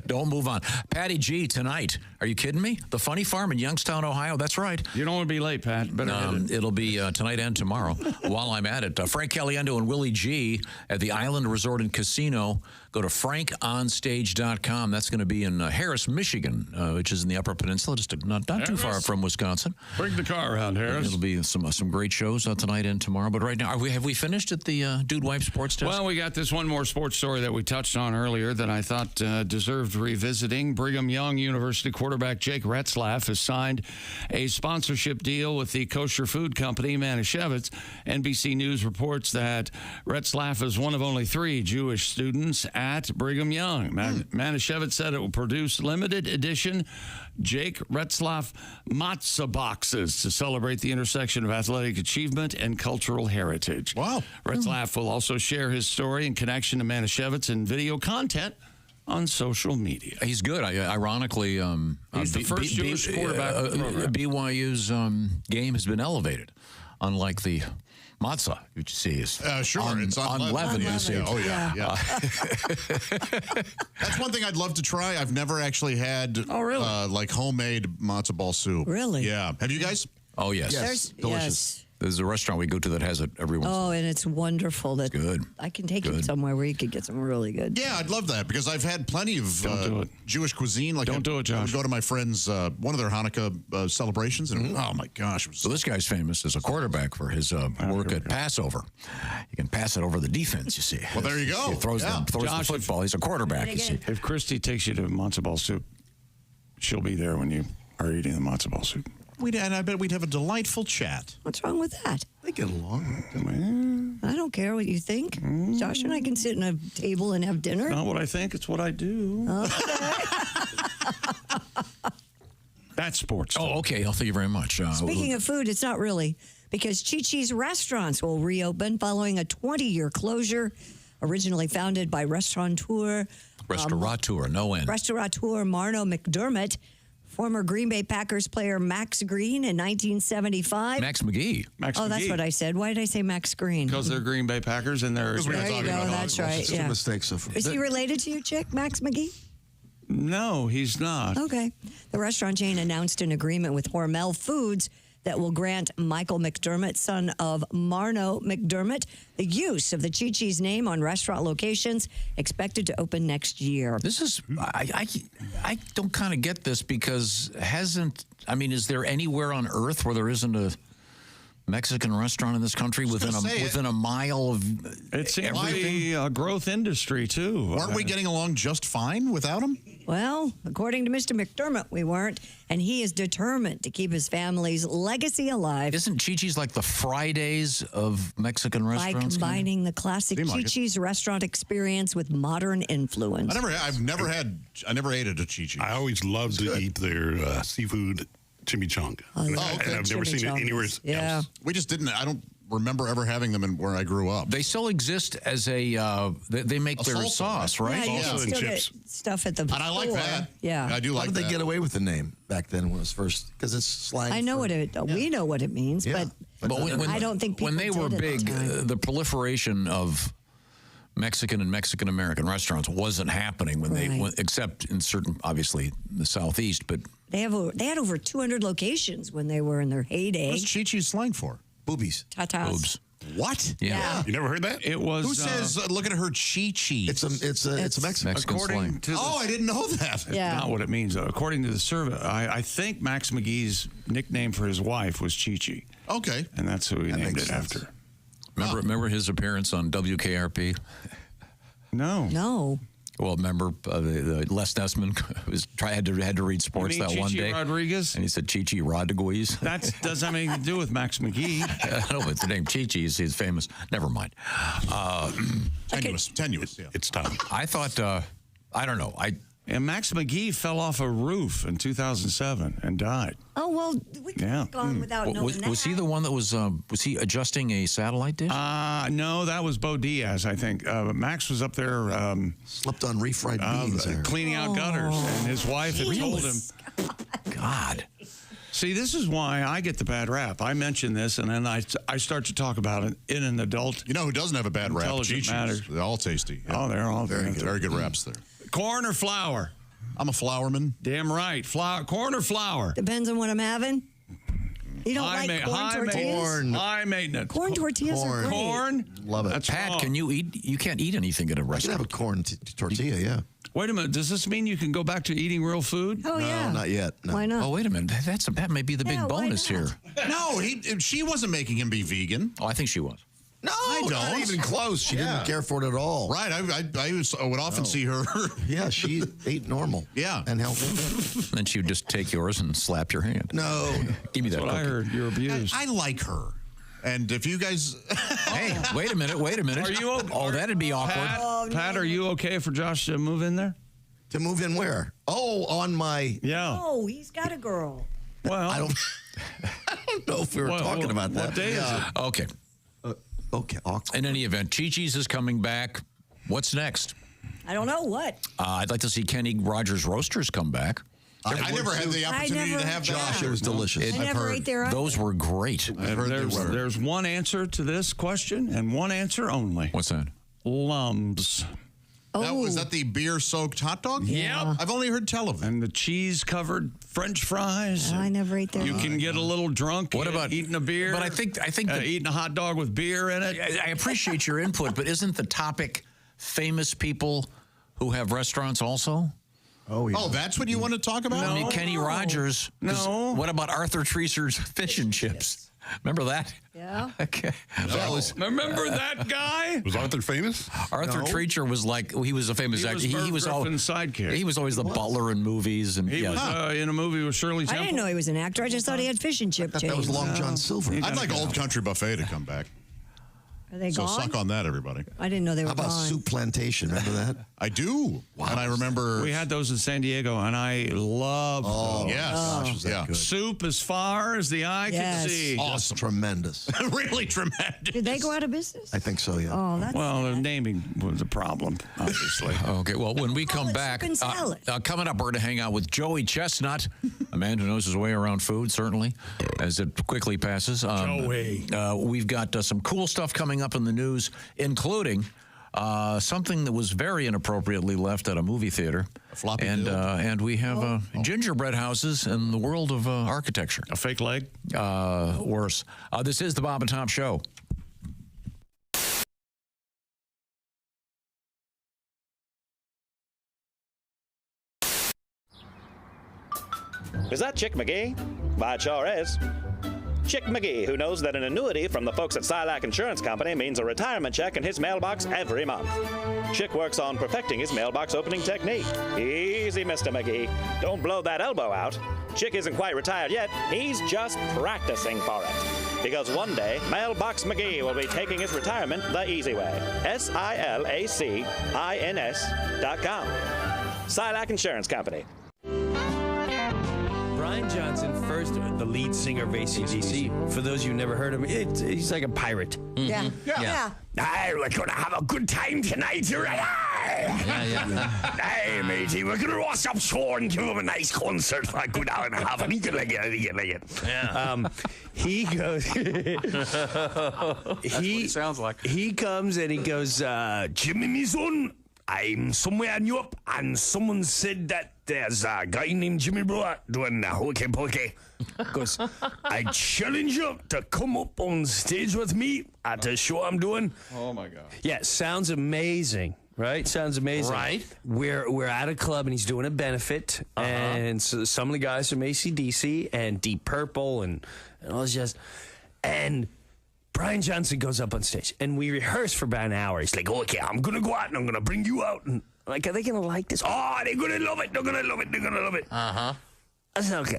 Don't move on. Patty G tonight. Are you kidding me? The Funny Farm in Youngstown, Ohio. That's right. You don't want to be late, Pat. Better hit it. It'll be tonight and tomorrow. While I'm at it, Frank Caliendo and Willie G at the Island Resort and Casino. Go to frankonstage.com. That's going to be in Harris, Michigan, which is in the Upper Peninsula, just not too far from Wisconsin. Bring the car around, Harris. It'll be some great shows tonight and tomorrow. But right now, have we finished at the Dude Wipe Sports Test? Well, we got this one more sports story that we touched on earlier that I thought deserved revisiting. Brigham Young University quarterback Jake Retzlaff has signed a sponsorship deal with the kosher food company Manischewitz. NBC News reports that Retzlaff is one of only 3 Jewish students at Brigham Young. Manischewitz said it will produce limited edition Jake Retzlaff matzah boxes to celebrate the intersection of athletic achievement and cultural heritage. Wow. Retzlaff will also share his story and connection to Manischewitz in video content on social media. He's good. Ironically, he's the first Jewish quarterback of the program. BYU's game has been elevated, unlike the matzah, which you see is it's unleavened. You see. Oh, yeah. That's one thing I'd love to try. I've never actually had like homemade matzo ball soup. Really? Yeah. Have you guys? Oh, yes. Delicious. There's a restaurant we go to that has it every once in a while. Oh, and it's wonderful. That good. I can take you somewhere where you could get some really good. Yeah, I'd love that because I've had plenty of Jewish cuisine. Like Don't do it, Josh. I would go to my friends' one of their Hanukkah celebrations, and oh my gosh! So this guy's famous as a quarterback for his work at Passover. You can pass it over the defense, you see. Well, there you go. He throws the football. He's a quarterback, you see. If Christy takes you to matzo ball soup, she'll be there when you are eating the matzo ball soup. And I bet we'd have a delightful chat. What's wrong with that? They get along. I don't care what you think. Josh and I can sit at a table and have dinner. Not what I think, it's what I do. Okay. That's sports. Oh, okay. Thank you very much. Speaking of food, it's not really, because Chi-Chi's restaurants will reopen following a 20-year closure, originally founded by restaurateur no end. Restaurateur Marno McDermott, former Green Bay Packers player Max Green in 1975. Max McGee. That's what I said. Why did I say Max Green? Because they're Green Bay Packers and they're... There you go. That's right. It's a mistake so far. Is he related to you, Chick, Max McGee? No, he's not. Okay. The restaurant chain announced an agreement with Hormel Foods that will grant Michael McDermott, son of Marno McDermott, the use of the Chi-Chi's name on restaurant locations, expected to open next year. This is, I don't kind of get this because is there anywhere on earth where there isn't Mexican restaurant in this country within a mile of it seems to be a growth industry too. Weren't we getting along just fine without him? Well, according to Mr. McDermott, we weren't, and he is determined to keep his family's legacy alive. Isn't Chi-Chi's like the Fridays of Mexican restaurants? By combining the classic Seemed like Chi-Chi's restaurant experience with modern influence. I never ate at a Chi-Chi's. I always loved to eat their seafood chimichanga. And I've never seen it anywhere else. We just didn't. I don't remember ever having them in where I grew up. They still exist as a. They make their sauce, right? Yeah, you can still get stuff at the store. And I like that. Yeah, I do like that. How did they get away with the name back then when it was first? Because it's slang. I know we know what it means, but I don't think people when they were did at big, the time. the proliferation of Mexican and Mexican American restaurants wasn't happening except in certain, obviously, the Southeast, but. They had over 200 locations when they were in their heyday. What's Chi-Chi's slang for? Boobies. Tatas. Boobs. What? Yeah. You never heard that? It was. Who says? Look at her Chi-Chi. It's a Mexican According to I didn't know that. That's not what it means. According to the survey, I think Max McGee's nickname for his wife was Chi-Chi. Okay. And that's who he named it after. Remember his appearance on WKRP? No. Well, remember the Les Nessman had to read sports that one day. Rodriguez? And he said Chi-Chi Rodriguez. That doesn't have anything to do with Max McGee. I know, but the name Chi-Chi is famous. Never mind. Tenuous. Yeah. It's tough. I thought, I don't know. And Max McGee fell off a roof in 2007 and died. Oh, well, we could have gone without knowing that. Was he the one that was he adjusting a satellite dish? No, that was Bo Diaz, I think. Max was up there. Slept on refried beans there. Cleaning out gutters. And his wife had told him. God. See, this is why I get the bad rap. I mention this, and then I start to talk about it in an adult. You know who doesn't have a bad rap? Intelligent Chi-Chi's. matter. They're all tasty. Oh, they're all very good raps there. Corn or flour? I'm a flourman. Damn right. Corn or flour? Depends on what I'm having. You don't like corn tortillas? High maintenance. Corn tortillas are great. Corn? Love it. That's Pat, wrong. can you eat? You can't eat anything at a I can restaurant. have a corn tortilla, yeah. Wait a minute. Does this mean you can go back to eating real food? Oh, yeah. No, not yet. No. Why not? Oh, wait a minute. That may be the big bonus here. No, she wasn't making him be vegan. Oh, I think she was. No, I don't. not even close. She didn't care for it at all. Right. I would often see her. Yeah, she ate normal. Yeah. And healthy. Then she would just take yours and slap your hand. No. Give me that That's what I cookie. heard. You're abused. I like her. And if you guys... Hey, wait a minute. Are you Oh, that'd be awkward. Pat, are you okay for Josh to move in there? To move in where? Oh, on my... Yeah. Oh, he's got a girl. Well, I don't know if we were talking about that. What day is it? Okay. Okay. Awkward. In any event, Chi-Chi's is coming back. What's next? I don't know what. I'd like to see Kenny Rogers Roasters come back. I never had the opportunity to have Josh, that. it was delicious. I never ate there. Those were great. There's one answer to this question and one answer only. What's that? Lums. Was that the beer-soaked hot dog? Yeah. I've only heard tell of it. And the cheese-covered French fries. I never ate there. You can get a little drunk. What about eating a beer? But I think eating a hot dog with beer in it. I appreciate your input, but isn't the topic famous people who have restaurants also? Oh, yeah. Oh, that's what you want to talk about? I mean, Kenny Rogers. No. What about Arthur Treacher's fish and chips? Remember that? Yeah. Okay. That was. Remember that guy? Was Arthur famous? Arthur Treacher was like, he was a famous actor. He was Griffin's sidekick. He was always the butler in movies. And He was in a movie with Shirley Temple. I didn't know he was an actor. I just thought he had fish and chip chains. That was Long John Silver. I'd like Old Country Buffet to come back. Are they So gone? suck on that, everybody. I didn't know they were How about gone. Soup Plantation? Remember that? I do. Wow. And I remember... We had those in San Diego, and I loved those. Yes. Gosh, was that Yeah. good. Soup as far as the eye Yes. can see. Awesome. Tremendous. Really tremendous. Did they go out of business? I think so, yeah. Oh, that's Well, the naming was a problem, obviously. Okay, well, when we come it back, soup and salad. coming up, we're going to hang out with Joey Chestnut, a man who knows his way around food, certainly, as it quickly passes. Joey. We've got some cool stuff coming up in the news, including something that was very inappropriately left at a movie theater. A floppy and we have gingerbread houses in the world of architecture. A fake leg? Worse. This is the Bob and Tom Show. Is that Chick McGee? Why, it sure is. Chick McGee, who knows that an annuity from the folks at Silac Insurance Company means a retirement check in his mailbox every month. Chick works on perfecting his mailbox opening technique. Easy, Mr. McGee. Don't blow that elbow out. Chick isn't quite retired yet. He's just practicing for it. Because one day, Mailbox McGee will be taking his retirement the easy way. SILACINS.com. Silac Insurance Company. Brian Johnson, first, the lead singer of AC/DC. For those of you who never heard him, he's like a pirate. Yeah. Yeah. We're going to have a good time tonight, right? Hey, matey, we're going to roast up Sean and give him a nice concert for a good hour and a half. And he can like it. Yeah. He goes... he sounds like. He comes and he goes, Jimmy, me son, I'm somewhere in Europe, and someone said that there's a guy named Jimmy Brewer doing hokey pokey. Because I challenge you to come up on stage with me at the show I'm doing. Oh, my God. Yeah, sounds amazing. Right? Sounds amazing. Right. We're at a club, and he's doing a benefit. And so some of the guys from AC/DC and Deep Purple and all this jazz. And Brian Johnson goes up on stage, and we rehearse for about an hour. He's like, okay, I'm going to go out, and I'm going to bring you out. And like, are they going to like this? Oh, they're going to love it. They're going to love it. They're going to love it. I said, okay.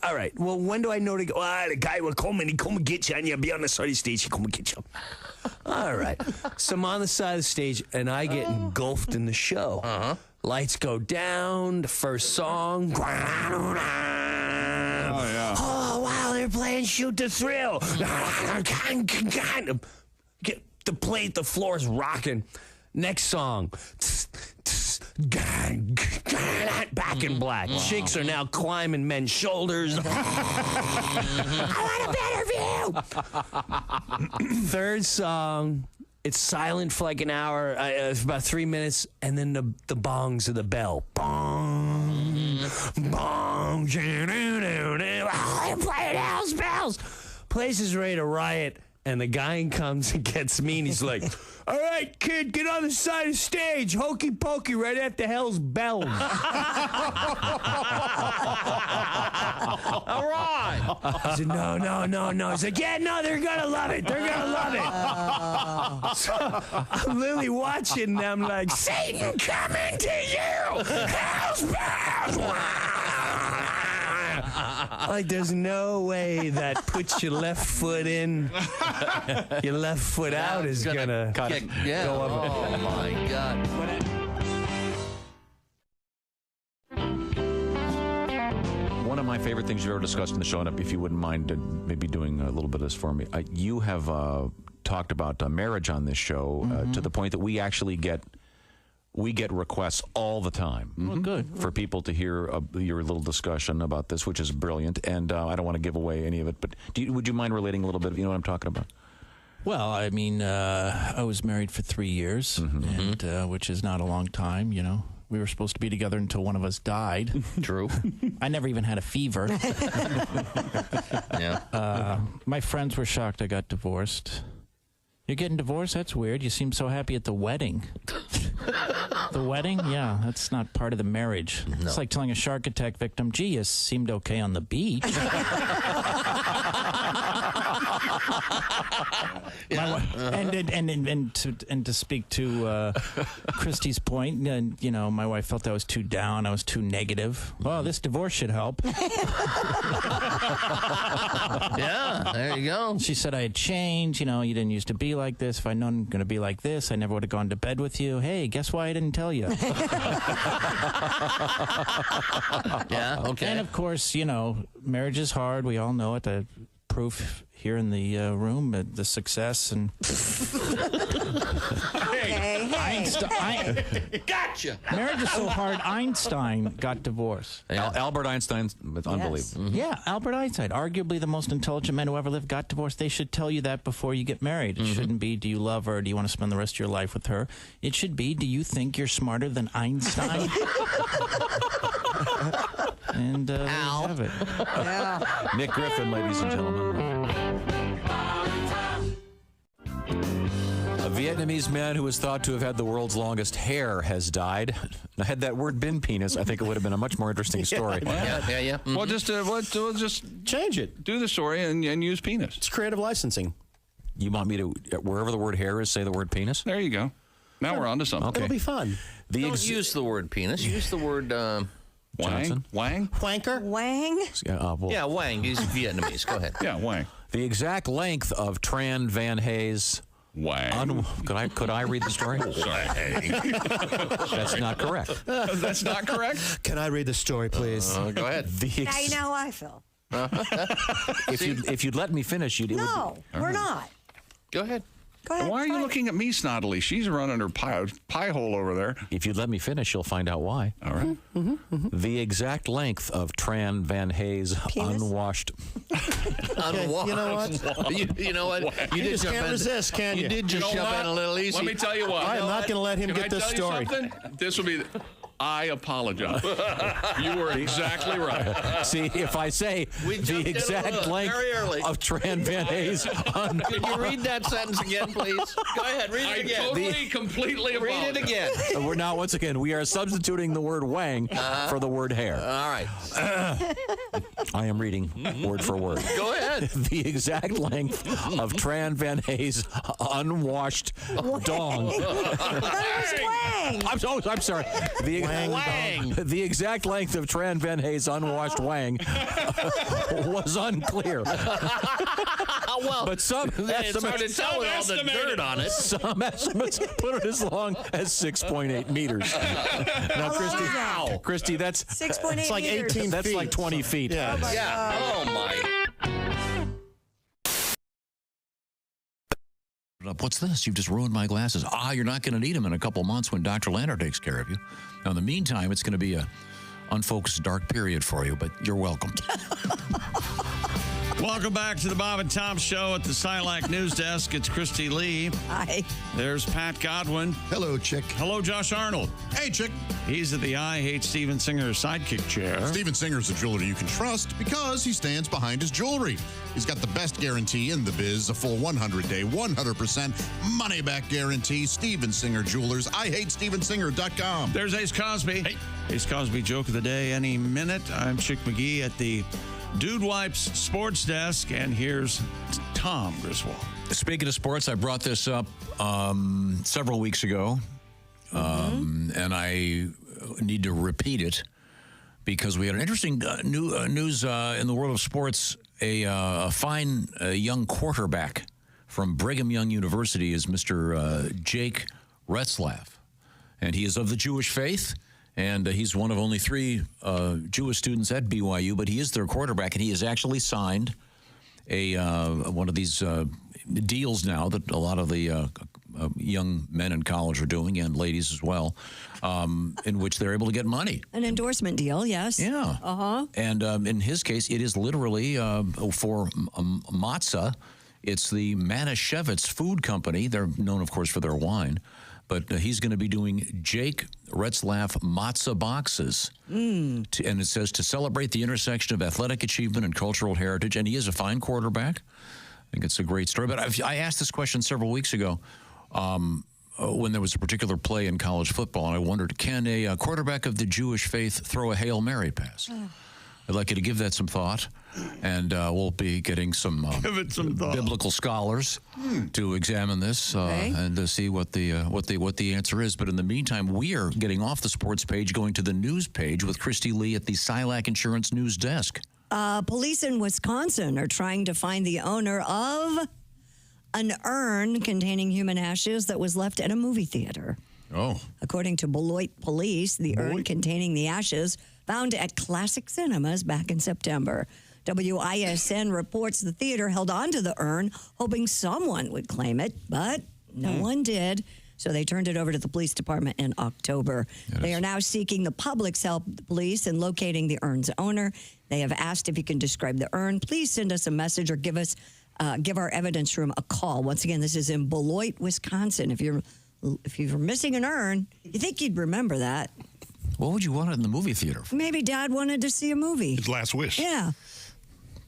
All right. Well, when do I know to go? The guy will come, and he'll come and get you, and you'll be on the side of the stage. He'll come and get you. All right. So I'm on the side of the stage, and I get engulfed in the show. Lights go down. The first song. Oh, yeah. Oh, wow, they're playing Shoot to Thrill. Get the plate, the floor's rocking. Next song. Back in black. Wow. Chicks are now climbing men's shoulders. I want a better view. Third song. It's silent for like an hour, for about 3 minutes, and then the bongs of the bell. Bong, bong, I'm playing house bells. Place is ready to riot, and the guy comes and gets me, and he's like, all right, kid, get on the side of the stage. Hokey pokey right after hell's bells. All right. I said, no. He's like, yeah, no, they're going to love it. They're going to love it. So I'm literally watching them like, Satan coming to you. Hell's bells. Like, there's no way that puts your left foot in, your left foot out is gonna go up. Oh my God. One of my favorite things you've ever discussed in the show, and if you wouldn't mind maybe doing a little bit of this for me, you have talked about marriage on this show to the point that we actually get requests all the time. Well, good. For people to hear your little discussion about this, which is brilliant. And I don't want to give away any of it, but would you mind relating a little bit? You know what I'm talking about? Well, I mean, I was married for 3 years, and which is not a long time, you know. We were supposed to be together until one of us died. True. I never even had a fever. Yeah. My friends were shocked I got divorced. You're getting divorced? That's weird. You seem so happy at the wedding. The wedding? Yeah, that's not part of the marriage. No. It's like telling a shark attack victim, gee, you seemed okay on the beach. And to speak to Christy's point, you know, my wife felt I was too down, I was too negative. Oh, this divorce should help. Yeah, there you go. She said I had changed. You know, you didn't used to be like this. If I'd known I'm going to be like this, I never would have gone to bed with you. Hey, guess why I didn't tell you? Yeah, okay. And of course, you know, marriage is hard. We all know it. The proof here in the room, the success and. Hey. Einstein. Gotcha. Marriage is so hard. Einstein got divorced. Albert Einstein's unbelievable. Yes. Yeah, Albert Einstein, arguably the most intelligent man who ever lived, got divorced. They should tell you that before you get married. It shouldn't be, do you love her? Do you want to spend the rest of your life with her? It should be, do you think you're smarter than Einstein? And there you have it. Yeah. Nick Griffin, ladies and gentlemen. Vietnamese man who is thought to have had the world's longest hair has died. Had that word been penis, I think it would have been a much more interesting story. Yeah. Mm-hmm. Well, we'll just change it. Do the story and use penis. It's creative licensing. You want me to, wherever the word hair is, say the word penis? There you go. Now we're on to something. It'll be fun. Don't use the word penis. Use the word Johnson? Wang? Wanker? Wang? Yeah, Wang. He's Vietnamese. Go ahead. Yeah, Wang. The exact length of Tran Van Hayes. Wang. Could I read the story? That's not correct. That's not correct? Can I read the story, please? Go ahead. Now you know how I feel. If you'd let me finish, you'd. No, we're not. Go ahead. Go ahead. Why are you looking at me snottily? She's running her pie hole over there. If you'd let me finish, you'll find out why. All right. The exact length of Tran Van Hayes unwashed. Unwashed. You know what? You know what? You just can't resist, can you? You did just jump in a little easy. Let me tell you what. I am not going to let him Can get I this tell you story. something? This will be. I apologize. You were exactly right. See, if I say the exact length of Tran Van Hayes. Can you read that sentence again, please? Go ahead, read it again. Completely read it again. We're now, once again, we are substituting the word wang for the word hair. All right. I am reading word for word. Go ahead. The exact length of Tran Van Hayes' unwashed dong. That was Wang. I'm sorry. The exact length of Tran Van Hayes' unwashed wang was unclear. Well, but some it's hard to tell with all the dirt on it. Some estimates put it as long as 6.8 meters. Now, Christy, that's 6.8 It's like 18 feet. That's like 20 feet. Yeah. Oh my. What's this? You've just ruined my glasses. You're not going to need them in a couple months when Dr. Lander takes care of you. Now, in the meantime, it's going to be a unfocused, dark period for you, but you're welcome. Welcome back to the Bob and Tom Show at the Silac News Desk. It's Christy Lee. Hi. There's Pat Godwin. Hello, Chick. Hello, Josh Arnold. Hey, Chick. He's at the I Hate Steven Singer sidekick chair. Steven Singer's a jeweler you can trust because he stands behind his jewelry. He's got the best guarantee in the biz, a full 100-day, 100% money-back guarantee. Steven Singer Jewelers. IHateStevenSinger.com. There's Ace Cosby. Hey. Ace Cosby joke of the day any minute. I'm Chick McGee at the Dude Wipes Sports Desk, and here's Tom Griswold. Speaking of sports, I brought this up several weeks ago, and I need to repeat it because we had an interesting news in the world of sports. A fine young quarterback from Brigham Young University is Mr. Jake Retzlaff, and he is of the Jewish faith. And he's one of only 3 Jewish students at BYU, but he is their quarterback, and he has actually signed one of these deals now that a lot of the young men in college are doing, and ladies as well, in which they're able to get money. An endorsement deal, yes. Yeah. Uh-huh. And in his case, it is literally for matzah. It's the Manischewitz Food Company. They're known, of course, for their wine. But he's going to be doing Jake Retzlaff matzah boxes. And it says to celebrate the intersection of athletic achievement and cultural heritage. And he is a fine quarterback. I think it's a great story. But I asked this question several weeks ago when there was a particular play in college football. And I wondered, can a quarterback of the Jewish faith throw a Hail Mary pass? I'd like you to give that some thought, and we'll be getting some biblical scholars to examine this and to see what the answer is. But in the meantime, we are getting off the sports page, going to the news page with Christy Lee at the Silac Insurance News Desk. Police in Wisconsin are trying to find the owner of an urn containing human ashes that was left at a movie theater. Oh. According to Beloit Police, the urn containing the ashes found at Classic Cinemas back in September. WISN reports the theater held onto the urn, hoping someone would claim it, but no one did. So they turned it over to the police department in October. They are now seeking the public's help, the police, in locating the urn's owner. They have asked if you can describe the urn. Please send us a message or give our evidence room a call. Once again, this is in Beloit, Wisconsin. If you're missing an urn, you think you'd remember that. What would you want it in the movie theater for? Maybe Dad wanted to see a movie. His last wish. Yeah.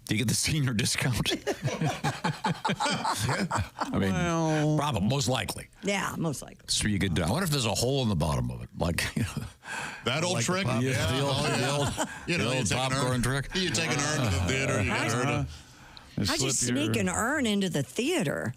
Do you get the senior discount? I mean, probably, most likely. Yeah, most likely. So you could. I wonder if there's a hole in the bottom of it, like that old trick. The old popcorn trick. You take an urn to the theater. How'd you sneak an urn into the theater?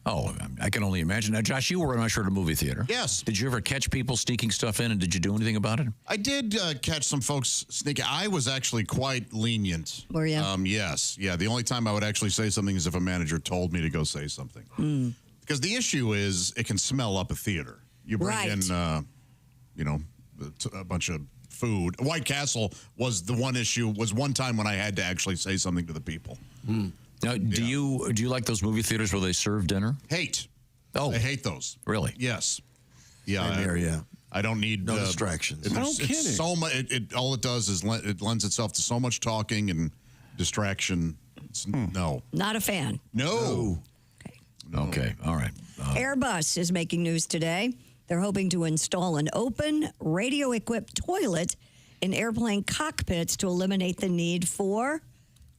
Oh, I can only imagine. Now, Josh, you were, I'm sure, at a movie theater. Yes. Did you ever catch people sneaking stuff in, and did you do anything about it? I did catch some folks sneaking. I was actually quite lenient. Were you? Yes. Yeah, the only time I would actually say something is if a manager told me to go say something. Because the issue is it can smell up a theater. You bring in, a bunch of food. White Castle was the one issue, was one time when I had to actually say something to the people. Now, do you like those movie theaters where they serve dinner? Hate. Oh, I hate those. Really? Yes. Yeah. Same here, yeah. I don't need no distractions. No kidding. So much. All it does is it lends itself to so much talking and distraction. No. Not a fan. No. Okay. All right. Airbus is making news today. They're hoping to install an open radio-equipped toilet in airplane cockpits to eliminate the need for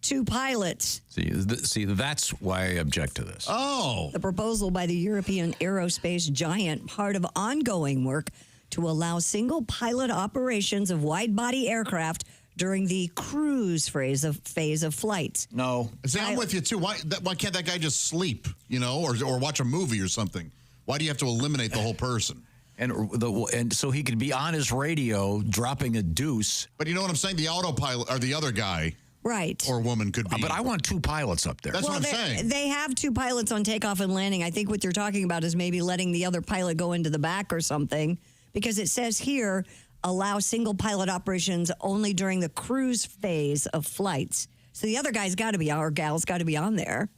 2 pilots. See, that's why I object to this. Oh. The proposal by the European aerospace giant, part of ongoing work to allow single pilot operations of wide-body aircraft during the cruise phase of flights. No. See, I'm with you, too. Why can't that guy just sleep, or watch a movie or something? Why do you have to eliminate the whole person? And so he could be on his radio dropping a deuce. But you know what I'm saying? The autopilot, or the other guy. Right. Or woman could be. But I want 2 pilots up there. That's what I'm saying. They have 2 pilots on takeoff and landing. I think what you're talking about is maybe letting the other pilot go into the back or something, because it says here, allow single pilot operations only during the cruise phase of flights. So the other guy's got to be, or gal's got to be on there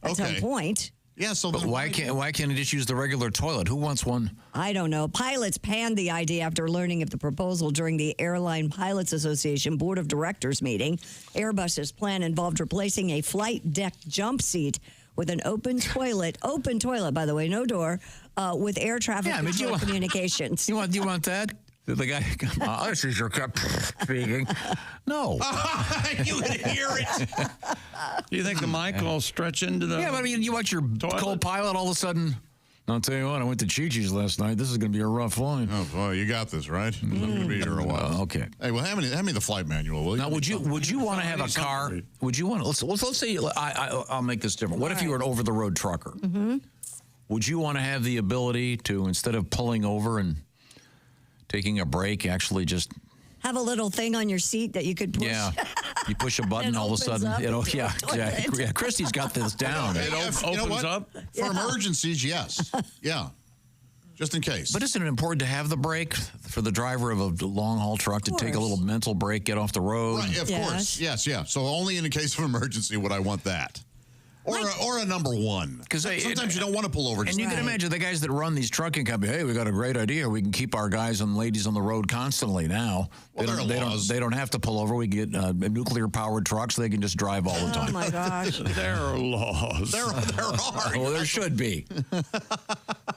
at some point. Yeah, so but why can't he just use the regular toilet? Who wants one? I don't know. Pilots panned the idea after learning of the proposal during the Airline Pilots Association Board of Directors meeting. Airbus's plan involved replacing a flight deck jump seat with an open toilet, by the way, no door, with air traffic control communications. You want that? The guy, this is your cup speaking. No. You can hear it. Do you think the mic will stretch into the... Yeah, but I mean, you watch your co-pilot all of a sudden. I'll tell you what, I went to Chi-Chi's last night. This is going to be a rough flight. Oh, boy, you got this, right? I'm going to be here a while. Okay. Hey, well, hand me the flight manual, will you? Now, would you want to have a car? Would you want to... Let's say, I'll make this different. What if you were an over-the-road trucker? Mm-hmm. Would you want to have the ability to, instead of pulling over and taking a break, actually just have a little thing on your seat that you could push? Yeah, you push a button, all of a sudden, yeah, Christy's got this down. It opens up for emergencies. Yes, yeah, just in case. But isn't it important to have the break for the driver of a long haul truck to take a little mental break, get off the road? Right, of course, yes, yeah. So only in a case of emergency would I want that. Or a number one. Because sometimes you don't want to pull over. And you can imagine the guys that run these trucking companies, hey, we got a great idea. We can keep our guys and ladies on the road constantly now. Well, they don't have to pull over. We get nuclear-powered trucks. They can just drive all the time. Oh, my gosh. There are laws. There are. Well, there should be.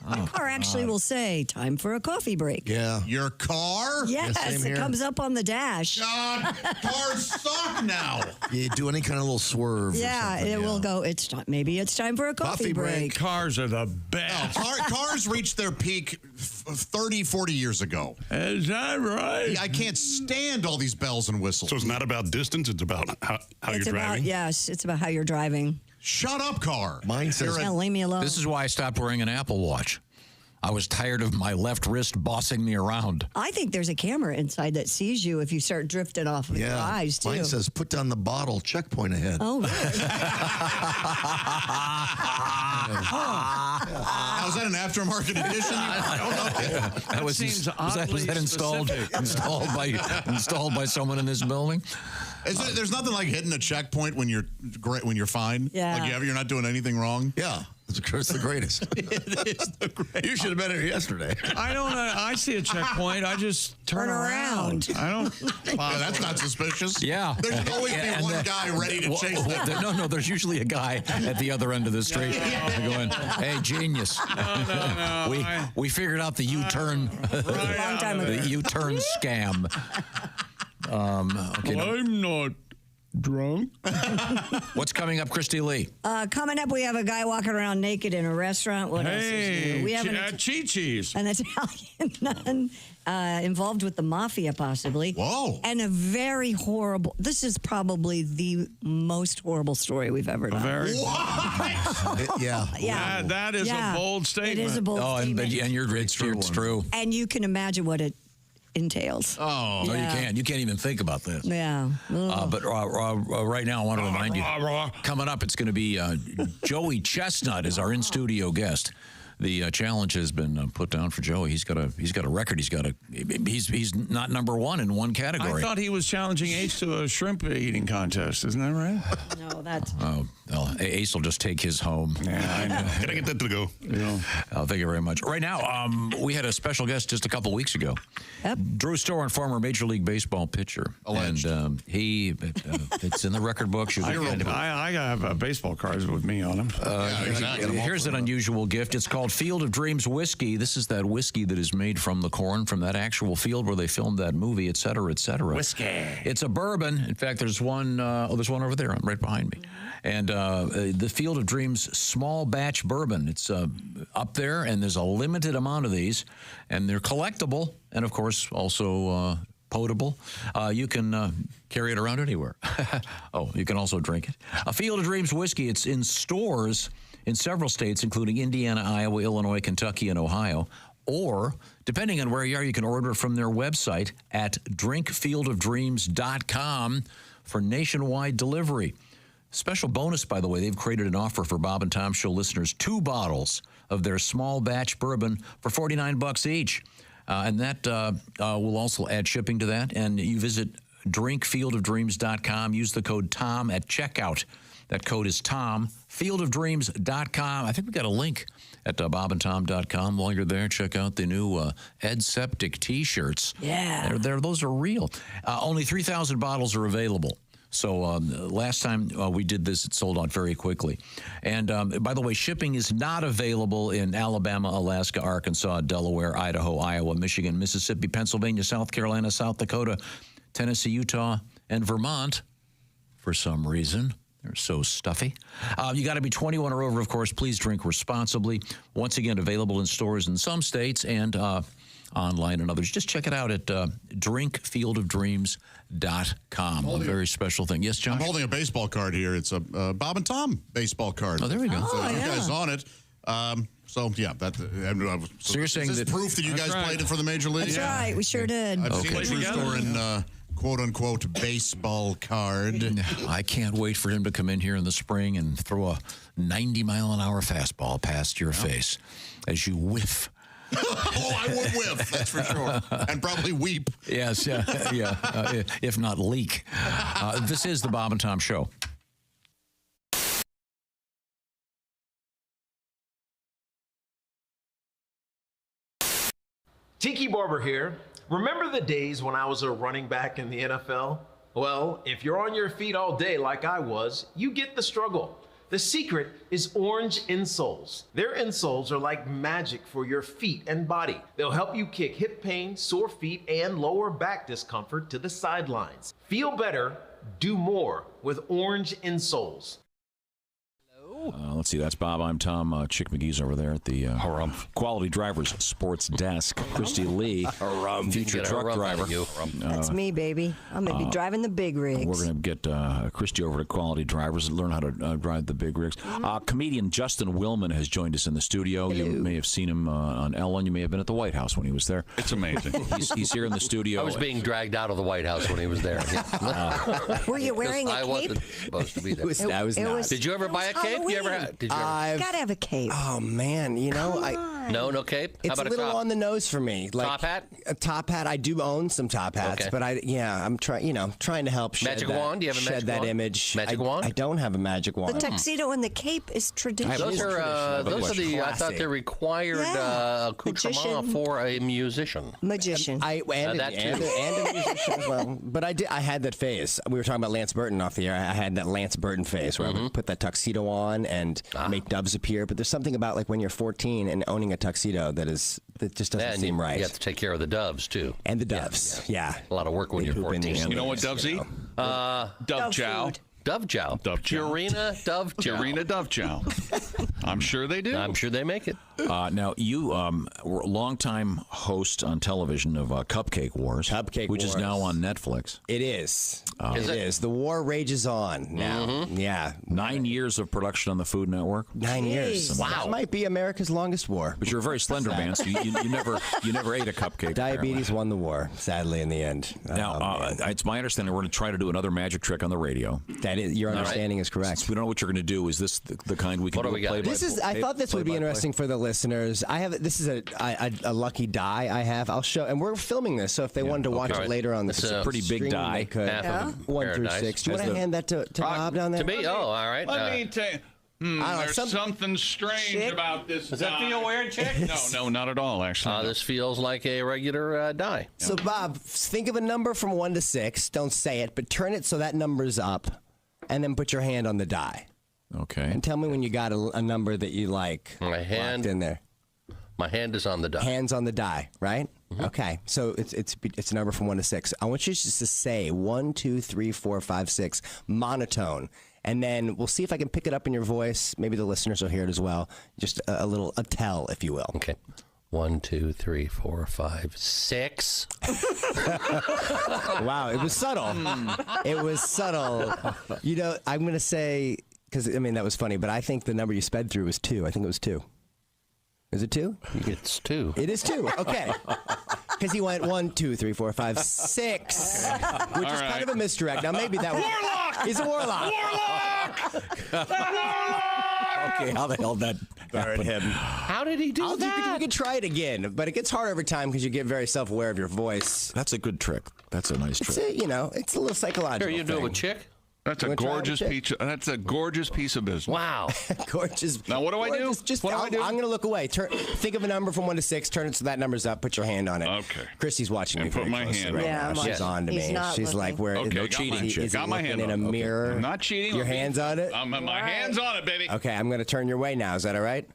My car actually will say, time for a coffee break. Yeah. Your car? Yes, it comes up on the dash. God, cars suck now. You do any kind of little swerve. Yeah, it will go, maybe it's time for a coffee break. Cars are the best. Cars reached their peak 30, 40 years ago. Is that right? I can't stand all these bells and whistles. So it's not about distance, it's about how you're driving? Yes, it's about how you're driving. Shut up, car. Mine says... leave me alone. This is why I stopped wearing an Apple Watch. I was tired of my left wrist bossing me around. I think there's a camera inside that sees you if you start drifting off with your eyes, too. Mine says, put down the bottle, checkpoint ahead. Oh, really? Was that an aftermarket edition? I don't know. Was that installed by someone in this building? There's nothing like hitting a checkpoint when you're fine. Yeah. Like you're not doing anything wrong. Yeah. It's the greatest. It is the greatest. You should have been here yesterday. I see a checkpoint. I just turn around. I don't. Yeah, that's not suspicious. Yeah. There's always be one guy ready to chase them. No, there's usually a guy at the other end of the street going, hey, genius. No. We figured out the U-turn. Long time ago. The U-turn scam. Okay, I'm not Drunk. What's coming up, Christy Lee? Coming up, we have a guy walking around naked in a restaurant. What else is new? We have Chi-Chi's. an Italian nun involved with the mafia, possibly. Whoa. And a very horrible, this is probably the most horrible story we've ever done. Yeah. That is a bold statement. It is a bold statement. It's true. And you can imagine what it entails. Oh, no, you can't. You can't even think about this. Yeah. But right now, I want to remind you, coming up, it's going to be Joey Chestnut is our in-studio guest. The challenge has been put down for Joey. He's got a record. He's not number one in one category. I thought he was challenging Ace to a shrimp eating contest. Isn't that right? No, that's. Oh, well, Ace will just take his home. Yeah, I know. Can I get that to go? Yeah. Thank you very much. Right now, we had a special guest just a couple weeks ago. Yep. Drew Storen, former Major League Baseball pitcher. Alleged. And it's in the record books. I have baseball cards with me on them. Here's an unusual gift. It's called Field of Dreams whiskey. This is that whiskey that is made from the corn from that actual field where they filmed that movie, et cetera, et cetera. Whiskey. It's a bourbon. In fact, there's one. There's one over there, right behind me. And the Field of Dreams small batch bourbon. It's up there, and there's a limited amount of these, and they're collectible, and of course also potable. You can carry it around anywhere. Oh, you can also drink it. A Field of Dreams whiskey. It's in stores in several states, including Indiana, Iowa, Illinois, Kentucky, and Ohio. Or, depending on where you are, you can order from their website at drinkfieldofdreams.com for nationwide delivery. Special bonus, by the way, they've created an offer for Bob and Tom Show listeners, 2 bottles of their small batch bourbon for $49 each. And that will also add shipping to that. And you visit drinkfieldofdreams.com. Use the code TOM at checkout. That code is TOM. Fieldofdreams.com. I think we got a link at bobandtom.com. While you're there, check out the new Septic T-shirts. Yeah. Those are real. Only 3,000 bottles are available. So last time we did this, it sold out very quickly. And by the way, shipping is not available in Alabama, Alaska, Arkansas, Delaware, Idaho, Iowa, Michigan, Mississippi, Pennsylvania, South Carolina, South Dakota, Tennessee, Utah, and Vermont for some reason. They're so stuffy. You got to be 21 or over, of course. Please drink responsibly. Once again, available in stores in some states and online and others. Just check it out at drinkfieldofdreams.com. A very special thing. Yes, John? I'm holding a baseball card here. It's a Bob and Tom baseball card. Oh, there we go. So you guys on it. So, yeah. So you're saying is this that proof that you guys played it for the Major League? That's right. We sure did. I've seen a True Storen quote-unquote baseball card. I can't wait for him to come in here in the spring and throw a 90-mile-an-hour fastball past your face as you whiff. Oh, I would whiff, that's for sure. And probably weep. Yes, if not leak. This is the Bob and Tom Show. Tiki Barber here. Remember the days when I was a running back in the NFL? Well, if you're on your feet all day like I was, you get the struggle. The secret is Orange insoles. Their insoles are like magic for your feet and body. They'll help you kick hip pain, sore feet, and lower back discomfort to the sidelines. Feel better, do more with Orange insoles. Let's see, that's Bob. I'm Tom. Chick McGee's over there at the Quality Drivers Sports Desk. Christy Lee, future truck driver. That's me, baby. I'm going to be driving the big rigs. We're going to get Christy over to Quality Drivers and learn how to drive the big rigs. Comedian Justin Willman has joined us in the studio. Hello. You may have seen him on Ellen. You may have been at the White House when he was there. It's amazing. He's here in the studio. I was being dragged out of the White House when he was there. Were you wearing a cape? I wasn't supposed to be there. I was not. Did you ever buy a cape? Did you ever Gotta have a cape. Oh man, no cape. It's How about a little top? on the nose for me. Like top hat? A top hat. I do own some top hats, but I'm trying to help shed Magic that, wand? Do you have a shed magic that wand? image. Magic wand? I don't have a magic wand. The tuxedo and the cape is traditional. Those are the. I thought they required accoutrement for a musician. Magician. And a musician as well. But I had that phase. We were talking about Lance Burton off the air. I had that Lance Burton phase where I would put that tuxedo on and make doves appear. But there's something about like when you're 14 and owning a tuxedo that just doesn't seem right. You have to take care of the doves too. And the doves, yeah. A lot of work when you're 14. You know what doves eat? Dove chow. Dove chow. Purina Dove chow. Purina Dove chow. I'm sure they do. I'm sure they make it. Now, you were a longtime host on television of Cupcake Wars. Which is now on Netflix. It is. It is. The war rages on now. Yeah. 9 years of production on the Food Network. 9 years. Wow. That might be America's longest war. But you're a very slender man, so you never ate a cupcake. Diabetes won the war, sadly, in the end. Now, it's my understanding we're going to try to do another magic trick on the radio. That is, your understanding is correct. Since we don't know what you're going to do. Is this the kind we can do? I thought this would be interesting for the listeners. This is a lucky die I have. I'll show, and we're filming this, so if they wanted to watch it later on, this is a pretty big die. Half of 1 through 6. Do you want to hand that to Bob down there? To me? Oh, all right. Let me tell you. There's something strange about this. Does that feel weird, Chick? No, not at all, actually. This feels like a regular die. So, Bob, think of a number from 1 to 6. Don't say it, but turn it so that number's up, and then put your hand on the die. Okay. And tell me when you got a number that you like. My hand in there. My hand is on the die. Hands on the die, right? Okay. So it's a number from 1 to 6. I want you just to say 1, 2, 3, 4, 5, 6, monotone. And then we'll see if I can pick it up in your voice. Maybe the listeners will hear it as well. Just a tell, if you will. Okay. 1, 2, 3, 4, 5, 6. Wow, it was subtle. It was subtle. You know, I'm going to say, because, I mean, that was funny, but I think the number you sped through was 2. I think it was 2. Is it 2? It's 2. It is 2. Okay. Because he went 1, 2, 3, 4, 5, 6, which is kind of a misdirect. Now maybe that was Warlock. He's a warlock. Okay, how the hell that happened? How did he do that? You can try it again, but it gets harder every time because you get very self-aware of your voice. That's a good trick. That's a nice trick. It's a little psychological. Here, you do it with Chick. That's a gorgeous piece. That's a gorgeous piece of business. Wow, gorgeous. Now what do I do? What do I do? I'm going to look away. Think of a number from 1 to 6. Turn it so that number's up. Put your hand on it. Okay. Christy's watching me. Put my hand right now. She's on to me. She's like, "Where? Okay, no cheating. Got my hand in a mirror. I'm not cheating. Your hands on it. My hands on it, baby. Okay, I'm going to turn your way now. Is that all right?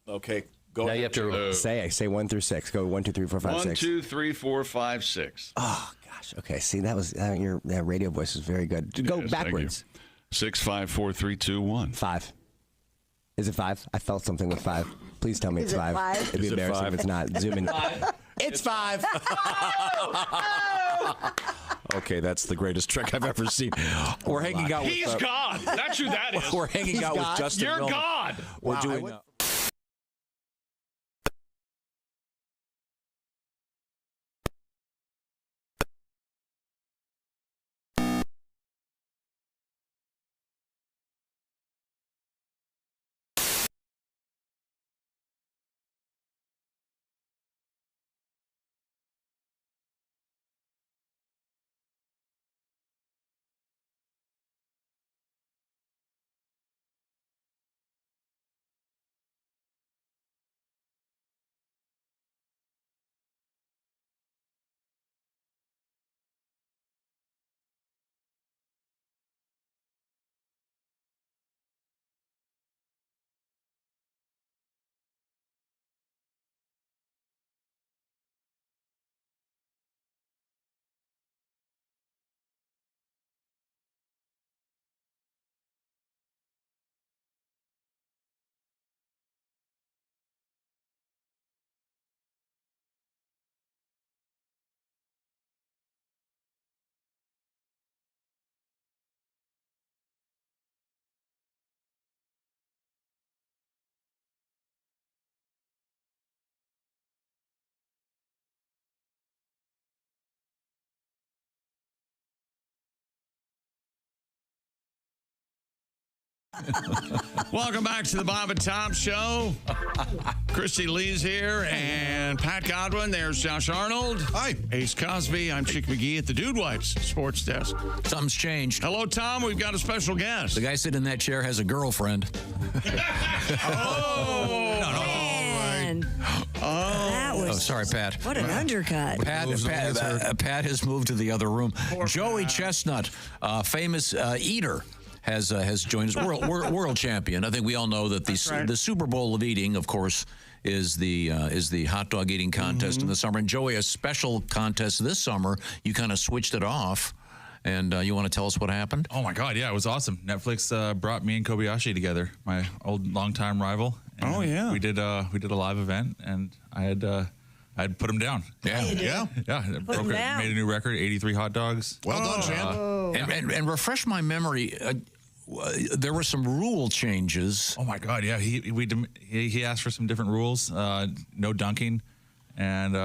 Okay. Go now ahead. you have to say 1 through 6. Go 1, 2, 3, 4, 5, 6. 1, 2, 3, 4, 5, 6. Oh gosh. Okay. See, that was your radio voice is very good. Go backwards. 6, 5, 4, 3, 2, 1. 5. Is it 5? I felt something with 5. Please tell me it's 5. It'd be embarrassing if it's not. Zoom in. It's 5. Okay, that's the greatest trick I've ever seen. We're hanging out with... He's God. That's who that is. We're hanging out with Justin You're Millman. God. We're doing... Welcome back to the Bob and Tom Show. Christy Lee's here and Pat Godwin. There's Josh Arnold. Hi. Ace Cosby. I'm Chick McGee at the Dude Wipes Sports Desk. Something's changed. Hello, Tom. We've got a special guest. The guy sitting in that chair has a girlfriend. Man. That was sorry, Pat. What an undercut. Pat has moved to the other room. Joey Chestnut, famous eater, has joined us. World champion. I think we all know that the Super Bowl of eating, of course, is the hot dog eating contest in the summer. And Joey, a special contest this summer. You kind of switched it off And you want to tell us what happened? Oh my God, yeah, it was awesome. Netflix brought me and Kobayashi together, my old longtime rival. And oh yeah, we did a live event, and I had put him down. Yeah. Made a new record, 83 hot dogs. Well done, Chan. And refresh my memory. There were some rule changes. Oh my God, yeah. He asked for some different rules. No dunking, and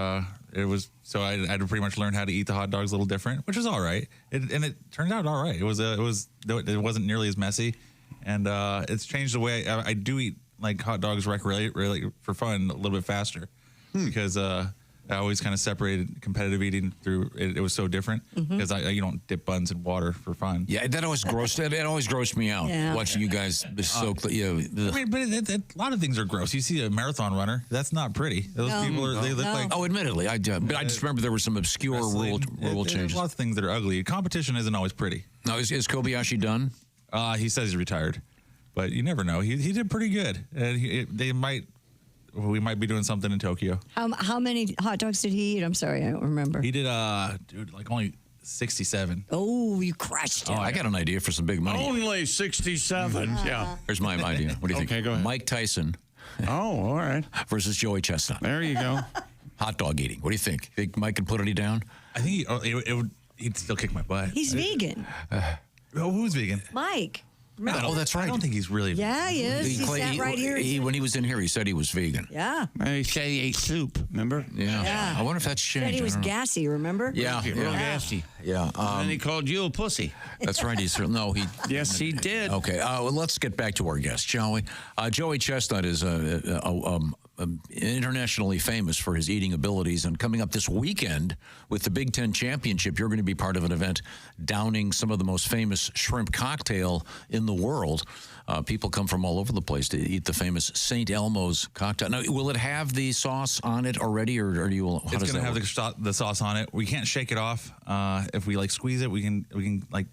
it was so I had to pretty much learn how to eat the hot dogs a little different, which is all right. It turned out all right. It wasn't nearly as messy, and it's changed the way I do eat like hot dogs really for fun a little bit faster because I always kind of separated competitive eating through it was so different because you don't dip buns in water for fun. Yeah, that always grossed me out watching you guys soak. I mean, but a lot of things are gross. You see a marathon runner, that's not pretty. Those people they look like. Oh, admittedly, but I just remember there were some obscure rule changes. There's lots of things that are ugly. Competition isn't always pretty. Now, is Kobayashi done? He says he's retired, but you never know. He did pretty good. We might be doing something in Tokyo. How many hot dogs did he eat? I'm sorry, I don't remember. He did, like only 67. Oh, you crushed him. Oh, I got an idea for some big money. Only 67. Yeah. Here's my idea. What do you think? Okay, go ahead. Mike Tyson. Oh, all right. Versus Joey Chestnut. There you go. Hot dog eating. What do you think? Think Mike can put any down? I think he'd still kick my butt. He's vegan. Who's vegan? Mike. Oh, that's right. I don't think he's really vegan. Yeah, he is. He sat right here. When he was in here, he said he was vegan. Yeah. He said he ate soup, remember? Yeah. I wonder if that's changed. Said he was gassy, remember? Yeah. Real gassy. Yeah. And he called you a pussy. That's right. Yes, he did. Okay. Well, let's get back to our guest, shall we? Joey Chestnut is internationally famous for his eating abilities, and coming up this weekend with the Big Ten Championship, you're going to be part of an event downing some of the most famous shrimp cocktail in the world. People come from all over the place to eat the famous St. Elmo's cocktail. Now, will it have the sauce on it already, or do you? It's going to have the sauce on it. We can't shake it off. If we squeeze it, we can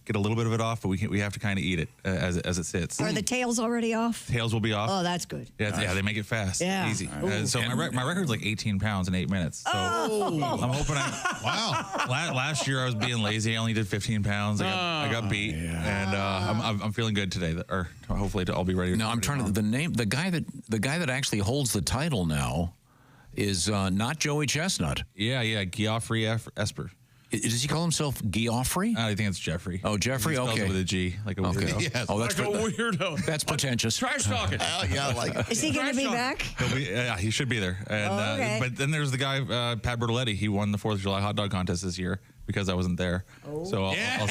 get a little bit of it off, but we have to kind of eat it as it sits. Are the tails already off? Tails will be off. Oh, that's good. Yeah, they make it fast. Yeah. Easy. So my record's like 18 pounds in 8 minutes. So I'm hoping wow. Last year I was being lazy. I only did 15 pounds. I got beat, and I'm feeling good today. Or hopefully I'll be ready. No, I'm trying to. The guy that actually holds the title now is not Joey Chestnut. Yeah, Geoffrey Esper. Does he call himself Geoffrey? I think it's Jeffrey. Oh, Jeffrey. He spells Okay, it with a G, like a weirdo. Yes. Oh, that's like a weirdo. That's pretentious. Trash talking. Is he going to be back? He should be there. And, okay. But then there's the guy, Pat Bertoletti. He won the 4th of July hot dog contest this year because I wasn't there. So I'll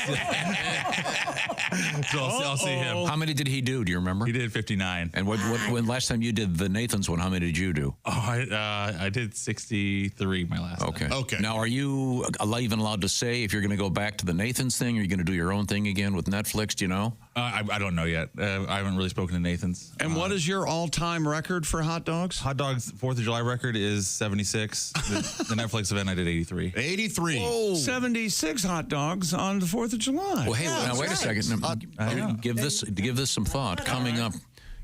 see him. How many did he do? Do you remember? He did 59. And when last time you did the Nathan's one, how many did you do? Oh, I did 63 my last time. Okay. Now, are you even allowed to say if you're going to go back to the Nathan's thing, or are you going to do your own thing again with Netflix? Do you know? I don't know yet. I haven't really spoken to Nathan's. And what is your all-time record for hot dogs? Hot dogs 4th of July record is 76. The Netflix event I did 83. 83. Whoa. 76 hot dogs on the 4th of July. Well, hey, now wait a second. Now, give this some thought. Coming up,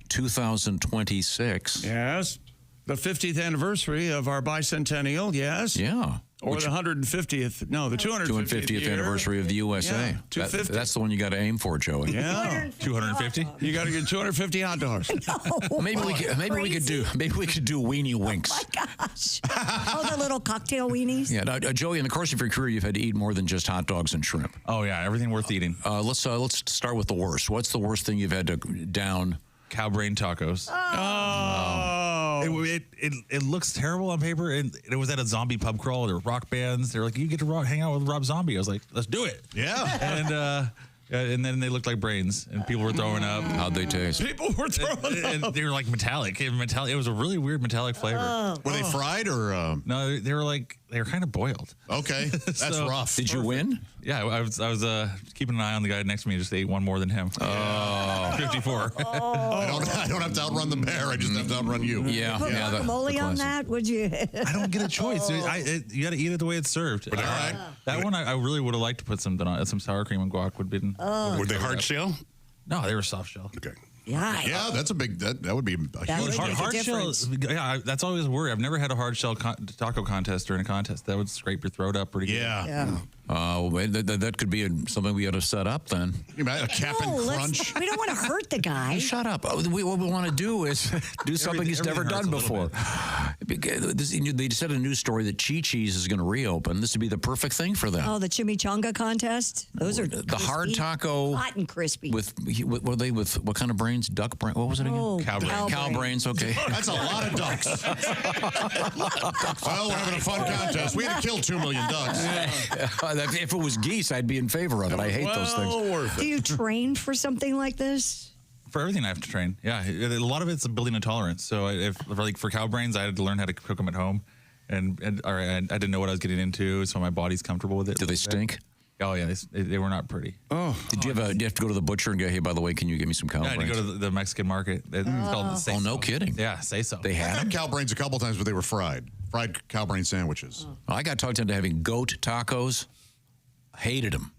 2026. Yes. The 50th anniversary of our bicentennial, yes. Yeah. Or the 150th, no, the 250th anniversary of the USA. Yeah, 250. That's the one you got to aim for, Joey. Yeah. 250? You got to get 250 hot dogs. No, maybe we could do weenie winks. Oh my gosh. Oh, the little cocktail weenies. Yeah, now, Joey, in the course of your career, you've had to eat more than just hot dogs and shrimp. Oh yeah, everything worth eating. Let's start with the worst. What's the worst thing you've had to down? Cow brain tacos. Oh. It looks terrible on paper. And it was at a zombie pub crawl. There were rock bands. They're like, you get to hang out with Rob Zombie. I was like, let's do it. Yeah. And then they looked like brains, and people were throwing up. How'd they taste? People were throwing up. And they were like metallic. It was a really weird metallic flavor. Were they fried or? No, they were kind of boiled. Okay, that's rough. Did you win? Yeah, I was keeping an eye on the guy next to me. Just ate one more than him. Oh, 54. I don't have to outrun the bear. I just have to outrun you. Yeah, Put guacamole on that, would you? I don't get a choice. You got to eat it the way it's served. All right. That one I really would have liked to put something on. Some sour cream and guac would have been. Were they hard shell? No, they were soft shell. Okay. Yeah, that's a big. That would be a huge hard shell. Yeah, that's always a worry. I've never had a hard shell taco contest during a contest. That would scrape your throat up pretty good. Yeah. That could be something we ought to set up then. You mean a Cap'n Crunch? We don't want to hurt the guy. Shut up. What we want to do is do something he's never done before. They said a news story that Chi-Chi's is going to reopen. This would be the perfect thing for them. Oh, the chimichanga contest? Those are the crispy, hard taco. hot and crispy. What kind of brains? Duck brain? What was it again? Oh, Cow brains, okay. That's a lot of ducks. Well, we're having a fun contest. We had to kill 2 million ducks. If it was geese, I'd be in favor of it. I hate those things. Worth it. Do you train for something like this? For everything, I have to train. Yeah, a lot of it's building a tolerance. So, for cow brains, I had to learn how to cook them at home, and I didn't know what I was getting into, so my body's comfortable with it. Do they stink? Oh yeah, they were not pretty. Oh, did you have to go to the butcher and go, hey, by the way, can you give me some cow brains? I had to go to the Mexican market. It's called Say Oh, no kidding. Yeah, Say So. They had I had cow brains a couple times, but they were fried cow brain sandwiches. I got talked into having goat tacos. Hated them.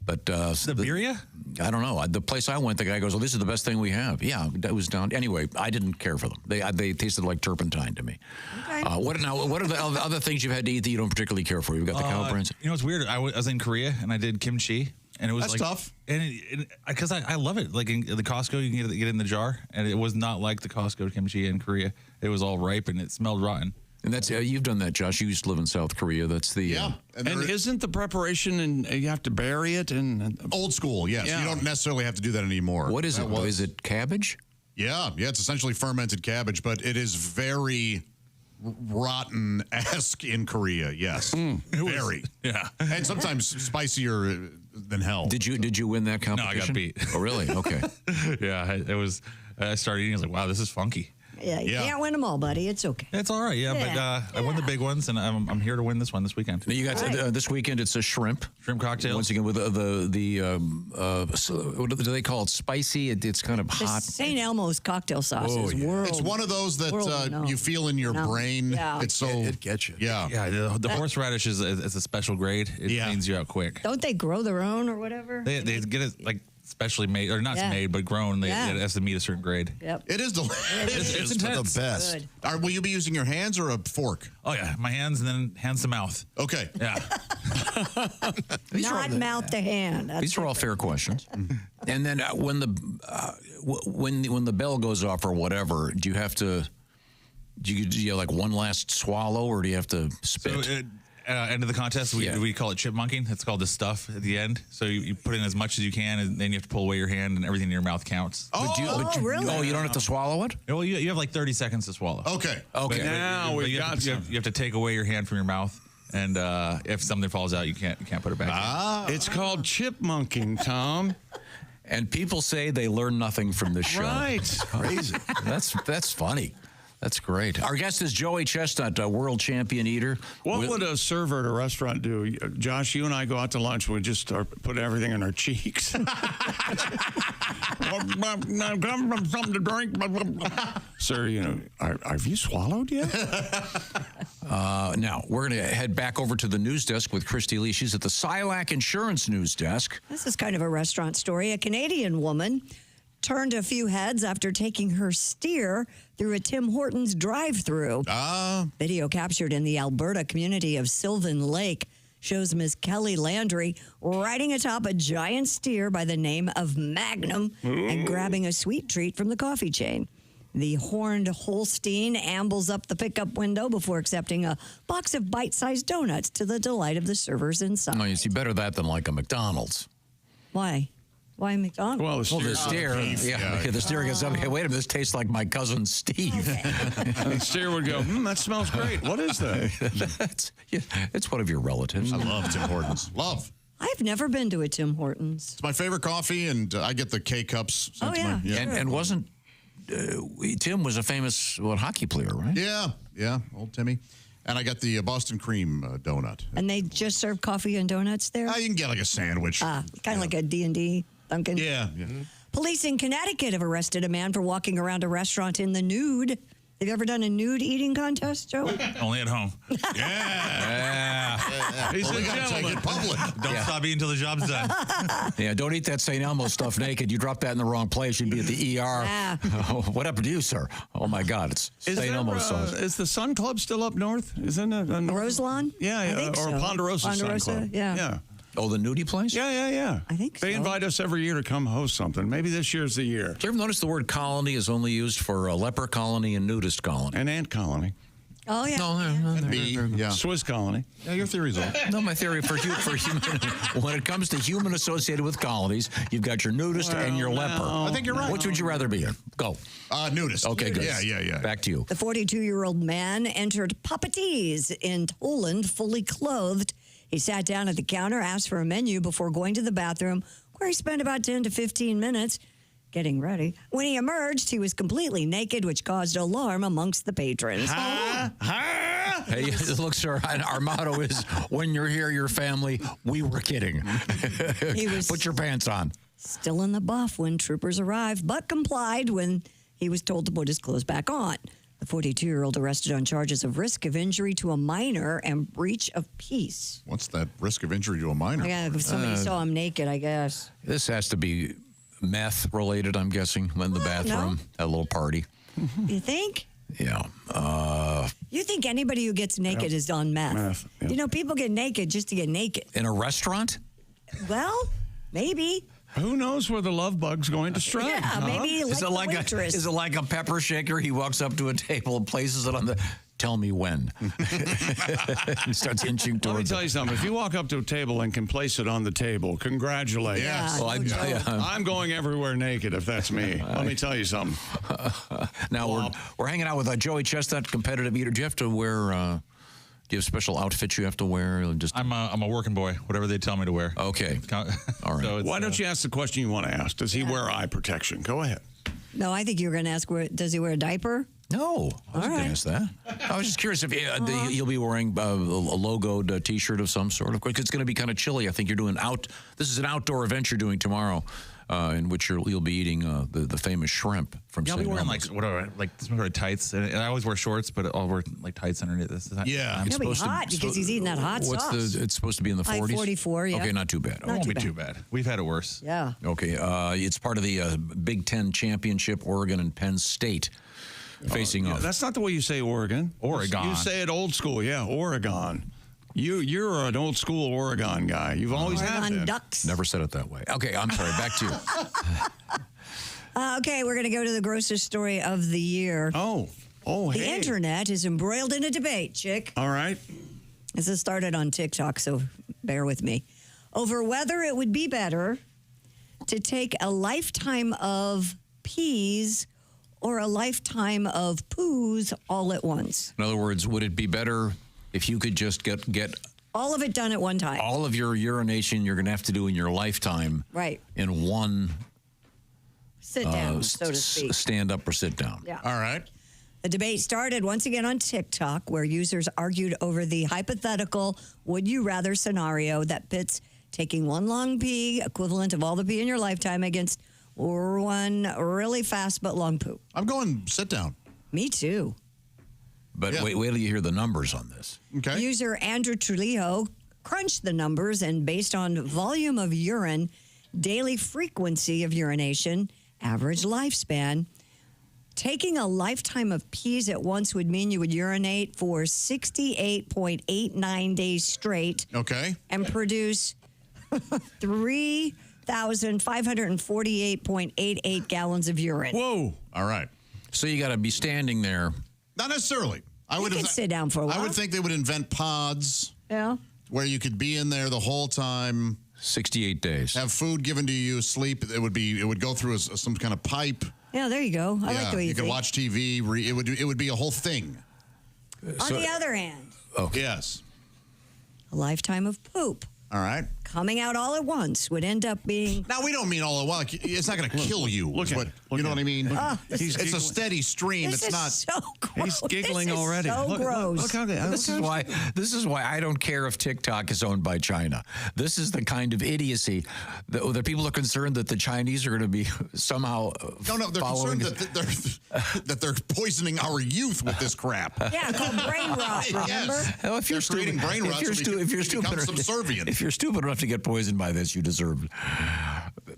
But the birria? I don't know. The place I went, the guy goes, "Oh, this is the best thing we have." Yeah, that was down. Anyway, I didn't care for them. They tasted like turpentine to me. Okay. What are the other things you've had to eat that you don't particularly care for? You've got the cow brains. You know what's weird? I was in Korea and I did kimchi, and it was That's tough. And because I love it. Like in the Costco, you can get it in the jar, and it was not like the Costco kimchi in Korea. It was all ripe and it smelled rotten. And that's you've done that, Josh. You used to live in South Korea. That's the And isn't the preparation and you have to bury it and old school? Yes, you don't necessarily have to do that anymore. What is it? Is it cabbage? Yeah. It's essentially fermented cabbage, but it is very rotten-esque in Korea. Yes, very. Yeah, and sometimes spicier than hell. Did you win that competition? No, I got beat. Oh, really? Okay. Yeah, it was. I started eating. I was like, wow, this is funky. Yeah, you can't win them all, buddy. It's okay. It's all right, but I won the big ones, and I'm here to win this one this weekend. You got this weekend. It's a shrimp cocktail. Once again with what do they call it? Spicy. It's kind of hot. St. Elmo's cocktail sauce is world. It's one of those that you feel in your brain. Yeah. It's so it gets you. Yeah, The horseradish is a special grade. It cleans you out quick. Don't they grow their own or whatever? They get it like specially made, or not made, but grown. It has to meet a certain grade. Yep. It is delicious. It's intense. The best. Will you be using your hands or a fork? Oh yeah, my hands and then hands to mouth. Okay. Yeah. Not mouth to hand. These are all fair questions. And then when the bell goes off or whatever, do you have to? Do you like one last swallow, or do you have to spit? So, end of the contest, we call it chipmunking. It's called the stuff at the end. So you put in as much as you can, and then you have to pull away your hand, and everything in your mouth counts. Really? Oh, you don't have to swallow it? Well, you have like 30 seconds to swallow. Okay. Now we've got you have to take away your hand from your mouth, and if something falls out, you can't put it back in. It's called chipmunking, Tom. And people say they learn nothing from this show. Right. Crazy. That's funny. That's great. Our guest is Joey Chestnut, a world champion eater. What would a server at a restaurant do? Josh, you and I go out to lunch, we just put everything in our cheeks. Come from something to drink. Sir, have you swallowed yet? Now, we're going to head back over to the news desk with Christy Lee. She's at the Silac Insurance News Desk. This is kind of a restaurant story. A Canadian woman turned a few heads after taking her steer through a Tim Hortons drive-thru. Video captured in the Alberta community of Sylvan Lake shows Ms. Kelly Landry riding atop a giant steer by the name of Magnum and grabbing a sweet treat from the coffee chain. The horned Holstein ambles up the pickup window before accepting a box of bite-sized donuts to the delight of the servers inside. No, you see, better that than like a McDonald's. Why? Why McDonald's? Well, the steer. The steer gets up. Hey, wait a minute, this tastes like my cousin Steve. And the steer would go, that smells great. What is that? It's one of your relatives. I love Tim Hortons. Love. I've never been to a Tim Hortons. It's my favorite coffee, and I get the K-Cups. Oh, yeah. And wasn't Tim was a famous hockey player, right? Yeah, old Timmy. And I got the Boston cream donut. And they just serve coffee and donuts there? You can get like a sandwich. Kind of like a D&D Dunkin'. Yeah. Police in Connecticut have arrested a man for walking around a restaurant in the nude. Have you ever done a nude eating contest, Joe? Only at home. Yeah. He's a gentleman. Public. Don't stop eating until the job's done. Yeah, don't eat that St. Elmo stuff naked. You drop that in the wrong place, you'd be at the ER. What happened to you, sir? Oh, my God, it's St. Elmo sauce. Is the Sun Club still up north? Isn't it? Roselawn? Yeah, I think or so. Ponderosa Sun Club. Yeah. Oh, the nudie place? Yeah. I think they invite us every year to come host something. Maybe this year's the year. Did you ever notice the word colony is only used for a leper colony and nudist colony? An ant colony. Oh, yeah. No, Swiss colony. Yeah, your theory's all. No, my theory for human, when it comes to human associated with colonies, you've got your nudist and your leper. I think you're right. Which would you rather be in? Go. Nudist. Okay, good. Yeah. Back to you. The 42-year-old man entered Papatee's in Poland fully clothed. He sat down at the counter, asked for a menu before going to the bathroom, where he spent about 10 to 15 minutes getting ready. When he emerged, he was completely naked, which caused alarm amongst the patrons. Hey, look, sir, our motto is, when you're here, your family, we were kidding. Put your pants on. Still in the buff when troopers arrived, but complied when he was told to put his clothes back on. The 42-year-old arrested on charges of risk of injury to a minor and breach of peace. What's that risk of injury to a minor? Yeah, if somebody saw him naked, I guess. This has to be meth related, I'm guessing, in the bathroom, at a little party. You think? Yeah. You think anybody who gets naked is on meth? You know, people get naked just to get naked. In a restaurant? Well, maybe. Who knows where the love bug's going to strike? Yeah, maybe Is it like a pepper shaker? He walks up to a table and places it on the... Tell me when. He starts inching Let me towards tell you something. If you walk up to a table and can place it on the table, congratulations. Yes. Well, I'm going everywhere naked if that's me. Let me tell you something. Now, we're hanging out with Joey Chestnut, competitive eater. Do you have to wear... do you have special outfits you have to wear? I'm a working boy. Whatever they tell me to wear. Okay. All right. So Why don't you ask the question you want to ask? Does he wear eye protection? Go ahead. No, I think you were going to ask, does he wear a diaper? No, I wasn't going to ask that. I was just curious if you'll be wearing a logoed T-shirt of some sort. Of course, it's going to be kind of chilly. I think you're doing This is an outdoor event you're doing tomorrow, in which you'll be eating the famous shrimp from. Yeah, I'll be wearing like some sort of tights, and I always wear shorts, but I'll wear like tights underneath this. It'll be hot because he's eating that hot sauce. It's supposed to be in the 40s? 44, yeah. Okay, not too bad. It won't be too bad. We've had it worse. Yeah. Okay, it's part of the Big Ten Championship, Oregon and Penn State. Facing off. That's not the way you say Oregon. Oregon. You say it old school. Yeah, Oregon. You're an old school Oregon guy. You've always had been. Ducks. Never said it that way. Okay, I'm sorry. Back to you. Okay, we're going to go to the grossest story of the year. Oh, The internet is embroiled in a debate, Chick. All right. This has started on TikTok, so bear with me. Over whether it would be better to take a lifetime of peas or a lifetime of poos all at once. In other words, would it be better if you could just get all of it done at one time? All of your urination you're going to have to do in your lifetime. Right. In one... Sit down, so to speak. Stand up or sit down. Yeah. All right. The debate started once again on TikTok, where users argued over the hypothetical would-you-rather scenario that pits taking one long pee, equivalent of all the pee in your lifetime, against one really fast but long poop. I'm going sit down. Me too. But wait till you hear the numbers on this. Okay. User Andrew Trujillo crunched the numbers, and based on volume of urine, daily frequency of urination, average lifespan, taking a lifetime of peas at once would mean you would urinate for 68.89 days straight. Okay. And produce 3,548.88 gallons of urine. Whoa. All right. So you got to be standing there. Not necessarily. You could sit down for a while. I would think they would invent pods. Yeah. Where you could be in there the whole time. 68 days. Have food given to you, sleep. It would go through some kind of pipe. Yeah, there you go. I like the way you could think. watch TV. It would be a whole thing. On the other hand, yes, a lifetime of poop. All right. Coming out all at once would end up being... Now, we don't mean all at once. It's not going to kill you. You know what I mean? It's a steady stream. This It's not... is so gross. He's giggling This is already. so gross. Look how they... This is why I don't care if TikTok is owned by China. This is the kind of idiocy that people are concerned that the Chinese are going to be somehow they're concerned that they're poisoning our youth with this crap. Yeah, called brain rot, remember? Yes. Well, if you're creating brain rot, if you're stupid, subservient. If you're stupid enough to get poisoned by this, you deserve it.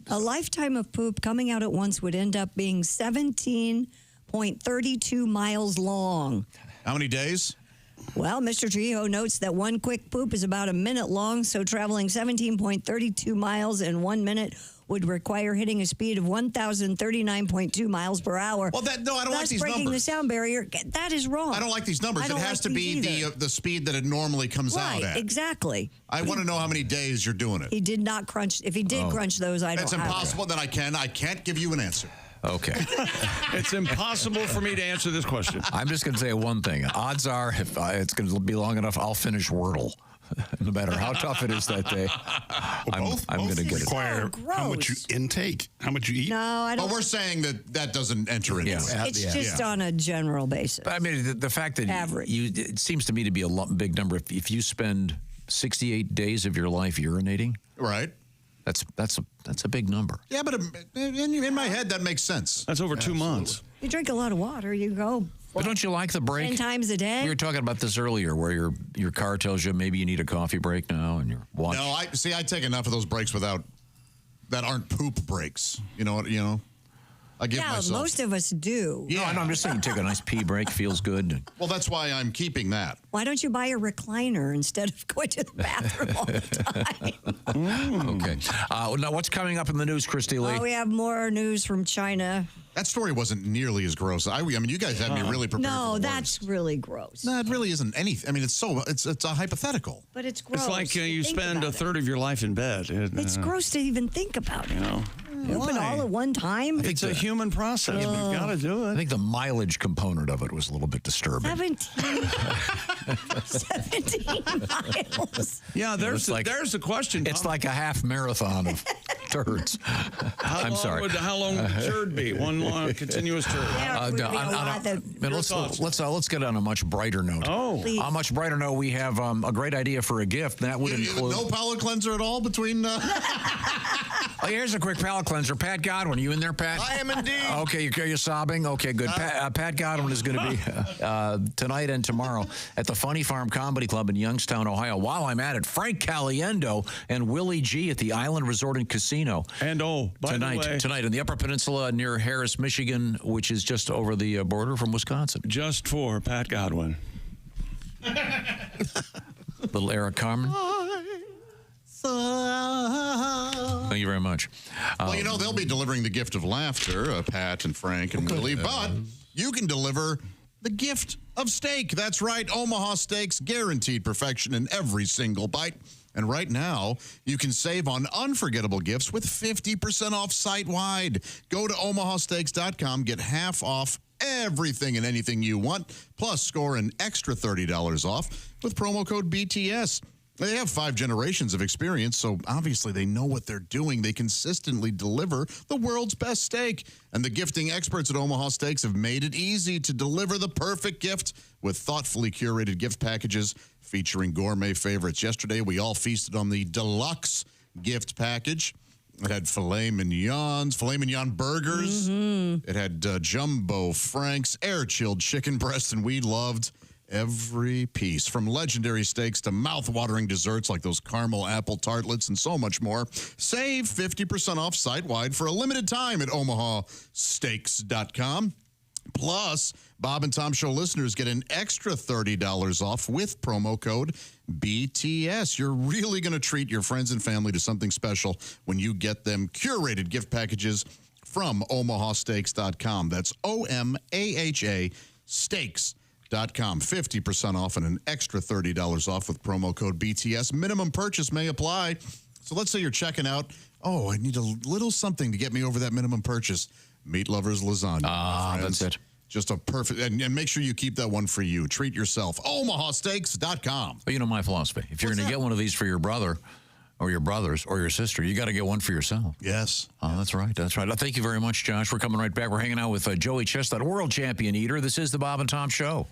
A lifetime of poop coming out at once would end up being 17.32 miles long. How many days? Well, Mr. Trujillo notes that one quick poop is about a minute long, so traveling 17.32 miles in 1 minute would require hitting a speed of 1,039.2 miles per hour. Well, I don't like these breaking numbers. the sound barrier. That is wrong. I don't like these numbers. It has to be the speed that it normally comes out Right, at. exactly. I want to know how many days you're doing it. He did not crunch. If he did crunch those, I don't. That's impossible. Then I can't give you an answer. Okay. It's impossible for me to answer this question. I'm just going to say one thing. Odds are, if it's going to be long enough, I'll finish Wordle. No matter how tough it is that day, I'm going to get it. Require how much you intake, how much you eat. No, I don't. But we're saying that doesn't enter into it. It's just on a general basis. But I mean, the fact that it seems to me to be a big number. If you spend 68 days of your life urinating, right? That's a big number. Yeah, but in my head, that makes sense. That's over 2 months. You drink a lot of water, you go. But don't you like the break? 10 times a day? We were talking about this earlier, where your car tells you maybe you need a coffee break now, and your watch. No, I take enough of those breaks that aren't poop breaks. You know. I give myself. Most of us do. Yeah, no, I'm just saying, take a nice pee break, feels good. Well, that's why I'm keeping that. Why don't you buy a recliner instead of going to the bathroom all the time? Okay. Now, what's coming up in the news, Christy Lee? We have more news from China. That story wasn't nearly as gross. I mean, you guys had me really prepared. No, for the that's really gross. No, it really isn't anything. I mean, it's a hypothetical. But it's gross. It's like you Think spend about a third of your life in bed. It's gross to even think about it. Open all at one time. It's a human process. We've got to do it. I think the mileage component of it was a little bit disturbing. 17 miles. Yeah, there's the question. It's like a half marathon of turds. I'm sorry. How long would the turd be? One long continuous turd. Let's get on a much brighter note. On a much brighter note, we have a great idea for a gift. That would include no palate cleanser at all between. Oh, here's a quick palate cleanser. Pat Godwin, you in there, Pat? I am indeed. Okay, you're sobbing? Okay, good. Pat Godwin is going to be tonight and tomorrow at the Funny Farm Comedy Club in Youngstown, Ohio. While I'm at it, Frank Caliendo and Willie G at the Island Resort and Casino. And tonight in the Upper Peninsula near Harris, Michigan, which is just over the border from Wisconsin. Just for Pat Godwin. Little Eric Carmen. Thank you very much. Well, they'll be delivering the gift of laughter, Pat and Frank and Willie, but you can deliver the gift of steak. That's right. Omaha Steaks, guaranteed perfection in every single bite. And right now, you can save on unforgettable gifts with 50% off site-wide. Go to omahasteaks.com, get half off everything and anything you want, plus score an extra $30 off with promo code BTS. They have 5 generations of experience, so obviously they know what they're doing. They consistently deliver the world's best steak. And the gifting experts at Omaha Steaks have made it easy to deliver the perfect gift with thoughtfully curated gift packages featuring gourmet favorites. Yesterday, we all feasted on the deluxe gift package. It had filet mignon burgers. Mm-hmm. It had jumbo franks, air-chilled chicken breast, and we loved every piece, from legendary steaks to mouth-watering desserts like those caramel apple tartlets and so much more. Save 50% off site-wide for a limited time at omahasteaks.com. Plus, Bob and Tom Show listeners get an extra $30 off with promo code BTS. You're really going to treat your friends and family to something special when you get them curated gift packages from omahasteaks.com. That's OMAHA Steaks.com. 50% off and an extra $30 off with promo code BTS. Minimum purchase may apply. So let's say you're checking out. Oh, I need a little something to get me over that minimum purchase. Meat Lovers Lasagna. That's it. Just a perfect, and make sure you keep that one for you. Treat yourself. omahasteaks.com. Well, you know my philosophy. If you're going to get one of these for your brother or your brothers or your sister, you got to get one for yourself. Yes. Oh, that's right. That's right. Thank you very much, Josh. We're coming right back. We're hanging out with Joey Chestnut, world champion eater. This is the Bob and Tom Show.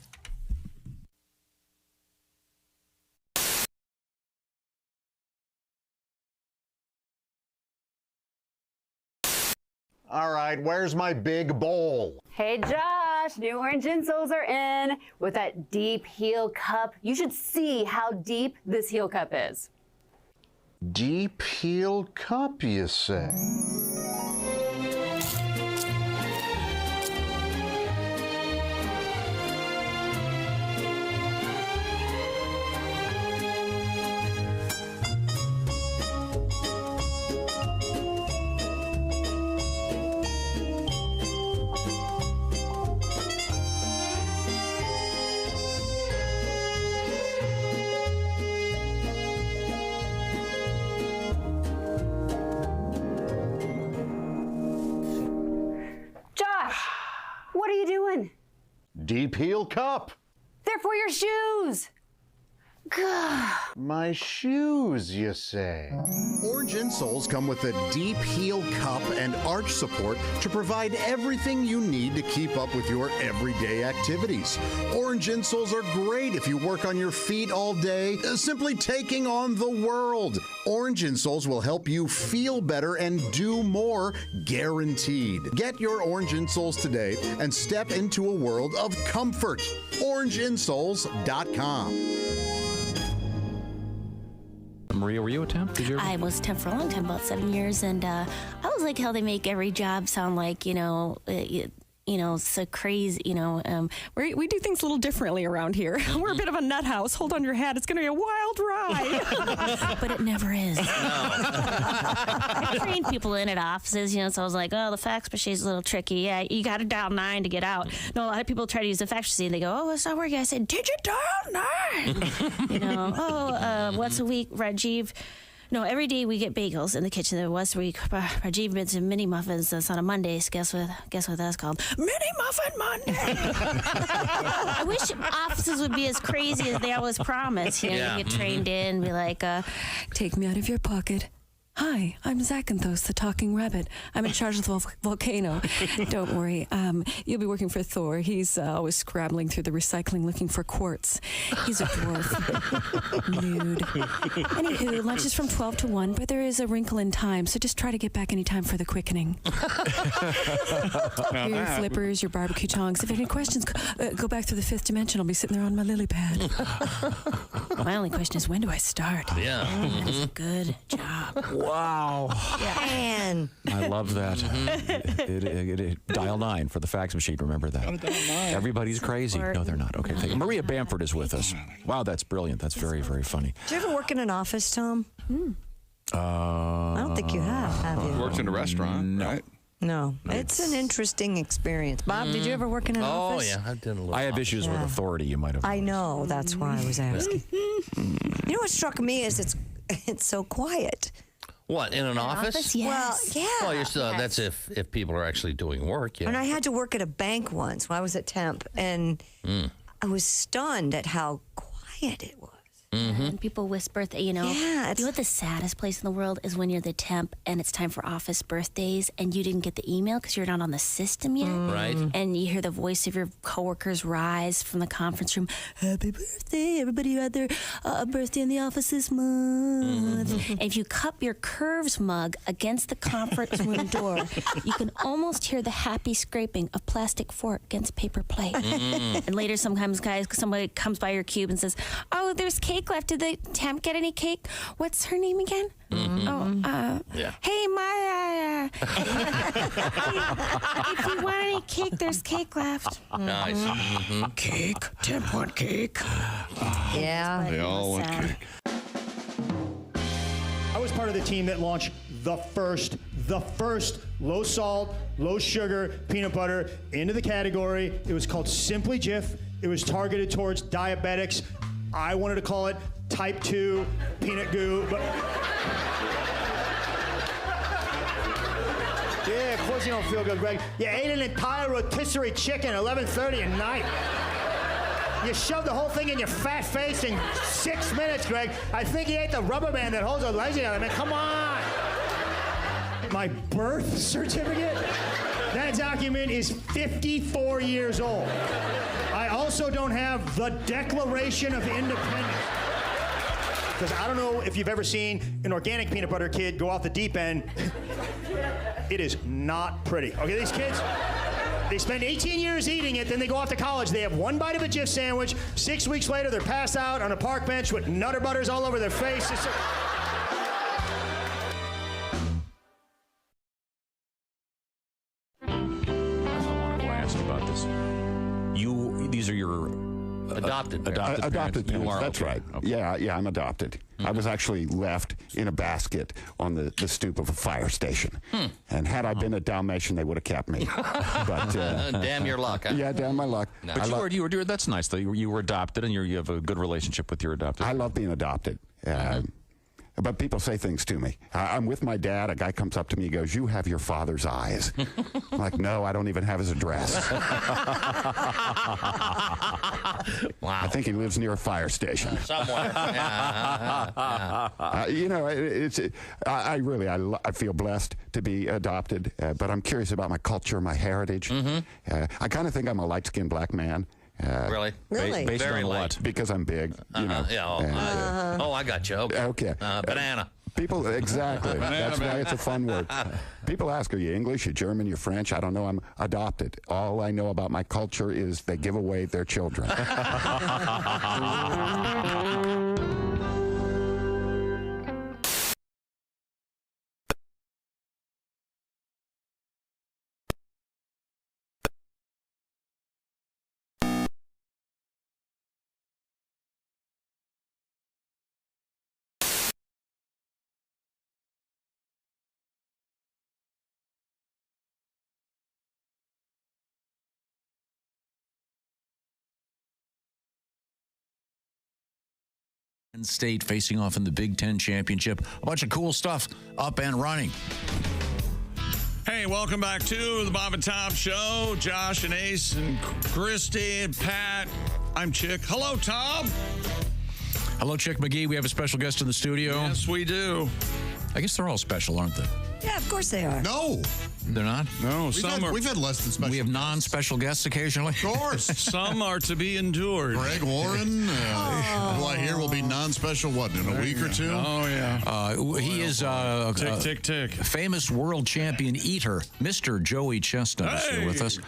All right, where's my big bowl? Hey Josh, new orange insoles are in with that deep heel cup. You should see how deep this heel cup is. Deep heel cup, you say? What are you doing? Deep heel cup. They're for your shoes. Gah. My shoes, you say? Orange insoles come with a deep heel cup and arch support to provide everything you need to keep up with your everyday activities. Orange insoles are great if you work on your feet all day, simply taking on the world. Orange insoles will help you feel better and do more, guaranteed. Get your orange insoles today and step into a world of comfort. OrangeInsoles.com. Maria, were you a temp? Did you ever? I was a temp for a long time, about 7 years, and I was like how they make every job sound like, so crazy, We do things a little differently around here. We're a bit of a nut house. Hold on your hat. It's going to be a wild ride. But it never is. No. I trained people in at offices, so I was like, oh, the fax machine's a little tricky. Yeah, you got to dial 9 to get out. No, a lot of people try to use the fax machine. They go, oh, it's not working. I said, did you dial 9? Once a week, Rajiv. No, every day we get bagels in the kitchen. There was week. Rajiv made some mini muffins. That's on a Monday. Guess what that's called? Mini Muffin Monday. I wish offices would be as crazy as they always promise. You get trained in, be like, take me out of your pocket. Hi, I'm Zachanthos, the talking rabbit. I'm in charge of the volcano. Don't worry. You'll be working for Thor. He's always scrabbling through the recycling looking for quartz. He's a dwarf. Nude. Anywho, lunch is from 12 to 1, but there is a wrinkle in time, so just try to get back any time for the quickening. Here are your flippers, your barbecue tongs. If you have any questions, go back to the 5th dimension. I'll be sitting there on my lily pad. My only question is, when do I start? Yeah. That is a good job. Wow. Man. I love that. Dial 9 for the fax machine. Remember that. Everybody's crazy. No, they're not. Okay. Thank you. Maria Bamford is with us. Wow, that's brilliant. That's very, very funny. Did you ever work in an office, Tom? I don't think you have you? Worked in a restaurant, right? No. It's an interesting experience. Bob, did you ever work in an office? Oh, yeah. I've done a little. I have issues with authority, you might have. I know. That's why I was asking. You know what struck me is it's so quiet. What, in an office? Yes. Well, yeah. Well, you're still, that's if people are actually doing work, yeah. And I had to work at a bank once when I was at temp, and I was stunned at how quiet it was. And people whisper, you know what the saddest place in the world is when you're the temp and it's time for office birthdays and you didn't get the email because you're not on the system yet. Right. And you hear the voice of your coworkers rise from the conference room, happy birthday, everybody who had their birthday in the office this month. And if you cup your Curves mug against the conference room door, you can almost hear the happy scraping of plastic fork against paper plate. And later sometimes, somebody comes by your cube and says, oh, there's cake left. Did the temp get any cake? What's her name again? Hey, Maya. If you want any cake, there's cake left. Nice. Cake. Temp want cake. Yeah. They all want cake. I was part of the team that launched the first low salt, low sugar peanut butter into the category. It was called Simply Jif. It was targeted towards diabetics. I wanted to call it Type 2 Peanut Goo, but yeah, of course you don't feel good, Greg. You ate an entire rotisserie chicken at 11:30 at night. You shoved the whole thing in your fat face in 6 minutes, Greg. I think you ate the rubber band that holds the legs together. I mean, come on. My birth certificate? That document is 54 years old. I also don't have the Declaration of Independence. Because I don't know if you've ever seen an organic peanut butter kid go off the deep end. It is not pretty. Okay, these kids, they spend 18 years eating it, then they go off to college. They have one bite of a Jif sandwich. 6 weeks later, they're passed out on a park bench with Nutter Butters all over their face. About this. These are your adopted parents. Adopted parents. You are, that's okay. right. Okay. Yeah, I'm adopted. I was actually left in a basket on the stoop of a fire station. And had I been a Dalmatian, they would have kept me. But damn your luck. Huh? Yeah, damn my luck. No. But you were that's nice though. You were adopted, and you have a good relationship with your adopted. I love being adopted. But people say things to me. I'm with my dad. A guy comes up to me. He goes, "You have your father's eyes." I'm like, "No, I don't even have his address." Wow. I think he lives near a fire station. Somewhere. You know, I feel blessed to be adopted, but I'm curious about my culture, my heritage. I kind of think I'm a light-skinned black man. Really? Based Very on light. what? Because I'm big. You know. Yeah, oh, I got you. Okay. Banana. People, exactly. That's why it's a fun word. People ask, "Are you English? You German? You French?" I don't know. I'm adopted. All I know about my culture is they give away their children. State facing off in the Big Ten Championship. A bunch of cool stuff up and running. Hey, welcome back to the Bob and Tom Show. Josh and Ace and Christy and Pat. I'm Chick. Hello, Tom. Hello, Chick McGee. We have a special guest in the studio. Yes, we do. I guess they're all special, aren't they? Yeah, of course they are. No. They're not? No, We've had less than special. We have non-special guests occasionally. Of course. Some are to be endured. Greg Warren, who I hear will be non-special, in a week or two? Oh, yeah. He is tick. famous world champion eater, Mr. Joey Chestnut is here with us.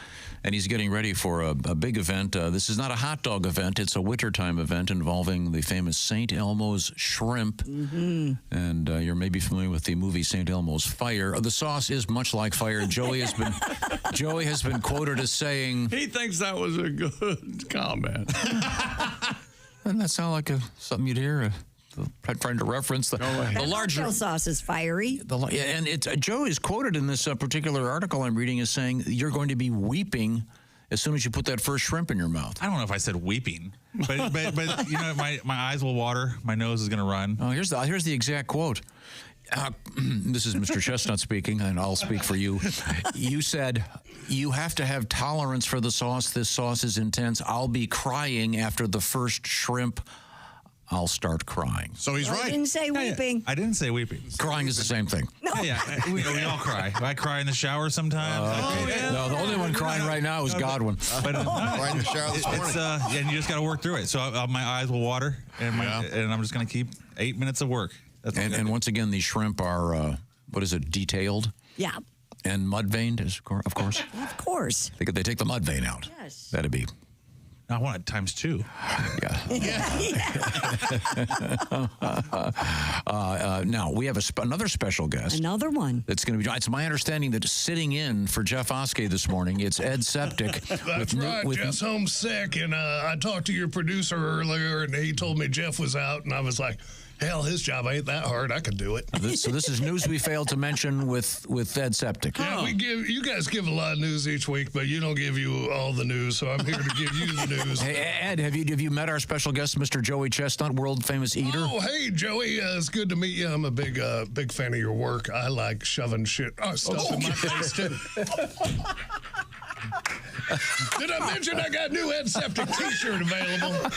And he's getting ready for a big event. This is not a hot dog event. It's a wintertime event involving the famous St. Elmo's shrimp. And you're maybe familiar with the movie St. Elmo's Fire. The sauce is much like fire. Joey has been quoted as saying... He thinks that was a good comment. Doesn't that sound like something you'd hear? Trying to reference the larger cocktail sauce is fiery. And Joe is quoted in this particular article I'm reading as saying you're going to be weeping as soon as you put that first shrimp in your mouth. I don't know if I said weeping, but you know, my eyes will water, my nose is going to run. Oh, here's the exact quote. This is Mr. Chestnut speaking, and I'll speak for you. You said, "You have to have tolerance for the sauce. This sauce is intense. I'll be crying after the first shrimp. I'll start crying." So he's right. I didn't say weeping. I didn't say weeping. Crying is the same thing. No. We all cry. I cry in the shower sometimes. No, the only one crying right now is Godwin. But Right in the shower this morning. and you just got to work through it. So my eyes will water, and I'm just going to keep 8 minutes of work. And once again, these shrimp are, detailed? Yeah. And mud veined, of course. Of course. They take the mud vein out. Yes. That'd be... I want it times 2. Now, we have another special guest. Another one. That's going to be... It's my understanding that sitting in for Jeff Oskey this morning, it's Ed Septic. That's right. Jeff's home sick, and I talked to your producer earlier, and he told me Jeff was out, and I was like... Hell, his job ain't that hard. I could do it. So this is news we failed to mention with Ed Septic. Yeah, you guys give a lot of news each week, but you don't give you all the news. So I'm here to give you the news. Hey Ed, have you met our special guest, Mr. Joey Chestnut, world famous eater? Oh, hey Joey, it's good to meet you. I'm a big fan of your work. I like shoving stuff in my face too. Did I mention I got new Ed Septic T-shirt available?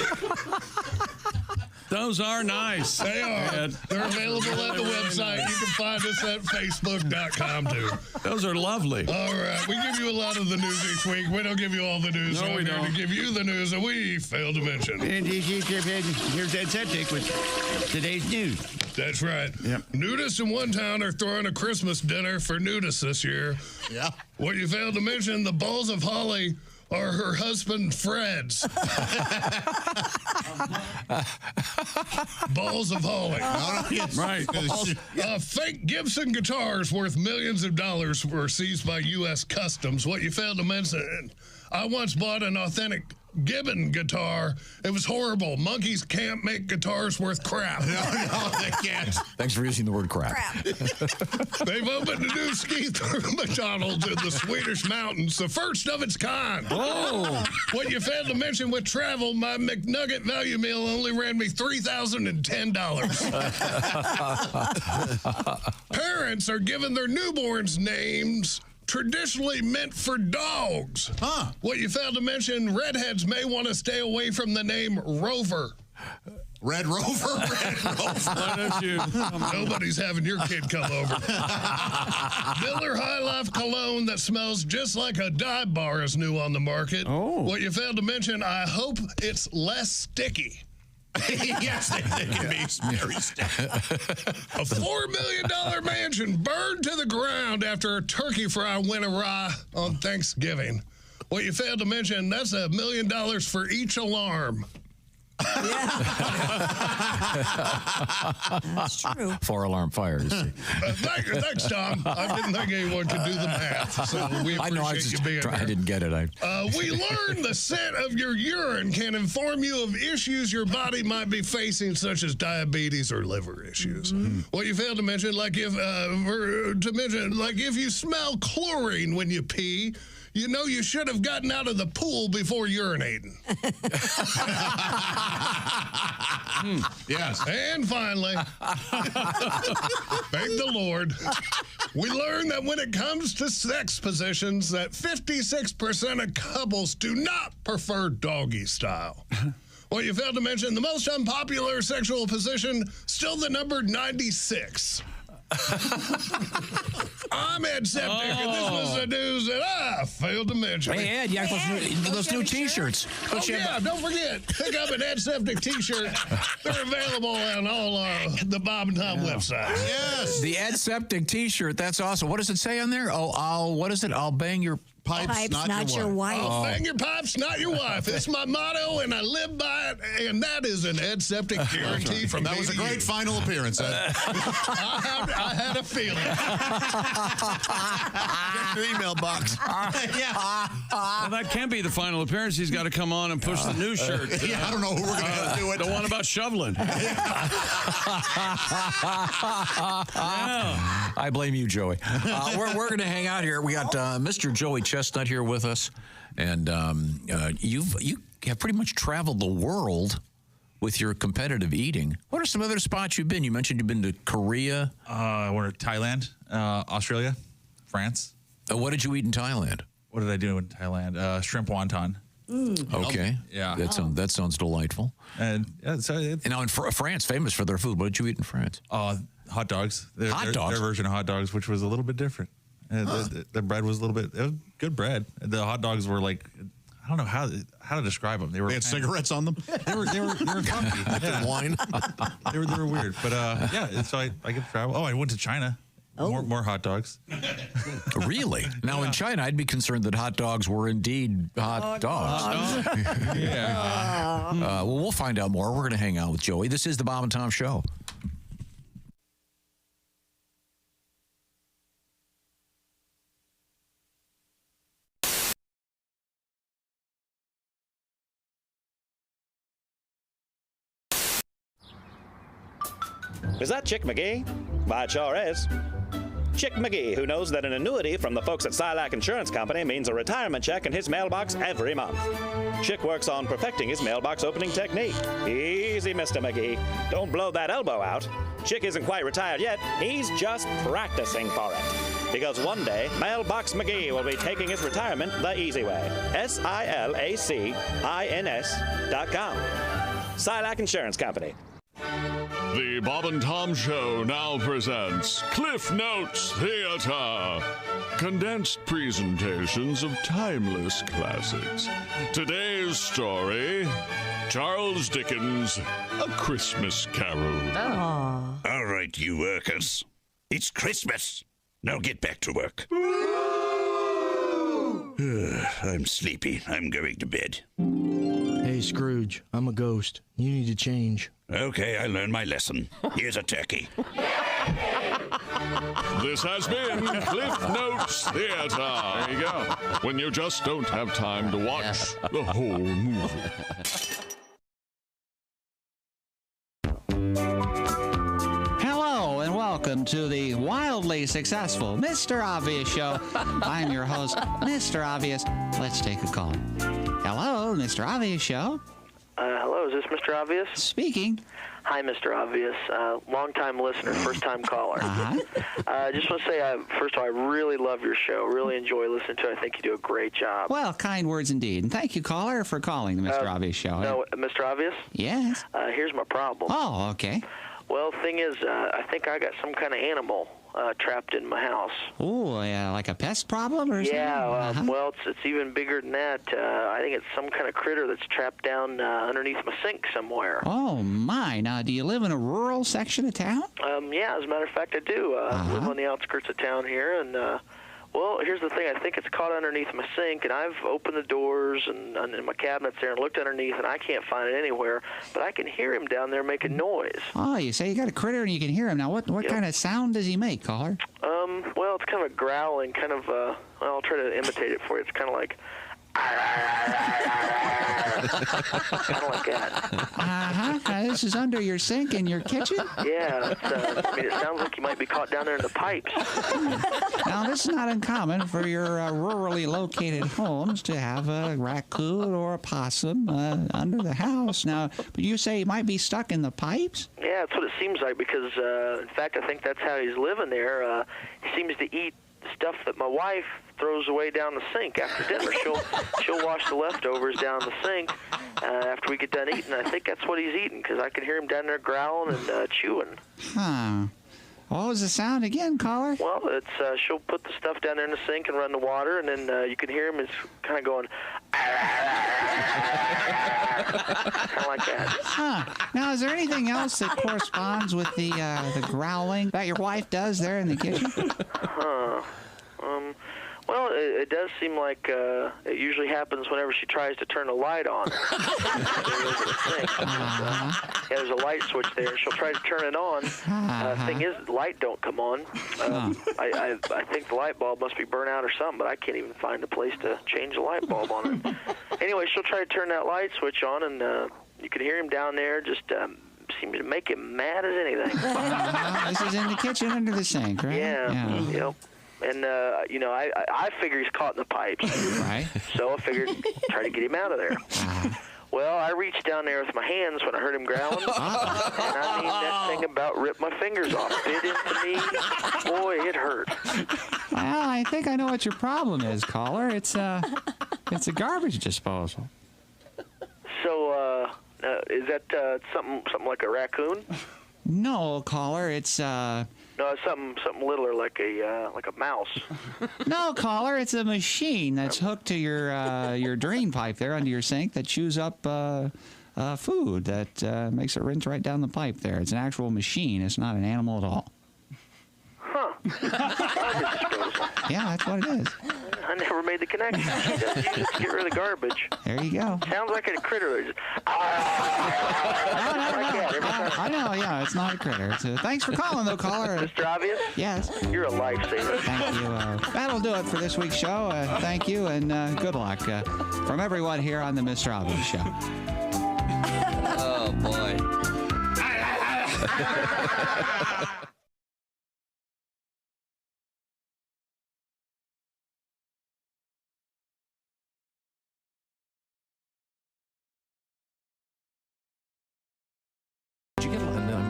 Those are nice. They are. They're available at the website. You can find us at Facebook.com, too. Those are lovely. All right. We give you a lot of the news each week. We don't give you all the news. No, we don't. To give you the news that we failed to mention. And here's Ed Septic with today's news. That's right. Yep. Nudists in one town are throwing a Christmas dinner for nudists this year. Yeah. What you failed to mention, the balls of holly are her husband Fred's. Balls of holly. Right. Fake Gibson guitars worth millions of dollars were seized by U.S. Customs. What you failed to mention, I once bought an authentic Gibbon guitar. It was horrible. Monkeys can't make guitars worth crap. No, they can't. Thanks for using the word crap. They've opened a new ski McDonald's in the Swedish mountains, the first of its kind. Oh. What you failed to mention with travel, my McNugget value meal only ran me $3,010. Parents are giving their newborns names traditionally meant for dogs. Huh. What you failed to mention, redheads may want to stay away from the name Rover. Red Rover? Red Rover. Why don't you? Nobody's having your kid come over. Miller High Life cologne that smells just like a dive bar is new on the market. Oh. What you failed to mention, I hope it's less sticky. Yes, they can be very sticky. A $4 million mansion burned to the ground after a turkey fry went awry on Thanksgiving. What you failed to mention, that's $1 million for each alarm. That's true. 4-alarm fire, you see. Thanks, Tom. I didn't think anyone could do the math, so we appreciate you being here. I didn't get it. We learned the scent of your urine can inform you of issues your body might be facing, such as diabetes or liver issues. What you failed to mention, like if you smell chlorine when you pee, you know you should have gotten out of the pool before urinating. Yes. And finally, thank the Lord, we learned that when it comes to sex positions, that 56% of couples do not prefer doggy style. Well, you failed to mention the most unpopular sexual position, still the number 96. I'm Ed Septic, and this was the news that I failed to mention. Hey, Ed, you got those new T-shirts. Don't forget, pick up an Ed Septic T-shirt. They're available on all the Bob and Tom websites. Yes. The Ed Septic T-shirt, that's awesome. What does it say on there? What is it? I'll bang your Pipes, not your wife. I'll bang your pipes, not your wife. It's my motto, and I live by it, and that is an Ed Septic guarantee from me. That was a great final appearance, Ed. I had a feeling. Check your email box. Well, that can't be the final appearance. He's got to come on and push the new shirt. I don't know who we're going to do it. The one about shoveling. I blame you, Joey. We're going to hang out here. We got Mr. Joey Chestnut here with us, and you have pretty much traveled the world with your competitive eating. What are some other spots you've been? You mentioned you've been to Korea. We're Thailand, Australia, France. What did you eat in Thailand? What did I do in Thailand? Shrimp wonton. Okay. Yeah. That sounds delightful. And now in France, famous for their food. What did you eat in France? Hot dogs. Hot dogs? Their version of hot dogs, which was a little bit different. The bread was a little bit. It was good bread. The hot dogs were like, I don't know how to describe them. They had cigarettes on them. They were funky. Yeah. Wine. they were weird. But yeah. So I get to travel. I went to China. More hot dogs. Really? Now in China, I'd be concerned that hot dogs were indeed hot dogs. Yeah. Well, we'll find out more. We're going to hang out with Joey. This is the Bob and Tom Show. Is that Chick McGee? Why, it sure is. Chick McGee, who knows that an annuity from the folks at Silac Insurance Company means a retirement check in his mailbox every month. Chick works on perfecting his mailbox opening technique. Easy, Mr. McGee. Don't blow that elbow out. Chick isn't quite retired yet. He's just practicing for it. Because one day, Mailbox McGee will be taking his retirement the easy way. SILACINS.com. Silac Insurance Company. The Bob and Tom Show now presents Cliff Notes Theater. Condensed presentations of timeless classics. Today's story, Charles Dickens' A Christmas Carol. All right, you workers. It's Christmas. Now get back to work. I'm sleepy. I'm going to bed. Hey, Scrooge, I'm a ghost. You need to change. Okay, I learned my lesson. Here's a turkey. This has been Cliff Notes Theater. There you go. When you just don't have time to watch the whole movie. Hello and welcome to the wildly successful Mr. Obvious Show. I'm your host, Mr. Obvious. Let's take a call. Hello, Mr. Obvious Show. Hello, is this Mr. Obvious? Speaking. Hi, Mr. Obvious. Long-time listener, first-time caller. Just want to say, first of all, I really love your show. Really enjoy listening to it. I think you do a great job. Well, kind words indeed. And thank you, caller, for calling the Mr. Obvious Show. No, Mr. Obvious? Yes? Here's my problem. Oh, okay. Well, the thing is, I think I got some kind of animal trapped in my house. Oh, yeah, like a pest problem or something? Yeah, well, it's even bigger than that. I think it's some kind of critter that's trapped down underneath my sink somewhere. Oh, my. Now, do you live in a rural section of town? Yeah, as a matter of fact, I do. I live on the outskirts of town here, and, well, here's the thing. I think it's caught underneath my sink, and I've opened the doors and my cabinets there and looked underneath, and I can't find it anywhere, but I can hear him down there making noise. Oh, you say you got a critter and you can hear him. Now, what kind of sound does he make, caller? Well, it's kind of a growling, kind of, well, I'll try to imitate it for you. It's kind of like... kind of like that. This is under your sink in your kitchen? Yeah, I mean, it sounds like you might be caught down there in the pipes. Now, this is not uncommon for your rurally located homes to have a raccoon or a possum under the house. Now, but you say he might be stuck in the pipes? Yeah, that's what it seems like because, in fact, I think that's how he's living there. He seems to eat stuff that my wife throws away down the sink after dinner. She'll wash the leftovers down the sink after we get done eating. I think that's what he's eating because I can hear him down there growling and chewing. Huh. What was the sound again, caller? Well, it's she'll put the stuff down there in the sink and run the water, and then you can hear him. It's kind of going, kind of like that. Huh. Now, is there anything else that corresponds with the growling that your wife does there in the kitchen? Well, it does seem like it usually happens whenever she tries to turn the light on. Yeah, there's a light switch there, and she'll try to turn it on. Thing is, the light don't come on. I think the light bulb must be burnt out or something, but I can't even find a place to change the light bulb on it. Anyway, she'll try to turn that light switch on, and you can hear him down there just seems to make him mad as anything. This is in the kitchen under the sink, right? Yeah. Yep. And, I figure he's caught in the pipes. Right. So I figured try to get him out of there. Well, I reached down there with my hands when I heard him growling. And I mean, that thing about ripped my fingers off. Bit into me. Boy, it hurt. Well, I think I know what your problem is, caller. It's a garbage disposal. So, is that something like a raccoon? No, caller. It's No, it's something littler like a mouse. No, caller, it's a machine that's hooked to your drain pipe there under your sink that chews up food that makes it rinse right down the pipe there. It's an actual machine. It's not an animal at all. Huh. Yeah, that's what it is. I never made the connection. She does use it to get rid of the garbage. There you go. Sounds like a critter. Just, I know, yeah, it's not a critter. Thanks for calling, though, caller. Mr. Obvious? Yes. You're a lifesaver. Thank you. That'll do it for this week's show. Thank you, and good luck from everyone here on the Mr. Obvious Show. Oh, boy.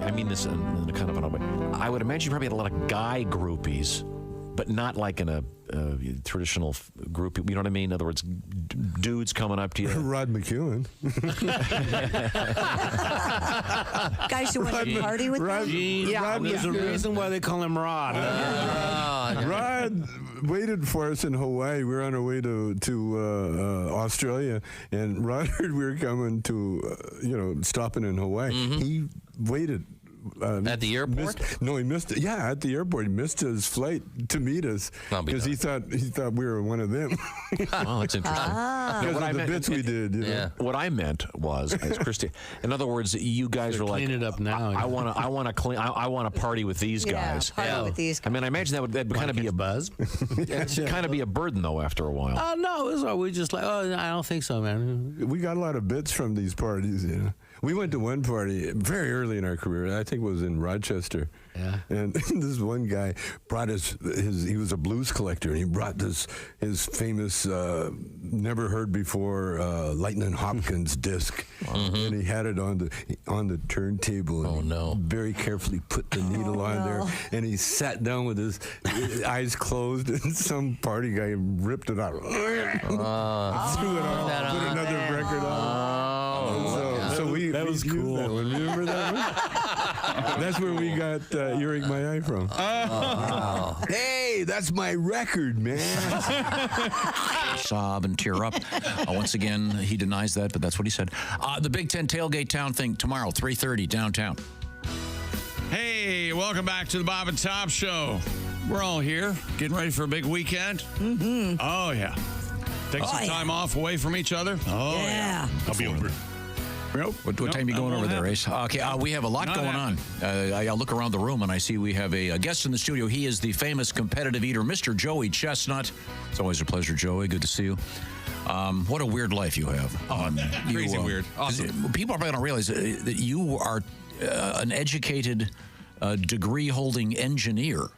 I mean this in kind of an odd way. I would imagine you probably had a lot of guy groupies, but not like in a traditional group. You know what I mean? In other words, dudes coming up to you. Rod McEwen. Guys who want to party with them? Yeah, there's a reason why they call him Rod. Rod waited for us in Hawaii. We were on our way to Australia, and Rod heard we were coming to, stopping in Hawaii. He waited At the airport? He missed it. Yeah, at the airport. He missed his flight to meet us because he thought we were one of them. Oh, that's interesting. Because of the bits we did. You know? What I meant was, as Christy, in other words, you guys were like, clean it up now. I want to party with these guys. Party with these guys. I mean, I imagine that'd kind of be a buzz. kind of be a burden though after a while. Oh no, it was all, we just like, oh, I don't think so, man. We got a lot of bits from these parties. You know, we went to one party very early in our career. I think it was in Rochester. Yeah. And this one guy brought his he was a blues collector, and he brought his famous never heard before Lightning Hopkins disc, and he had it on the turntable. Oh no! Very carefully put the needle on there, and he sat down with his eyes closed, and some party guy ripped it out. Threw it on, put another record on. So we that was used cool. that one. Remember that one? That's where we got Earache My Eye from. Hey, that's my record, man. Sob and tear up. Once again, he denies that, but that's what he said. The Big Ten Tailgate Town thing tomorrow, 3:30 downtown. Hey, welcome back to the Bob and Tom Show. We're all here, getting ready for a big weekend. Mm-hmm. Oh, yeah. Take some time off away from each other. Oh, yeah. I'll be over. What time are you going over there, Ace? Okay, we have a lot going on. I look around the room and I see we have a guest in the studio. He is the famous competitive eater, Mr. Joey Chestnut. It's always a pleasure, Joey. Good to see you. What a weird life you have. Crazy weird. Awesome. People probably don't realize that you are an educated, degree-holding engineer.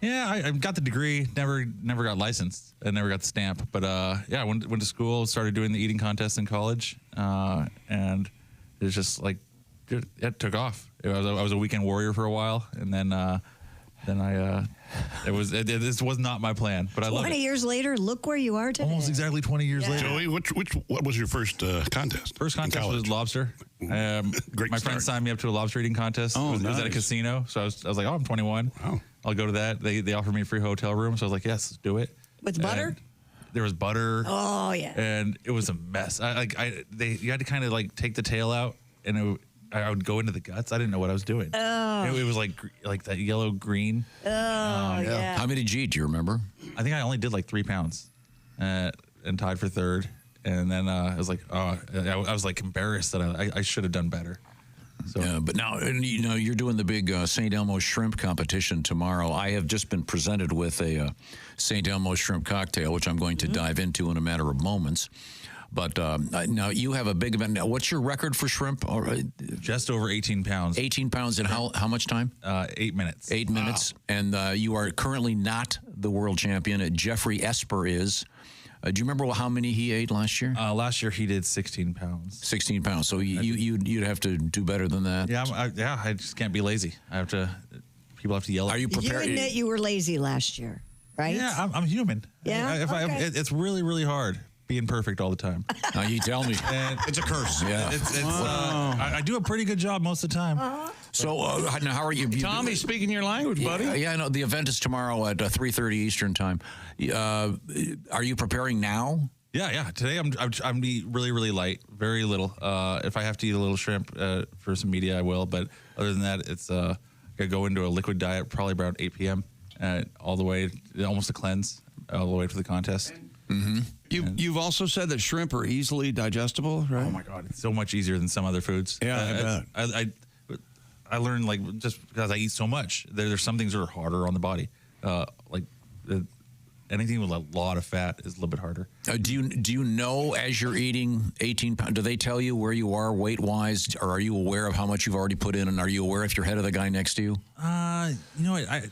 Yeah, I got the degree, never got licensed, and never got the stamp. But yeah, I went to school, started doing the eating contests in college, and it was just like it took off. I was a weekend warrior for a while, and then this was not my plan, but I love it. 20 years later, look where you are today. Almost exactly 20 years later. Joey, what was your first contest? First contest was lobster. Great My friend signed me up to a lobster eating contest. Oh, it was at a casino, so I was like, oh, I'm 21. Wow. I'll go to that. They offered me a free hotel room, so I was like, yes, let's do it. With butter? And there was butter. Oh, yeah. And it was a mess. You had to kind of like take the tail out, and I would go into the guts. I didn't know what I was doing. Oh. It was like that yellow green. Oh, yeah. How many did you eat? Do you remember? I think I only did like 3 pounds, and tied for third. And then I was like, I was like embarrassed that I should have done better. So. Yeah, but now you're doing the big St. Elmo shrimp competition tomorrow. I have just been presented with a St. Elmo shrimp cocktail, which I'm going to dive into in a matter of moments. But now you have a big event. Now, what's your record for shrimp? Just over 18 pounds. 18 pounds in how much time? 8 minutes. 8 minutes. And you are currently not the world champion. Jeffrey Esper is. Do you remember how many he ate last year? Last year he did 16 pounds. 16 pounds. So you'd have to do better than that. Yeah, I just can't be lazy. People have to yell at me. Are you prepared? You admit you were lazy last year, right? Yeah, I'm human. Yeah? It's really, really hard being perfect all the time. Now you tell me. And it's a curse. Yeah. I do a pretty good job most of the time. So now how are you? Tommy, speaking your language, buddy. Yeah, I know. The event is tomorrow at 3:30 Eastern time. Are you preparing now? Yeah. Today I'm really, really light, very little. If I have to eat a little shrimp for some media, I will. But other than that, it's I go into a liquid diet probably around 8 p.m. All the way, almost a cleanse, all the way to the contest. Mm-hmm. You've also said that shrimp are easily digestible, right? Oh my God, it's so much easier than some other foods. Yeah, I bet. I learned, like, just because I eat so much, there's some things that are harder on the body. Anything with a lot of fat is a little bit harder. Do you know as you're eating 18 pounds, do they tell you where you are weight-wise, or are you aware of how much you've already put in, and are you aware if you're ahead of the guy next to you? You know what,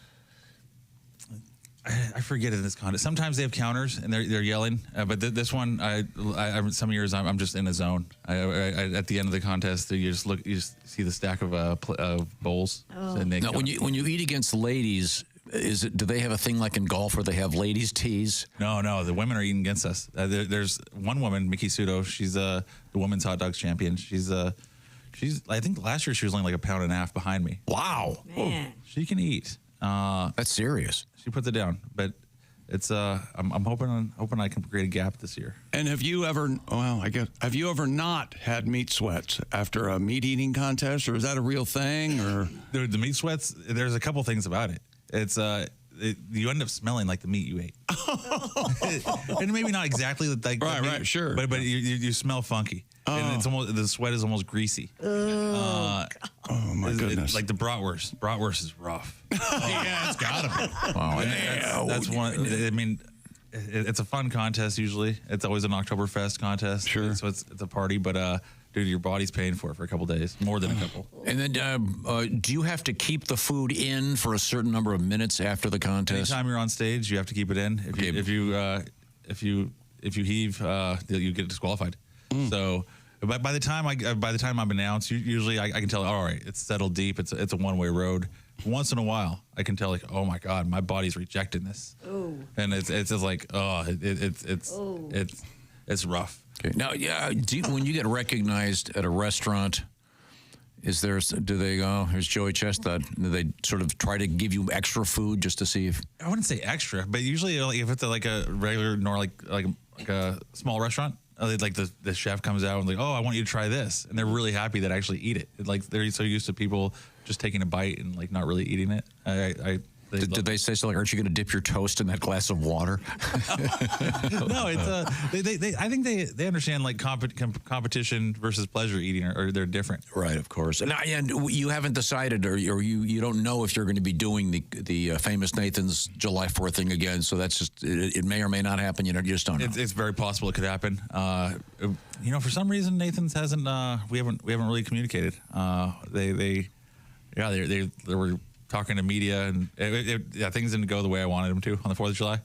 I forget in this contest. Sometimes they have counters and they're yelling, but this one, some years I'm just in a zone. At the end of the contest, you just see the stack of bowls. Oh. And now, when you eat against ladies, do they have a thing like in golf where they have ladies' teas? No, the women are eating against us. There's one woman, Mickey Sudo. She's the women's hot dogs champion. She's I think last year she was only like 1.5 pounds behind me. Wow, man, she can eat. That's serious. She puts it down, but it's I'm hoping I can create a gap this year. And have you ever not had meat sweats after a meat eating contest, or is that a real thing? Or the meat sweats, there's a couple things about it. It's you end up smelling like the meat you ate. And maybe not exactly like right, sure. But you smell funky. And it's almost, the sweat is almost greasy. Oh my goodness! Like the bratwurst. Bratwurst is rough. Yeah, it's gotta be. Wow, That's one. I mean, it's a fun contest usually. It's always an Oktoberfest contest. Sure. So it's a party, but dude, your body's paying for it for a couple days, more than a couple. And then, do you have to keep the food in for a certain number of minutes after the contest? Anytime you're on stage, you have to keep it in. If you heave, you get disqualified. So. By the time I'm announced, usually I can tell. All right, it's settled deep. It's a one-way road. Once in a while, I can tell, like, oh my God, my body's rejecting this. Ooh. And it's just like, it's rough. Okay. Now, when you get recognized at a restaurant, do they go, here's Joey Chestnut? Do they sort of try to give you extra food just to see if? I wouldn't say extra, but usually if it's like a regular, nor like a small restaurant. Like the chef comes out and like, oh, I want you to try this, and they're really happy that I actually eat it. Like they're so used to people just taking a bite and like not really eating it. Did they say something? Aren't you going to dip your toast in that glass of water? No, it's I think they understand like competition versus pleasure eating, or they're different. Right, of course. And you haven't decided, or you don't know if you're going to be doing the famous Nathan's July 4th thing again. So that's just it may or may not happen. You just don't know. It's very possible it could happen. For some reason Nathan's hasn't. We haven't really communicated. They were talking to media, and things didn't go the way I wanted them to on the 4th of July,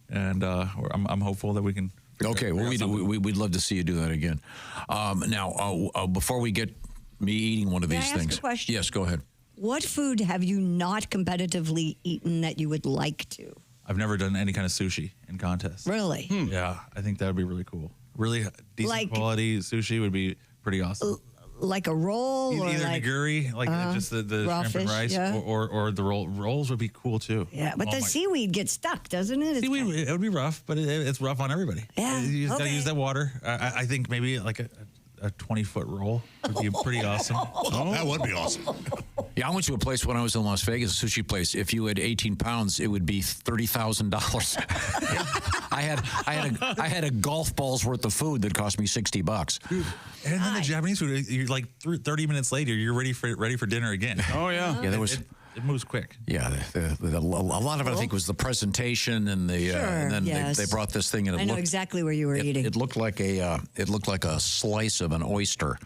and I'm hopeful that we can. Okay, well, we'd love to see you do that again. Now, before we get me eating one of these Can I ask things, a question? Yes, go ahead. What food have you not competitively eaten that you would like to? I've never done any kind of sushi in contests. Really? Yeah, I think that would be really cool. Really decent quality sushi would be pretty awesome. Like a roll, or either like nigiri, like just the raw shrimp and fish, rice, yeah. or the rolls would be cool too. Yeah, but the seaweed gets stuck, doesn't it? Seaweed, it would be rough, but it's rough on everybody. Yeah, you just gotta use that water. I think maybe like a 20-foot roll would be pretty awesome. That would be awesome. Yeah, I went to a place when I was in Las Vegas, a sushi place. If you had 18 pounds, it would be $30,000. I had a golf ball's worth of food that cost me $60. Dude, and then the Japanese food, you're like 30 minutes later, you're ready for dinner again. Oh yeah, yeah. There was. It moves quick. Yeah, a lot of it, I think, was the presentation and and then they brought this thing and I know exactly where you were eating. It looked like a slice of an oyster,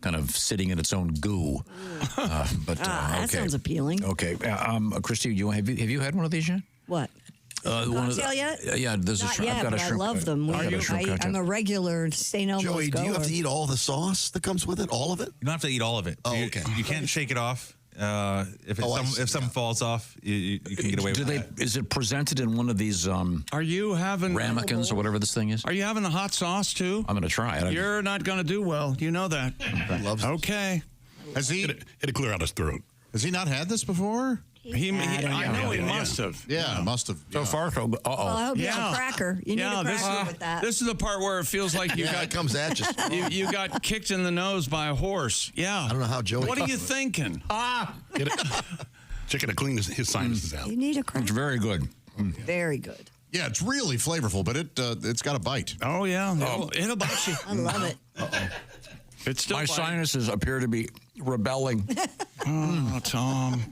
kind of sitting in its own goo. That sounds appealing. Okay, Christy, have you had one of these yet? What? Cocktail yet? Yeah, there's Not yet, I've got a but shrimp. I love them. I'm a regular St. Elmo's Joey, do you have goer. to eat all the sauce that comes with it? All of it? You don't have to eat all of it. Oh, okay. You can't shake it off. If something falls off, you can get away with that. Is it presented in one of these? Are you having ramekins or whatever this thing is? Are you having the hot sauce too? I'm going to try it. You're not going to do well. You know that. Loves it. Okay. Has he? It'll clear out his throat. Has he not had this before? I know he must have. Yeah, must have. So far, so. Well, I hope you have a cracker. You need a cracker with that. This is the part where it feels like you it comes at you. you got kicked in the nose by a horse. Yeah. I don't know how Joey. What are you thinking? Chicken to clean his sinuses out. You need a cracker. It's very good. Very good. Yeah, it's really flavorful, but it's got a bite. Oh yeah, it'll bite you. I love it. It's still my sinuses appear to be rebelling. Oh, Tom.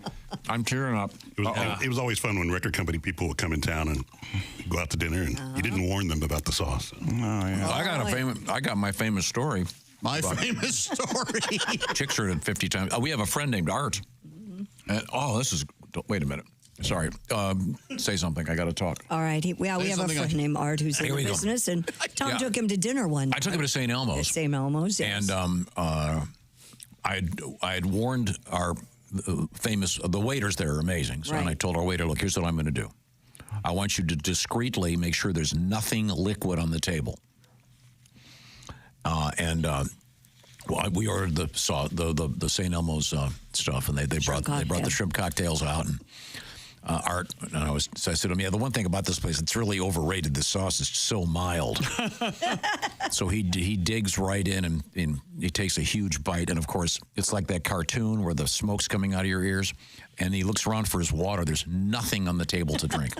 I'm tearing up. It was always fun when record company people would come in town and go out to dinner, and you didn't warn them about the sauce. Oh yeah. I got my famous story. My famous story. Chicks heard it 50 times. We have a friend named Art. Wait a minute. Sorry. Say something. I got to talk. All right. We have a friend named Art who's in the business, and Tom took him to dinner one day. I took him to St. Elmo's. At St. Elmo's, yes. And I had warned our the waiters there are amazing. So and I told our waiter, look, here's what I'm going to do. I want you to discreetly make sure there's nothing liquid on the table. We ordered the St. Elmo's stuff, and they brought the shrimp cocktails out, and Art, and I said to him, yeah, the one thing about this place, it's really overrated. The sauce is so mild. So he digs right in and he takes a huge bite. And, of course, it's like that cartoon where the smoke's coming out of your ears. And he looks around for his water. There's nothing on the table to drink.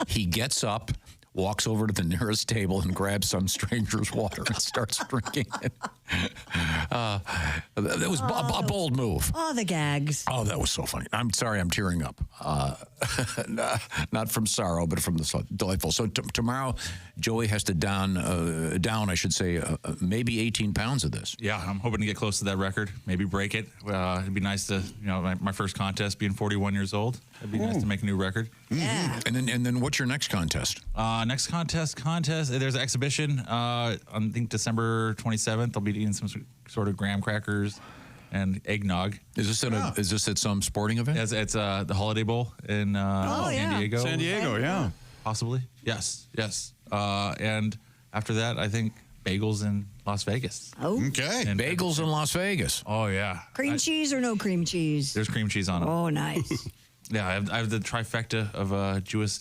He gets up, walks over to the nearest table and grabs some stranger's water and starts drinking it. That was a bold move. Oh, the gags. Oh, that was so funny. I'm sorry, I'm tearing up. Not from sorrow, but from the delightful. So tomorrow, Joey has to down, I should say, maybe 18 pounds of this. Yeah, I'm hoping to get close to that record, maybe break it. It'd be nice to, my first contest being 41 years old. It'd be nice to make a new record. Yeah. And then what's your next contest? Next contest. There's an exhibition on, I think, December 27th. I'll be eating some sort of graham crackers and eggnog. Is this at some sporting event? It's the Holiday Bowl in San Diego. San Diego, yeah. Possibly. Yes. And after that, I think bagels in Las Vegas. Oh. Okay. And bagels in Las Vegas. Oh, yeah. Cream cheese or no cream cheese? There's cream cheese on them. Oh, nice. Yeah, I have the trifecta of Jewish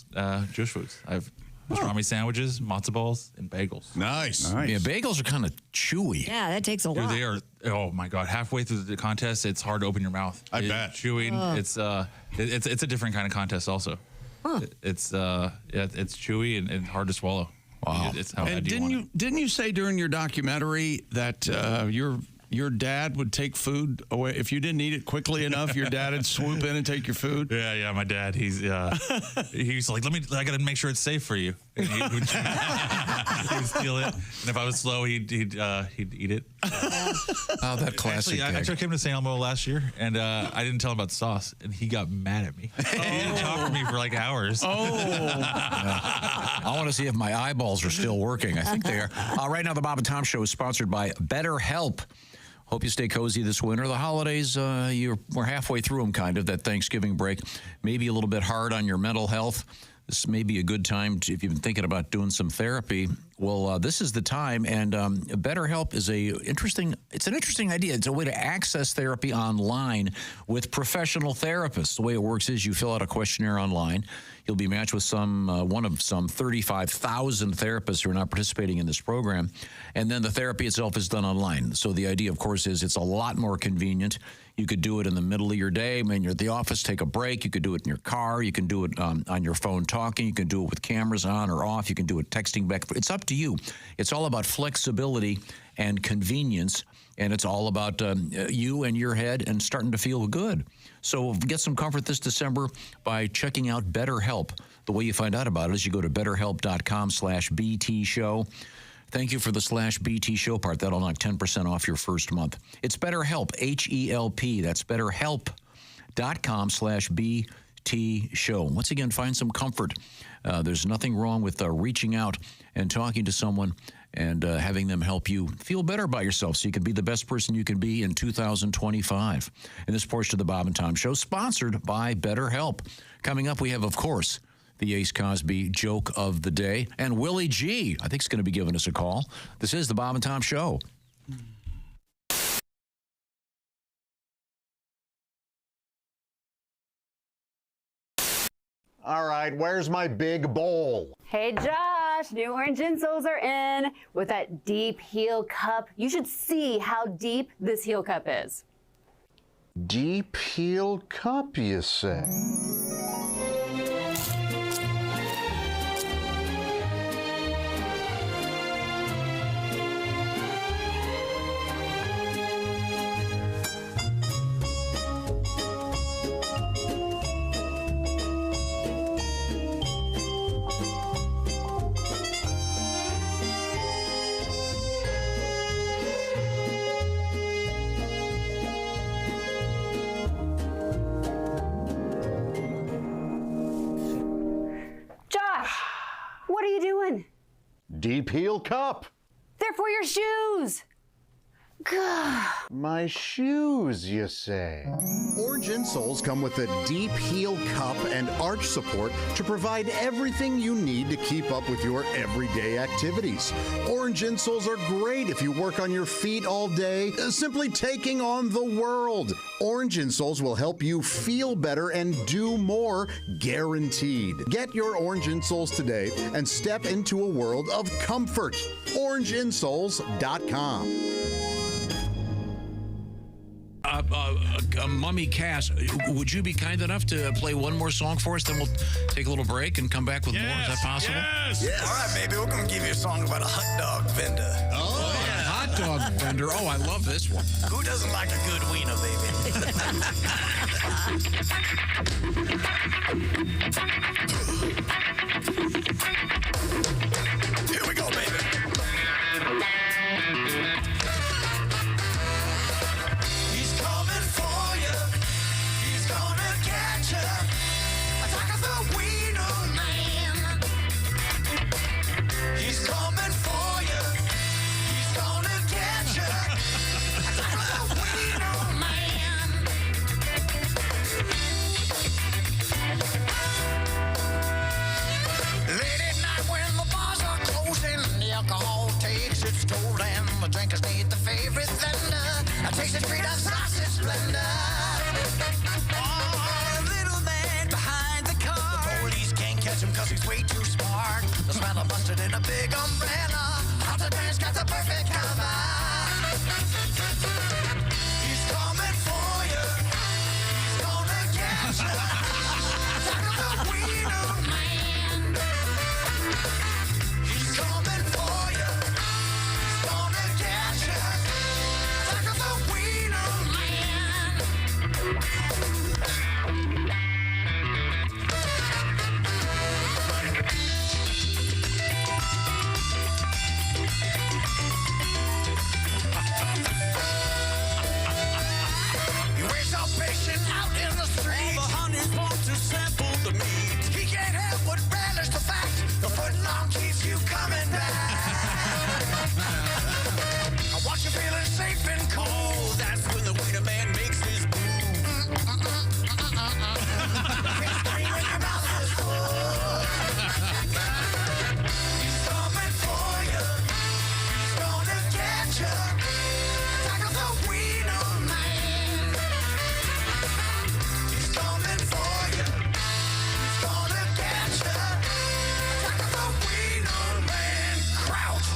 foods. I have pastrami sandwiches, matzo balls, and bagels. Nice. Yeah, bagels are kind of chewy. Yeah, that takes a Dude, lot. they are. Oh my God! Halfway through the contest, it's hard to open your mouth. I bet. Chewing. Oh. It's a different kind of contest also. Huh. It's chewy and hard to swallow. Wow. It's how And didn't you say during your documentary that your dad would take food away if you didn't eat it quickly enough? Your dad would swoop in and take your food. Yeah. My dad, he's like, I got to make sure it's safe for you. And he would steal it, and if I was slow, he'd eat it. Oh, that classic. Actually, I took him to San Elmo last year, and I didn't tell him about the sauce, and he got mad at me. He didn't talk to me for like hours. I want to see if my eyeballs are still working. I think they are. Right now, the Bob and Tom Show is sponsored by BetterHelp. Hope you stay cozy this winter. The holidays, we're halfway through them, kind of, that Thanksgiving break. Maybe a little bit hard on your mental health. This may be a good time if you've been thinking about doing some therapy. Well, this is the time, and BetterHelp is it's an interesting idea. It's a way to access therapy online with professional therapists. The way it works is you fill out a questionnaire online. You'll be matched with one of some 35,000 therapists who are not participating in this program, and then the therapy itself is done online. So the idea, of course, is it's a lot more convenient. You could do it in the middle of your day. When you're at the office, take a break. You could do it in your car. You can do it on your phone talking. You can do it with cameras on or off. You can do it texting back. It's up to you. It's all about flexibility and convenience, and it's all about you and your head and starting to feel good. So get some comfort this December by checking out BetterHelp. The way you find out about it is you go to betterhelp.com/BT show. Thank you for the /BT show part. That'll knock 10% off your first month. It's BetterHelp, H-E-L-P. That's betterhelp.com/BT show. Once again, find some comfort. There's nothing wrong with reaching out and talking to someone and having them help you feel better about yourself so you can be the best person you can be in 2025. And this portion of the Bob and Tom Show, sponsored by BetterHelp. Coming up, we have, of course, the Ace Cosby joke of the day. And Willie G, I think, is going to be giving us a call. This is the Bob and Tom Show. All right, where's my big bowl? Hey Josh, new orange insoles are in with that deep heel cup. You should see how deep this heel cup is. Deep heel cup, you say? What are you doing? Deep heel cup. They're for your shoes. My shoes, you say? Orange insoles come with a deep heel cup and arch support to provide everything you need to keep up with your everyday activities. Orange insoles are great if you work on your feet all day, simply taking on the world. Orange insoles will help you feel better and do more, guaranteed. Get your orange insoles today and step into a world of comfort. OrangeInsoles.com. Mummy Cass, would you be kind enough to play one more song for us? Then we'll take a little break and come back with more. Is that possible? Yes. All right, baby. We're going to give you a song about a hot dog vendor. Oh, yeah. Hot dog vendor. Oh, I love this one. Who doesn't like a good wiener, baby? Here we go, baby. He's coming for you. He's gonna catch you. Attack of the wiener man. He's coming for you. He's gonna get you. Attack of the wiener man. Late at night when the bars are closing, the alcohol takes its toll and the drinkers need the favorite vendor. I taste the street of sausage blender. Oh, little man behind the car. The police can't catch him cause he's way too smart. The smell of mustard in a big umbrella. Hot dog man's got the perfect cover. He's coming for you. He's gonna get you. Attack of the wiener man. He's coming for you. He's gonna get you. Attack of the wiener man. You raise our patient out in the street. All the honey wants to sample the meat. He can't help but relish the fact the footlong keeps you coming back. I want you feeling safe and cold. That's when the wiener man makes his move. Can't scream when your mouth is full. He's coming for you. He's gonna get you. Attack of the wiener man. He's coming for you. He's gonna get you. Attack of the wiener man. Crouch.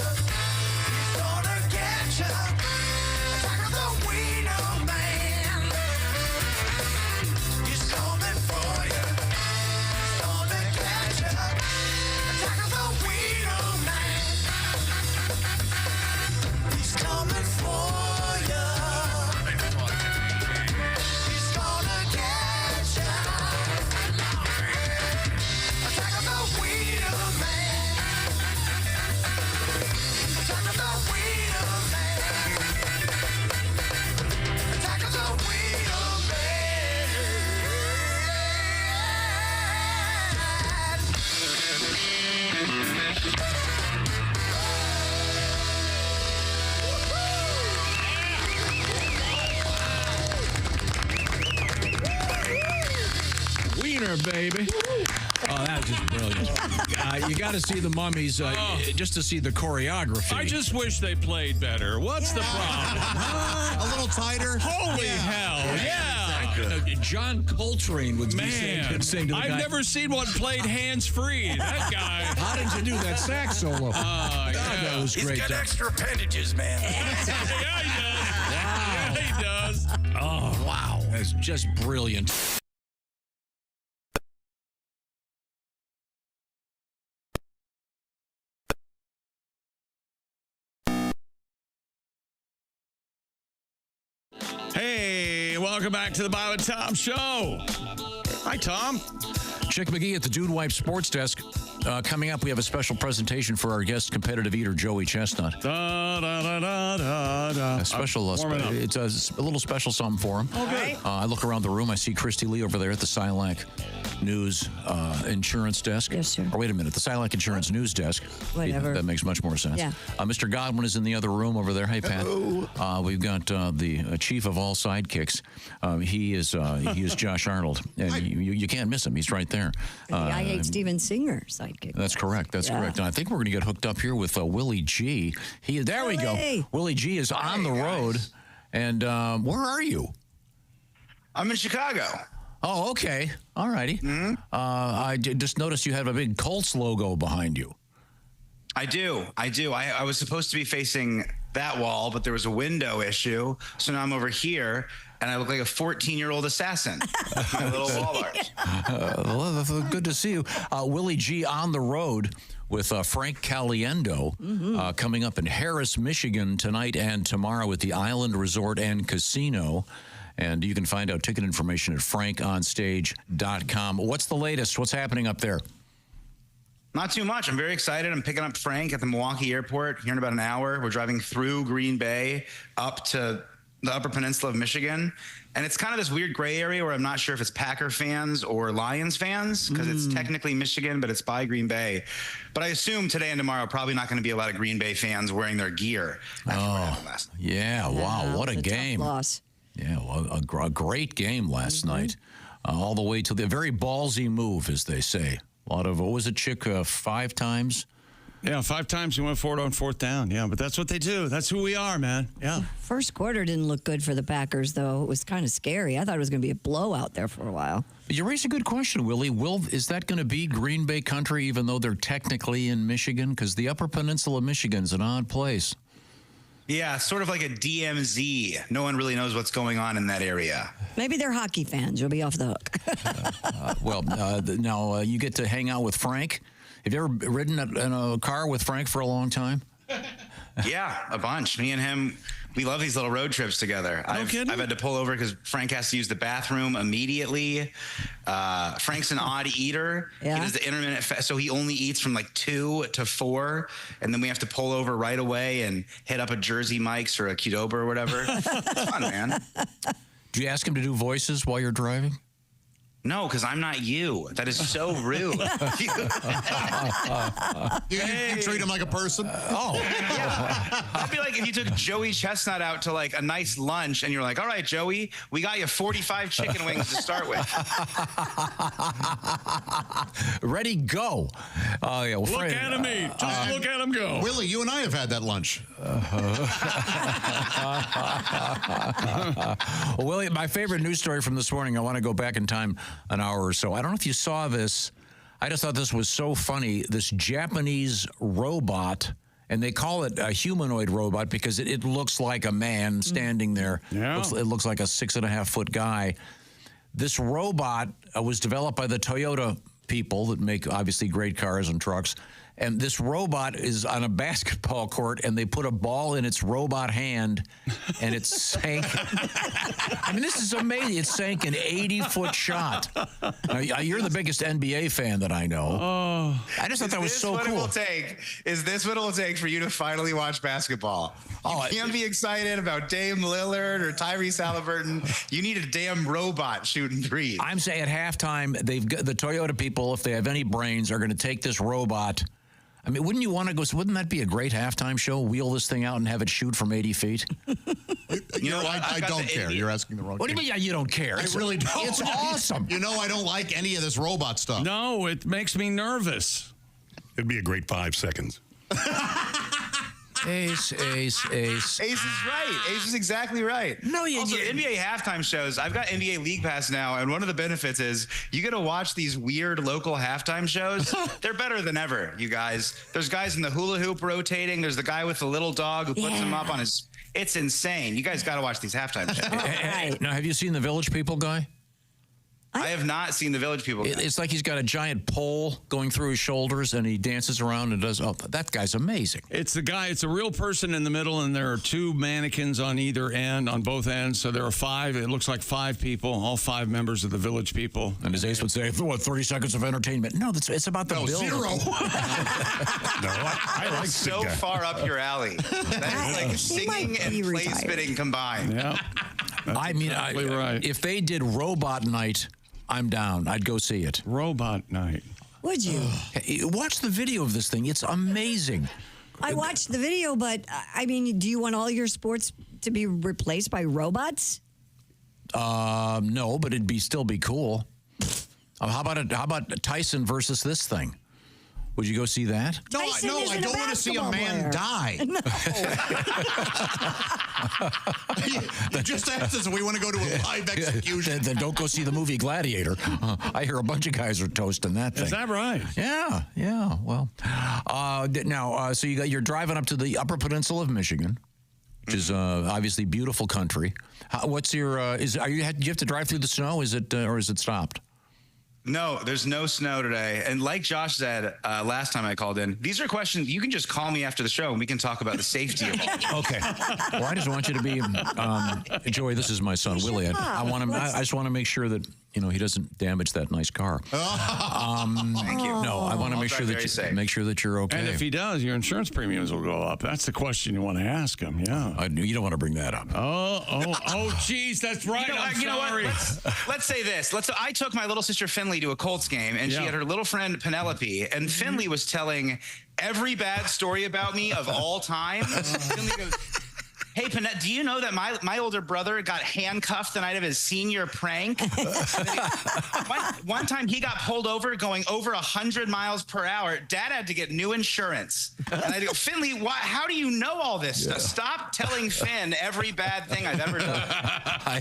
He's gonna get you. Attack of the wiener man. He's coming for you. He's gonna get you. Attack of the wiener man. He's coming for you. He's gonna get you. Attack of the wiener man. Attack of the wiener man. Attack of the wiener Wiener, baby. Oh, that was just brilliant. You got to see the Mummies just to see the choreography. I just wish they played better. What's the problem? A little tighter. Holy hell, yeah. John Coltrane would be Man, saying to the I've guy, never seen one played hands-free. That guy. how did you do that sax solo? Yeah. That was He's great. got extra appendages, man. Yeah, he does. Wow. Yeah, he does. Oh, wow. That's just brilliant. Hey, welcome back to the Bob and Tom Show. Hi, Tom. Chick McGee at the Dude Wipe Sports Desk. Coming up, we have a special presentation for our guest competitive eater, Joey Chestnut. Da, da, da, da, da, da. A special, it's a little special something for him. Okay. I look around the room. I see Christy Lee over there at the Silac News Insurance Desk. Yes, sir. Or wait a minute, the Silac Insurance News Desk. Whatever. That makes much more sense. Yeah. Mr. Godwin is in the other room over there. Hey, Pat. Hello. We've got the chief of all sidekicks. He is Josh Arnold, and you can't miss him. He's right there. I Hate Steven Singer sidekick. That's correct. That's correct. And I think we're going to get hooked up here with Willie G. There we go. Willie G is on the road. And where are you? I'm in Chicago. Oh, okay. All righty. Mm-hmm. I just noticed you have a big Colts logo behind you. I do. I was supposed to be facing that wall, but there was a window issue. So now I'm over here, and I look like a 14-year-old assassin. My little wall art. Well, good to see you. Willie G on the road with Frank Caliendo coming up in Harris, Michigan tonight and tomorrow at the Island Resort and Casino. And you can find out ticket information at frankonstage.com. What's the latest? What's happening up there? Not too much. I'm very excited. I'm picking up Frank at the Milwaukee airport here in about an hour. We're driving through Green Bay up to the Upper Peninsula of Michigan. And it's kind of this weird gray area where I'm not sure if it's Packer fans or Lions fans because it's technically Michigan, but it's by Green Bay. But I assume today and tomorrow probably not going to be a lot of Green Bay fans wearing their gear after what happened last night. Yeah, wow, what a game. Loss. Yeah, well, a great game last night. All the way to the very ballsy move, as they say. A lot of, what was it, Chick, 5 times? Yeah, 5 times he went for it on 4th down. Yeah, but that's what they do. That's who we are, man. Yeah. First quarter didn't look good for the Packers, though. It was kind of scary. I thought it was going to be a blowout there for a while. You raise a good question, Willie. Is that going to be Green Bay country, even though they're technically in Michigan? Because the Upper Peninsula of Michigan is an odd place. Yeah, sort of like a DMZ. No one really knows what's going on in that area. Maybe they're hockey fans. You'll be off the hook. Now you get to hang out with Frank. Have you ever ridden in a car with Frank for a long time? Yeah, a bunch. Me and him, we love these little road trips together. I've had to pull over because Frank has to use the bathroom immediately. Frank's an odd eater. Yeah. He does the intermittent so he only eats from like 2 to 4, and then we have to pull over right away and hit up a Jersey Mike's or a Qdoba or whatever. It's fun, man. Do you ask him to do voices while you're driving? No, because I'm not you. That is so rude. You treat him like a person? Yeah. That'd be like if you took Joey Chestnut out to like a nice lunch and you're like, all right, Joey, we got you 45 chicken wings to start with. Ready, go. Yeah, well, Look at him eat. Just look at him go. Willie, you and I have had that lunch. Well, Willie, my favorite news story from this morning, I want to go back in time an hour or so. I don't know if you saw this. I just thought this was so funny. This Japanese robot, and they call it a humanoid robot because it looks like a man standing there. Yeah. It looks like a 6.5-foot guy. This robot was developed by the Toyota people that make obviously great cars and trucks. And this robot is on a basketball court, and they put a ball in its robot hand, and it sank. I mean, this is amazing. It sank an 80-foot shot. Now, you're the biggest NBA fan that I know. Oh, I just thought that was so cool. Is this what it will take for you to finally watch basketball? You can't be excited about Dame Lillard or Tyrese Halliburton. You need a damn robot shooting threes. I'm saying at halftime, the Toyota people, if they have any brains, are going to take this robot. I mean, wouldn't you want to go? Wouldn't that be a great halftime show? Wheel this thing out and have it shoot from 80 feet? You know, I don't care. You're asking the wrong. What do you mean? Yeah, you don't care? I really don't. It's awesome. You know, I don't like any of this robot stuff. No, it makes me nervous. It'd be a great 5 seconds. Ace. Ace is right. Ace is exactly right. No, also, NBA halftime shows. I've got NBA League Pass now, and one of the benefits is you get to watch these weird local halftime shows. They're better than ever, you guys. There's guys in the hula hoop rotating. There's the guy with the little dog who puts him up on his. It's insane. You guys got to watch these halftime shows. Now, have you seen the Village People guy? I have not seen the Village People. It's like he's got a giant pole going through his shoulders, and he dances around and does. Oh, that guy's amazing. It's the guy. It's a real person in the middle, and there are two mannequins on either end, on both ends. So there are 5. It looks like 5 people, all 5 members of the Village People. And as Ace would say, what, 30 seconds of entertainment? No, it's about the building. 0. I like so far up your alley. That is like singing and plate spinning combined. Yeah. I mean, right. If they did Robot Night, I'm down. I'd go see it. Robot Night. Would you? Watch the video of this thing. It's amazing. I watched the video, but I mean, do you want all your sports to be replaced by robots? No, but it'd still be cool. How about Tyson versus this thing? Would you go see that? No, I don't want to see a man die. No. You just asked us if we want to go to a live execution. Then don't go see the movie Gladiator. I hear a bunch of guys are toasting that thing. Is that right? Yeah. Well, now, so you're driving up to the Upper Peninsula of Michigan, which is obviously beautiful country. What's your? Do you have to drive through the snow? Is it or is it stopped? No, there's no snow today. And like Josh said last time I called in, these are questions you can just call me after the show and we can talk about the safety of all. Okay. Well, I just want you to be, Joey, this is my son, Willie. I just want to make sure that, he doesn't damage that nice car. Thank you. No, I want to make sure that you're okay. And if he does, your insurance premiums will go up. That's the question you want to ask him. Yeah. You don't want to bring that up. Oh, geez, that's right. I'm sorry. Let's say this. I took my little sister Finley to a Colts game, and she had her little friend Penelope, and Finley was telling every bad story about me of all time. Finley goes, "Hey, Panette, do you know that my older brother got handcuffed the night of his senior prank? One time he got pulled over going over 100 miles per hour. Dad had to get new insurance." And I go, "Finley, how do you know all this stuff? Stop telling Finn every bad thing I've ever done."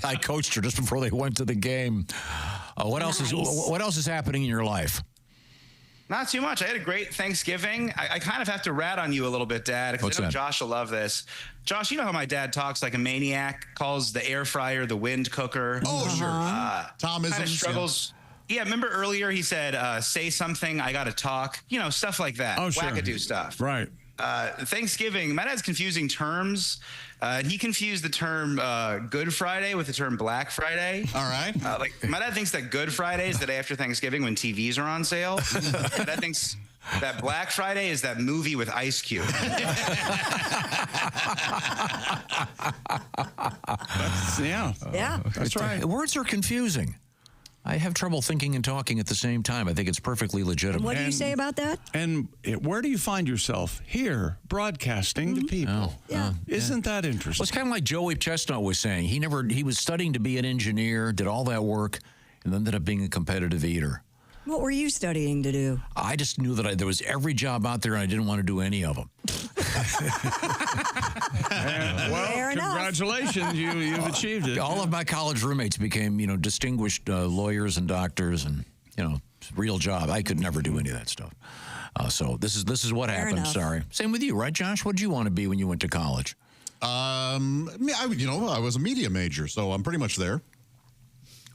I coached her just before they went to the game. What else is happening in your life? Not too much. I had a great Thanksgiving. I kind of have to rat on you a little bit, Dad, because I know Josh will love this. Josh, you know how my dad talks like a maniac, calls the air fryer the wind cooker. Oh, sure. Thomisms. Kind of struggles. Yeah, remember earlier he said, say something, I got to talk. Stuff like that. Oh, sure. Wackadoo stuff. Right. Thanksgiving, my dad's confusing terms. He confused the term Good Friday with the term Black Friday. All right. My dad thinks that Good Friday is the day after Thanksgiving when TVs are on sale. My dad thinks that Black Friday is that movie with Ice Cube. That's right. Words are confusing. I have trouble thinking and talking at the same time. I think it's perfectly legitimate. What do you say about that? And where do you find yourself? Here, broadcasting to people. Isn't that interesting? Well, it's kind of like Joey Chestnut was saying. He was studying to be an engineer, did all that work, and ended up being a competitive eater. What were you studying to do? I just knew that there was every job out there, and I didn't want to do any of them. Well, congratulations, you've achieved it. All of my college roommates became, distinguished lawyers and doctors, and real job. I could never do any of that stuff. So this is what happened. Enough. Sorry. Same with you, right, Josh? What did you want to be when you went to college? I was a media major, so I'm pretty much there.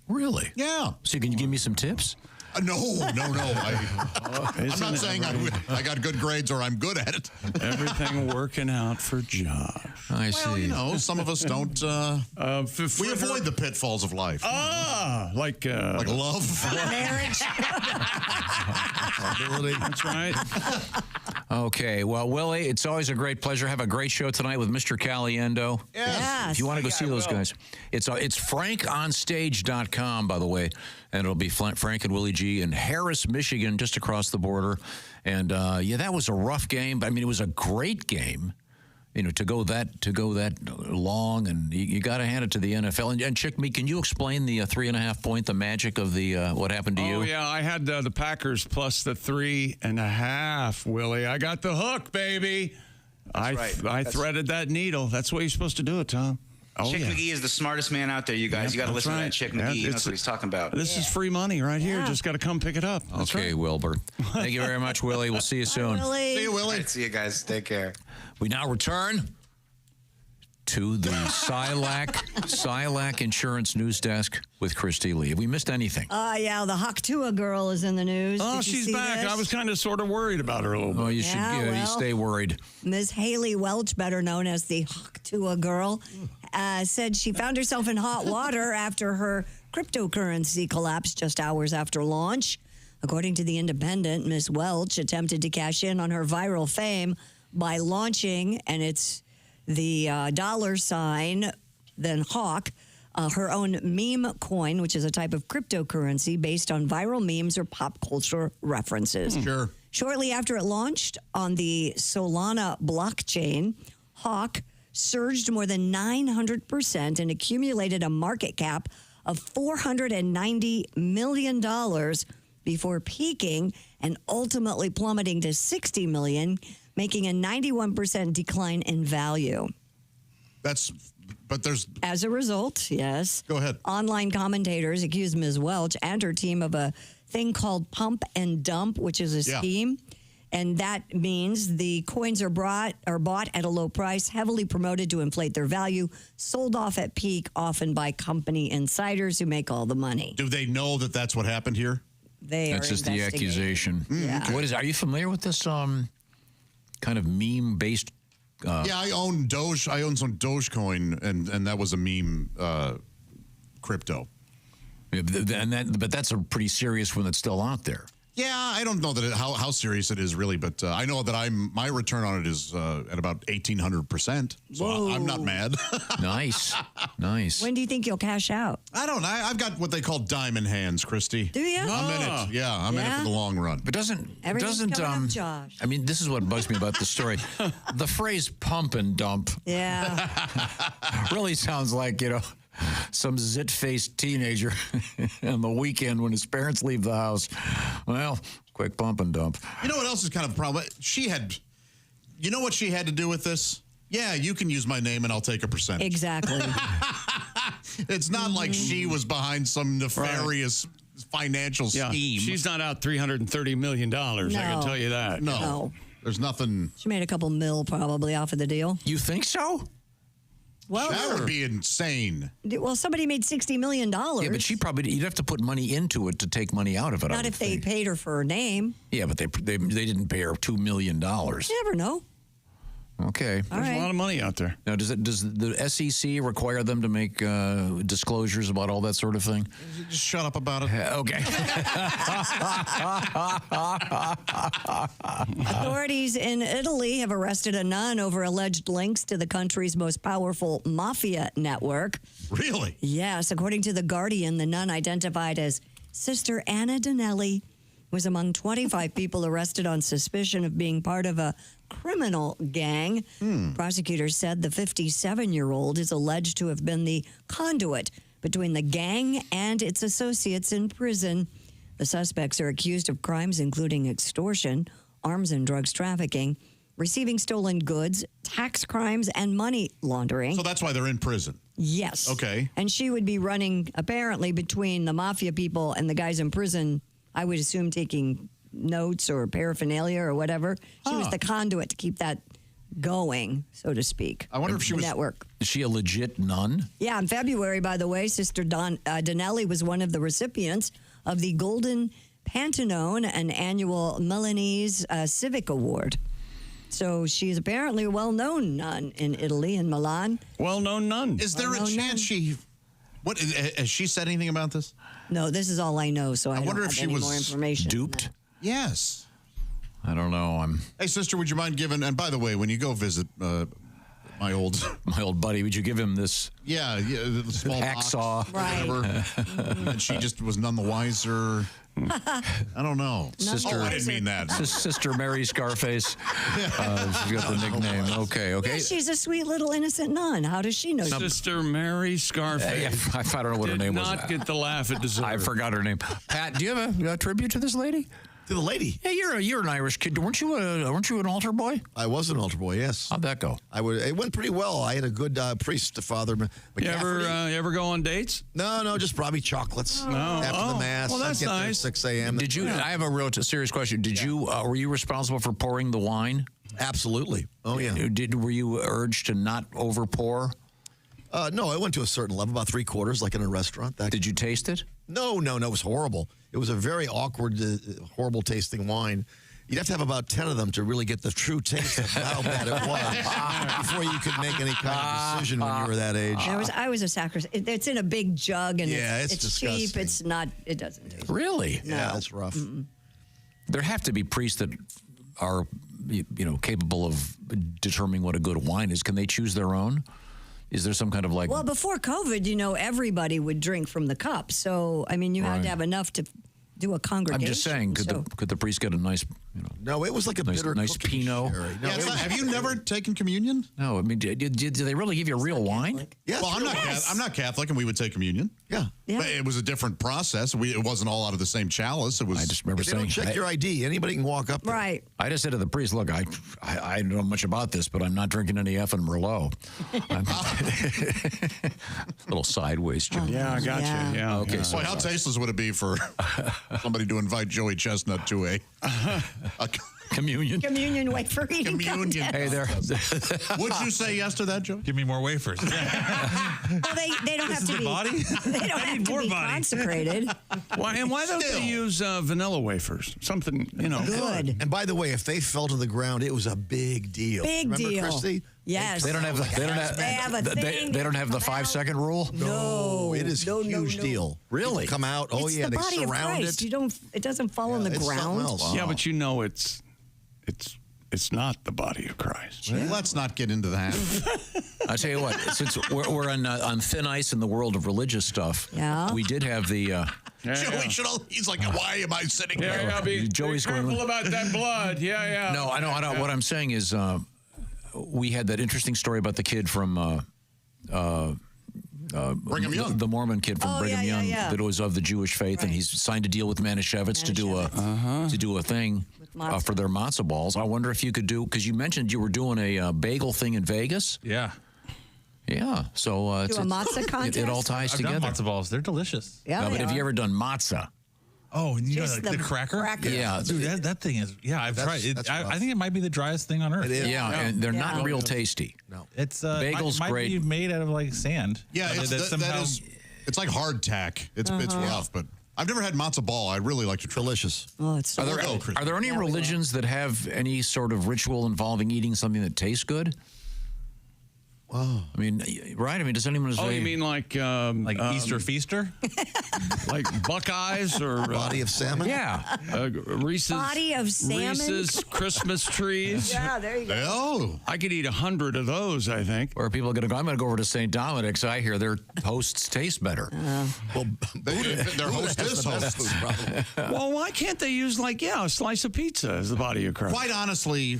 Really? Yeah. So can you give me some tips? No. I'm not saying I got good grades or I'm good at it. Everything working out for Josh. I see. Some of us don't. We avoid the pitfalls of life. Like love, marriage. That's right. Okay. Well, Willie, it's always a great pleasure. Have a great show tonight with Mr. Caliendo. Yes. If you want to go see those guys, it's frankonstage.com, by the way, and it'll be Frank and Willie G in Harris, Michigan, just across the border. And that was a rough game, but I mean, it was a great game. To go that long, and you got to hand it to the NFL. And Chick, can you explain the 3.5 point, the magic of the what happened to you? Oh yeah, I had the Packers plus the 3.5. Willie, I got the hook, baby. I threaded that needle. That's the way you're supposed to do it, Tom. Chick McGee is the smartest man out there, you guys. You got to listen to that Chick McGee. He knows what he's talking about. This is free money right here. Just got to come pick it up. That's okay, Wilbur. Thank you very much, Willie. We'll see you soon. Willie. See you, Willie. Right, see you guys. Take care. We now return to the Silac Insurance News Desk with Christy Lee. Have we missed anything? Yeah, the Haktua girl is in the news. Oh, Did you she's see back. this? I was kind of sort of worried about her a little bit. Oh, you should you stay worried. Ms. Haley Welch, better known as the Haktua girl, said she found herself in hot water after her cryptocurrency collapsed just hours after launch. According to The Independent, Ms. Welch attempted to cash in on her viral fame by launching, and it's the $, then Hawk, her own meme coin, which is a type of cryptocurrency based on viral memes or pop culture references. Sure. Shortly after it launched on the Solana blockchain, Hawk surged more than 900% and accumulated a market cap of $490 million before peaking and ultimately plummeting to $60 million, making a 91% decline in value. As a result, yes. Go ahead. Online commentators accused Ms. Welch and her team of a thing called pump and dump, which is a scheme. And that means the coins are bought at a low price, heavily promoted to inflate their value, sold off at peak, often by company insiders who make all the money. Do they know that that's what happened here? That's just the accusation. Yeah. What is? Are you familiar with this kind of meme-based? Yeah, I own Doge. I own some Dogecoin, and that was a meme crypto. Yeah, but that's a pretty serious one that's still out there. Yeah, I don't know that how serious it is really, but I know that my return on it is at about 1,800%. So I'm not mad. Nice. When do you think you'll cash out? I don't know. I've got what they call diamond hands, Christy. Do you? I'm in it. Yeah, I'm in it for the long run. But doesn't Everything's coming up, Josh. I mean, this is what bugs me about the story. The phrase "pump and dump" really sounds like some zit-faced teenager on the weekend when his parents leave the house. Well, quick pump and dump. You know what else is kind of a problem? You know what she had to do with this? Yeah, you can use my name and I'll take a percentage. Exactly. It's not like she was behind some nefarious financial scheme. She's not out $330 million. I can tell you that. No. There's nothing. She made a couple mil probably off of the deal. You think so? Well, that would be insane. Well, somebody made $60 million. Yeah, but you'd have to put money into it to take money out of it. Not if they paid her for her name. Yeah, but they didn't pay her $2 million. You never know. Okay. There's a lot of money out there. Now, does the SEC require them to make disclosures about all that sort of thing? Just shut up about it. Okay. Authorities in Italy have arrested a nun over alleged links to the country's most powerful mafia network. Really? Yes. According to The Guardian, the nun identified as Sister Anna Donelli was among 25 people arrested on suspicion of being part of a criminal gang. Prosecutors said the 57-year-old is alleged to have been the conduit between the gang and its associates in prison. The suspects are accused of crimes including extortion, arms and drugs trafficking, receiving stolen goods, tax crimes, and money laundering. So that's why they're in prison. Yes. Okay. And she would be running, apparently, between the mafia people and the guys in prison, I would assume taking notes or paraphernalia or whatever. She was the conduit to keep that going, so to speak. I wonder if she was network. Is she a legit nun? Yeah, in February, by the way, Sister Donelli was one of the recipients of the Golden Pantalone, an annual Milanese civic award. So she's apparently a well-known nun in Italy, in Milan. Well-known nun. Is there a chance has she said anything about this? No, this is all I know, so I wonder don't if have she any was more information. Duped? Yes. I don't know. Hey, sister, would you mind giving? And by the way, when you go visit my old buddy, would you give him this? Yeah, the small hacksaw, right? Whatever. And she just was none the wiser. I don't know. Sister, I didn't mean that. Sister Mary Scarface. She's got the nickname. Okay. Yeah, she's a sweet little innocent nun. How does she know? Sister Mary Scarface. I don't know what her name was. Did not get the laugh it deserved. I forgot her name. Pat, do you have a tribute to this lady? To the lady? Yeah, you're an Irish kid. Weren't you an altar boy? I was an altar boy. Yes. How'd that go? It went pretty well. I had a good priest, Father McCaffrey. You ever go on dates? No, just probably chocolates after the mass. Well, that's I'd get there at nice. 6 a.m. Did you? I have a real serious question. Did you? Were you responsible for pouring the wine? Absolutely. Oh yeah. Were you urged to not over pour? No, I went to a certain level, about 3/4, like in a restaurant. Did you taste it? No, it was horrible. It was a very awkward, horrible tasting wine. You'd have to have about 10 of them to really get the true taste of how bad it was before you could make any kind of decision when you were that age. I was a sacrifice. It's in a big jug, and it's disgusting. cheap. It's not. It doesn't taste. Really? Yeah, that's rough. There have to be priests that are, capable of determining what a good wine is. Can they choose their own? Is there some kind of Well, before COVID, everybody would drink from the cup. So, I mean, you had to have enough to do a congregation. I'm just saying, could the priest get a nice, No, it was like a bitter nice cooking Pinot? sherry. Yeah, have you never taken communion? No, I mean, do they really give you real wine? Yes, well, I'm not Catholic, and we would take communion. Yeah. But it was a different process. It wasn't all out of the same chalice. It was. I just remember They don't check your ID. Anybody can walk up there. Right. I just said to the priest, look, I don't know much about this, but I'm not drinking any effing Merlot. A little sideways, Joe. Yeah, I got you. Yeah. Okay. Yeah. So Boy, how tasteless would it be for somebody to invite Joey Chestnut to a communion? Communion wafer eating Communion. contest. Hey there. Would you say yes to that, Joe? Give me more wafers. Well, they don't have to be. body? They don't have to be consecrated. Why don't they use vanilla wafers? Something, Good. And by the way, if they fell to the ground, it was a big deal. Big Remember, deal. Christy? Yes. They don't have they don't have the 5-second rule. No, it is a huge deal. Really? People come out. Oh It's yeah, the they body of surround Christ. it. It doesn't fall on the it's something ground. else. Yeah, but it's not the body of Christ. Well, let's not get into that. I tell you what, since we're on thin ice in the world of religious stuff, we did have the. Joey should. He's like, why am I sitting here? Joey's careful going about that blood. Yeah. No, I know. What I'm saying is, we had that interesting story about the kid from Brigham Young, the Mormon kid from Brigham Young that was of the Jewish faith, and he's signed a deal with Manischewitz to do a thing for their matzo balls. I wonder if you could do, because you mentioned you were doing a bagel thing in Vegas. Yeah. Yeah, so Do a matzah contest? It all ties I've together. done matzo balls. They're delicious. Yeah, but have you ever done matzah? Oh, you know, Just like the the cracker? cracker. Yeah. Dude, that thing is, I've tried it. I think it might be the driest thing on earth. It is. Yeah, and they're not real tasty. No. It's Bagel's might great. be made out of like sand. Yeah, it's like hardtack. It's rough, but I've never had matzo ball. I really like to try. Delicious. Oh, it's so good. Are there any religions that have any sort of ritual involving eating something that tastes good? Wow. I mean, right? I mean, does anyone say... Oh, you mean like Easter Feaster? Like Buckeyes or body of salmon? Yeah. Reese's Body of salmon? Reese's Christmas trees. Yeah, there you go. Oh. I could eat 100 of those, I think. Or are people going to go, I'm going to go over to St. Dominic's. I hear their hosts taste better. Well, Their host is host. Well, why can't they use a slice of pizza as the body of Christ? Quite honestly,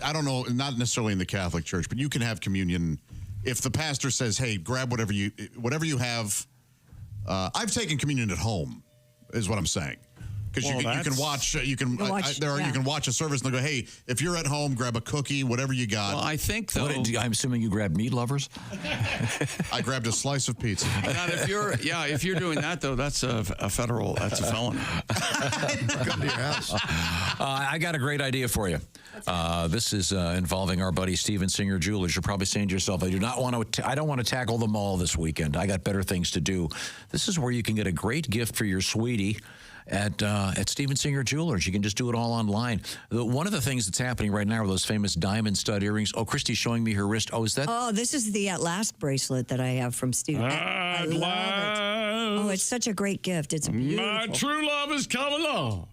I don't know, not necessarily in the Catholic Church, but you can have communion if the pastor says, hey, grab whatever you have. I've taken communion at home, is what I'm saying. Because you can watch, you can watch a service and they'll go, hey, if you're at home, grab a cookie, whatever you got. Well, I think though. I'm assuming you grab meat lovers. I grabbed a slice of pizza. Not if you're doing that though, that's a felony. come to your house. I got a great idea for you. This is involving our buddy Steven Singer Jewelers. You're probably saying to yourself, I don't want to tackle the mall this weekend. I got better things to do. This is where you can get a great gift for your sweetie at Steven Singer Jewelers. You can just do it all online. One of the things that's happening right now are those famous diamond stud earrings. Oh, Christy's showing me her wrist. Oh, is that? Oh, this is the At Last bracelet that I have from Steven. I love it. Oh, it's such a great gift. It's beautiful. My true love is coming along.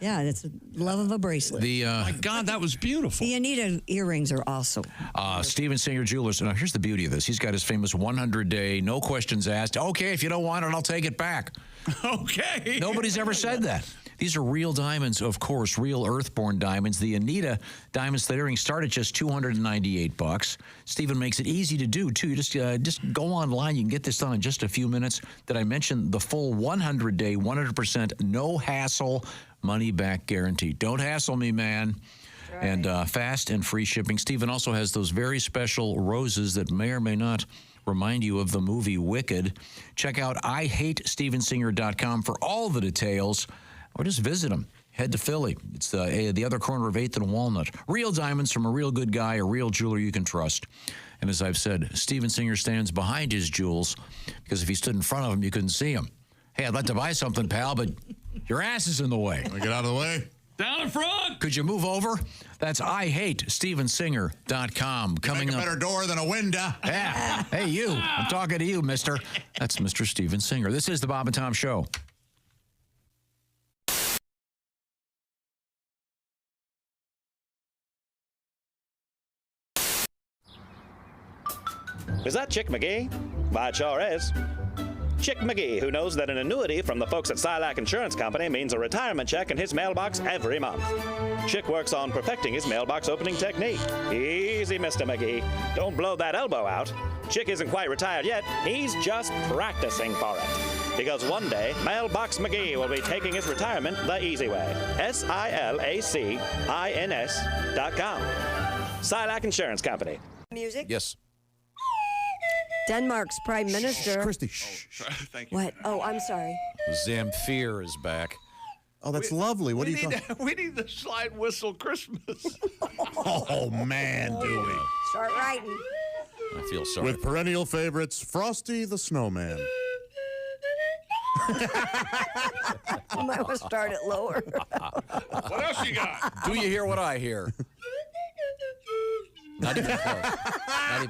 Yeah, it's the love of a bracelet. My God, that was beautiful. The Anita earrings are awesome. Steven Singer Jewelers. Now, here's the beauty of this. He's got his famous 100-day, no questions asked. Okay, if you don't want it, I'll take it back. Okay. Nobody's ever said that. These are real diamonds, of course, real earthborn diamonds. The Anita diamond stud earrings start at just $298. Steven makes it easy to do, too. You just go online. You can get this done in just a few minutes. Did I mention the full 100-day, 100% no-hassle money-back guarantee? Don't hassle me, man. Right. And fast and free shipping. Steven also has those very special roses that may or may not remind you of the movie Wicked. Check out IHateStevenSinger.com for all the details, or just visit him. Head to Philly. It's the other corner of 8th and Walnut. Real diamonds from a real good guy, a real jeweler you can trust. And as I've said, Steven Singer stands behind his jewels because if he stood in front of him, you couldn't see him. Hey, I'd like to buy something, pal, but your ass is in the way. Get out of the way. Down in front. Could you move over? That's IHateStevenSinger.com. Coming Make a up. better door than a window. Yeah. Hey, you. I'm talking to you, mister. That's Mr. Steven Singer. This is the Bob and Tom Show. Is that Chick McGee? Why, it sure is. Chick McGee, who knows that an annuity from the folks at Silac Insurance Company means a retirement check in his mailbox every month. Chick works on perfecting his mailbox opening technique. Easy, Mr. McGee. Don't blow that elbow out. Chick isn't quite retired yet. He's just practicing for it. Because one day, Mailbox McGee will be taking his retirement the easy way. SILACINS.com. Silac Insurance Company. Music? Yes. Denmark's Prime Minister. Christy, Thank you. What? Oh, I'm sorry. Zamfir is back. Oh, that's lovely. What do you We need the slide whistle Christmas. Oh, man, do we. Start writing. I feel sorry. With perennial favorites, Frosty the Snowman. You might want to start it lower. What else you got? Do you hear what I hear? Not even close.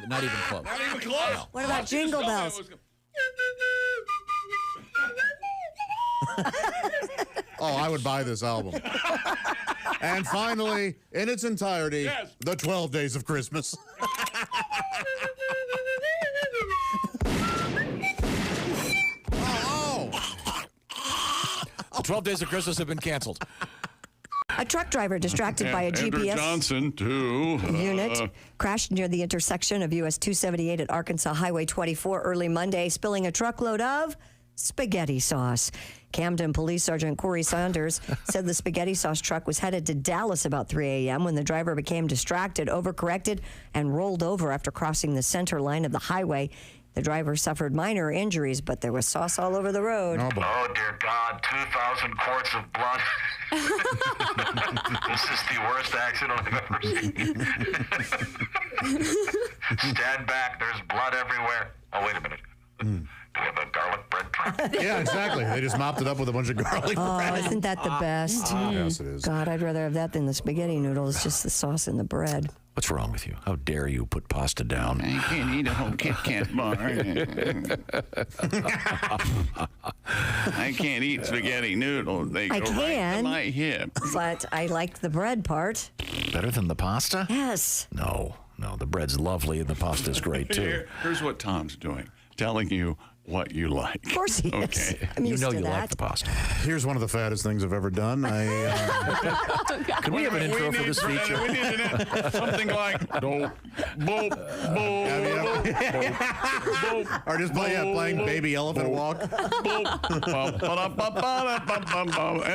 Not even close. Not even close. No. What about Jingle Bells? Oh, I would buy this album. And finally, in its entirety, the 12 Days of Christmas. The 12 Days of Christmas have been canceled. A truck driver distracted by a Andrew GPS Johnson, too. unit crashed near the intersection of US 278 at Arkansas Highway 24 early Monday, spilling a truckload of spaghetti sauce. Camden Police Sergeant Corey Saunders said the spaghetti sauce truck was headed to Dallas about 3 a.m. when the driver became distracted, overcorrected, and rolled over after crossing the center line of the highway. The driver suffered minor injuries, but there was sauce all over the road. Oh, dear God, 2,000 quarts of blood. This is the worst accident I've ever seen. Stand back, there's blood everywhere. Oh, wait a minute. Do we have a garlic bread truck? Yeah, exactly. They just mopped it up with a bunch of garlic bread. Oh, isn't that the best? Yes, it is. God, I'd rather have that than the spaghetti noodles, just the sauce and the bread. What's wrong with you? How dare you put pasta down? I can't eat a whole Kit Kat bar. I can't eat spaghetti noodles. They go right to my hip. But I like the bread part. Better than the pasta? Yes. No, the bread's lovely and the pasta's great too. Here's what Tom's doing. Telling you what you like. Of course he is. Okay. I'm You used know to you that. like the pasta. Here's one of the fattest things I've ever done. Can we have an intro for this feature? We need something like dope, boop, boop, Or just playing Baby Elephant Walk. And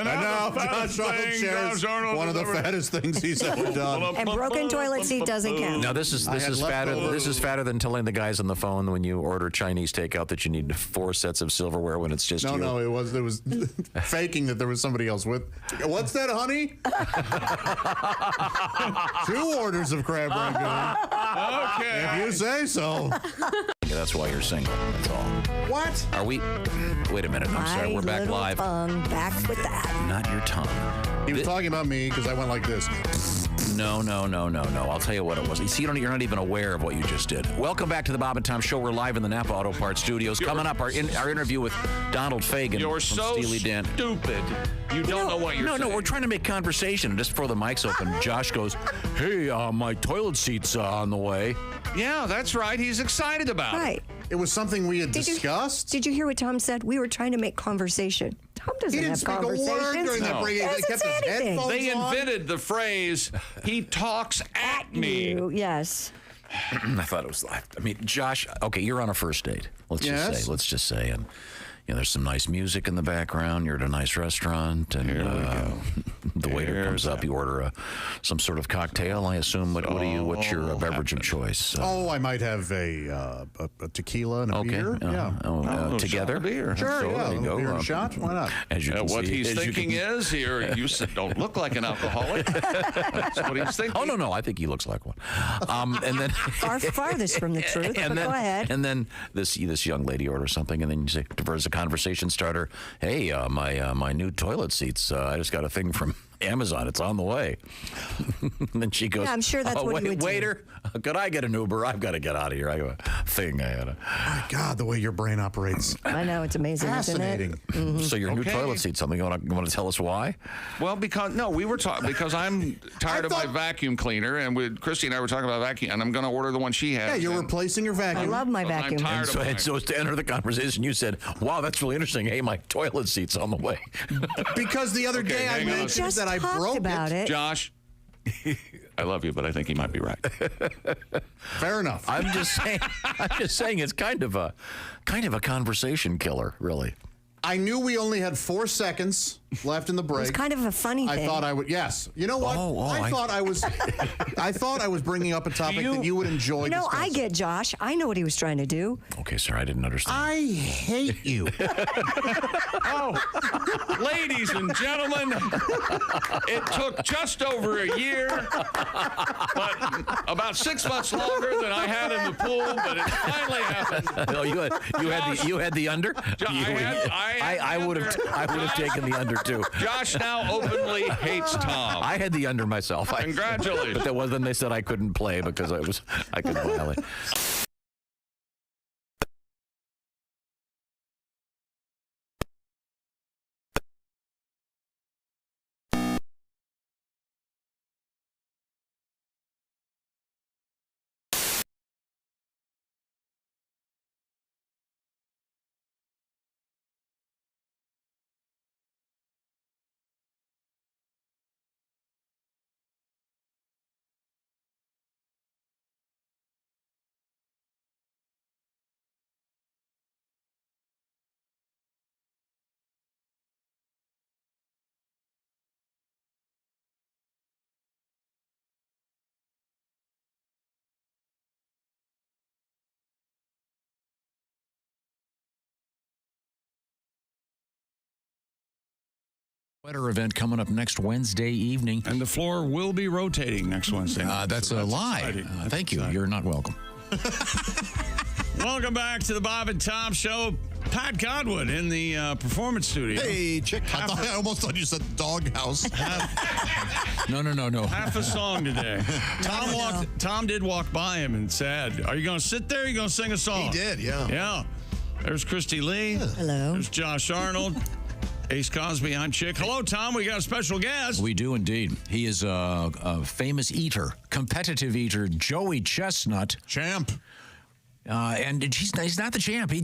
now Josh Arnold shares one of the fattest things he's ever done. And broken toilet seat doesn't count. Now this is fatter. This is fatter than telling the guys on the phone when you order Chinese takeout that you need 4 sets of silverware when it's just you. No, it was faking that there was somebody else with. What's that, honey? 2 orders of crab rangoon. Okay. If you say so. That's why you're single. That's all. What? Are we? Wait a minute. I'm sorry. We're back little live. Tongue, back with that. Not your tongue. He was talking about me because I went like this. No. I'll tell you what it was. You see, you're not even aware of what you just did. Welcome back to the Bob and Tom Show. We're live in the Napa Auto Parts Studios. Coming up, our interview with Donald Fagen You're from so Steely Dan. stupid. You don't know what you're saying. No, we're trying to make conversation. Just before the mic's open, Josh goes, hey, my toilet seat's on the way. Yeah, that's right. He's excited about it. Right. It was something we had discussed. Did you hear what Tom said? We were trying to make conversation. Tom doesn't He didn't have speak a conversations. word during that break. He They doesn't kept say his anything. headphones They on. invented the phrase, he talks at me. You, yes. I thought it was. I mean, Josh. Okay, you're on a first date. Let's just say, and there's some nice music in the background. You're at a nice restaurant, and the waiter comes up. You order some sort of cocktail, I assume. What's your beverage of choice? I might have a tequila and a beer. Together? Beer. Sure, there you go. Beer and shot. Why not? As you can What see, he's thinking is, you don't look like an alcoholic. That's what he's thinking. Oh, no, I think he looks like one. And then farthest from the truth, but go ahead. And then this young lady orders something, and then you say, as a conversation starter, hey, my new toilet seats, I just got a thing from Amazon. It's on the way. And then she goes, yeah, I'm sure that's what you would waiter, could I get an Uber? I've got to get out of here. I have a thing. My God, the way your brain operates. I know, it's amazing, Fascinating. isn't it? Mm-hmm. So your new toilet seat, something you want to tell us why? Well, we were talking because I'm tired of my vacuum cleaner, and Christy and I were talking about vacuum, and I'm going to order the one she has. Yeah, you're replacing your vacuum. I love my vacuum. I'm tired of and so to enter the conversation, you said, wow, that's really interesting. Hey, my toilet seat's on the way. Because the other day I mentioned that I broke about it. Josh, I love you, but I think he might be right. Fair enough. I'm just saying it's kind of a conversation killer, really. I knew we only had 4 seconds left in the break. It's kind of a funny thing. I thought I would. Yes. You know what? I thought I was bringing up a topic that you would enjoy. I get Josh. I know what he was trying to do. Okay, sir, I didn't understand. I hate you. Ladies and gentlemen, it took just over a year, but about 6 months longer than I had in the pool, but it finally happened. Oh, you had the under? I would have taken the under too. Josh now openly hates Tom. I had the under myself. Congratulations. But then they said I couldn't play because I couldn't violate. Weather event coming up next Wednesday evening. And the floor will be rotating next Wednesday night. That's a lie. Thank you. You're not welcome. Welcome back to the Bob and Tom Show. Pat Godwin in the performance studio. Hey, chick. I almost thought you said doghouse. No. Half a song today. Tom did walk by him and said, are you going to sit there or are you going to sing a song? He did, yeah. Yeah. There's Christy Lee. Hello. There's Josh Arnold. Ace Cosby, I'm Chick. Hello, Tom. We got a special guest. We do indeed. He is a famous eater, competitive eater, Joey Chestnut. Champ. And he's not the champ. What's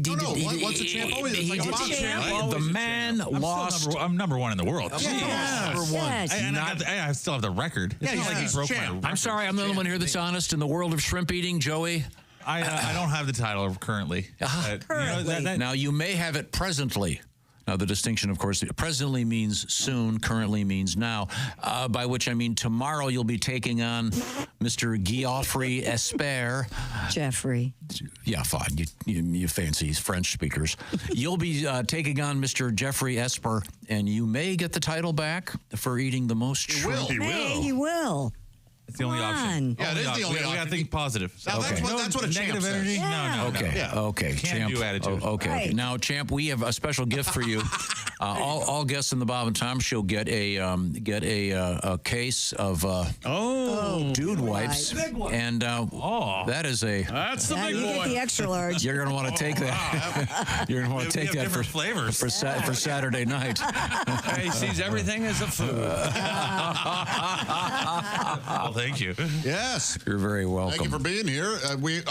the champ? Oh, he like did a champ. The man lost. I'm number one in the world. Number one. Yes. And I still have the record. Yeah, It's not he's broke champ. my record. I'm sorry, I'm the only one here that's honest in the world of shrimp eating, Joey. I don't have the title currently. Now, you may have it presently. Now, the distinction, of course, presently means soon, currently means now, by which I mean tomorrow you'll be taking on Mr. Geoffrey Esper. Jeffrey. Yeah, fine. You fancy French speakers. You'll be taking on Mr. Jeffrey Esper, and you may get the title back for eating the most shrimp. He will. It's the only option. Yeah, it is the only option. We got to think positive. Now, that's what a champ negative says. energy? Yeah. No. Okay. Can-do Champ. attitude. Okay. Right. Now, Champ, we have a special gift for you. All guests in the Bob and Tom Show get a case of dude wipes, and that is that's the big You boy. get the extra large. You're going to want to take that. You're going to want to take that for flavors for Saturday night. He sees everything as a food. Well, thank you. Yes. You're very welcome. Thank you for being here.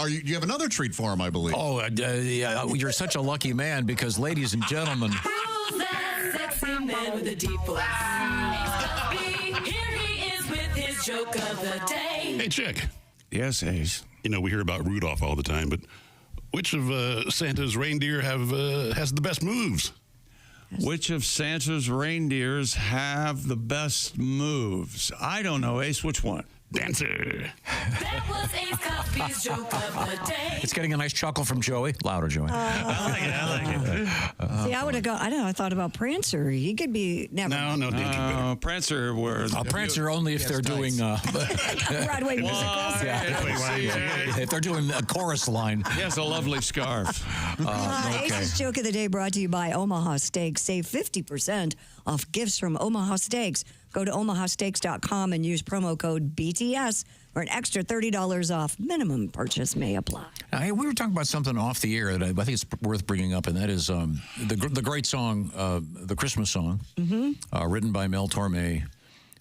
You have another treat for him, I believe. Oh, yeah, you're such a lucky man because, ladies and gentlemen. Who's that sexy man with a deep voice? Here he is with his joke of the day. Hey, Chick. Yes, Ace. You know, we hear about Rudolph all the time, but Which of Santa's reindeer has the best moves? Which of Santa's reindeers have the best moves? I don't know, Ace. Which one? Dancer. That was Ace Cosby's joke of the day. It's getting a nice chuckle from Joey. Louder, Joey. See, I would have gone. I don't know. I thought about Prancer. He could be never. No, Prancer. Prancer only if they're doing Broadway musicals. If they're doing a chorus line. He has a lovely scarf. Ace's joke of the day brought to you by Omaha Steaks. Save 50% off gifts from Omaha Steaks. Go to omahasteaks.com and use promo code BTS for an extra $30 off. Minimum purchase may apply. We were talking about something off the air that I think it's worth bringing up, and that is the great song, the Christmas song, written by Mel Torme,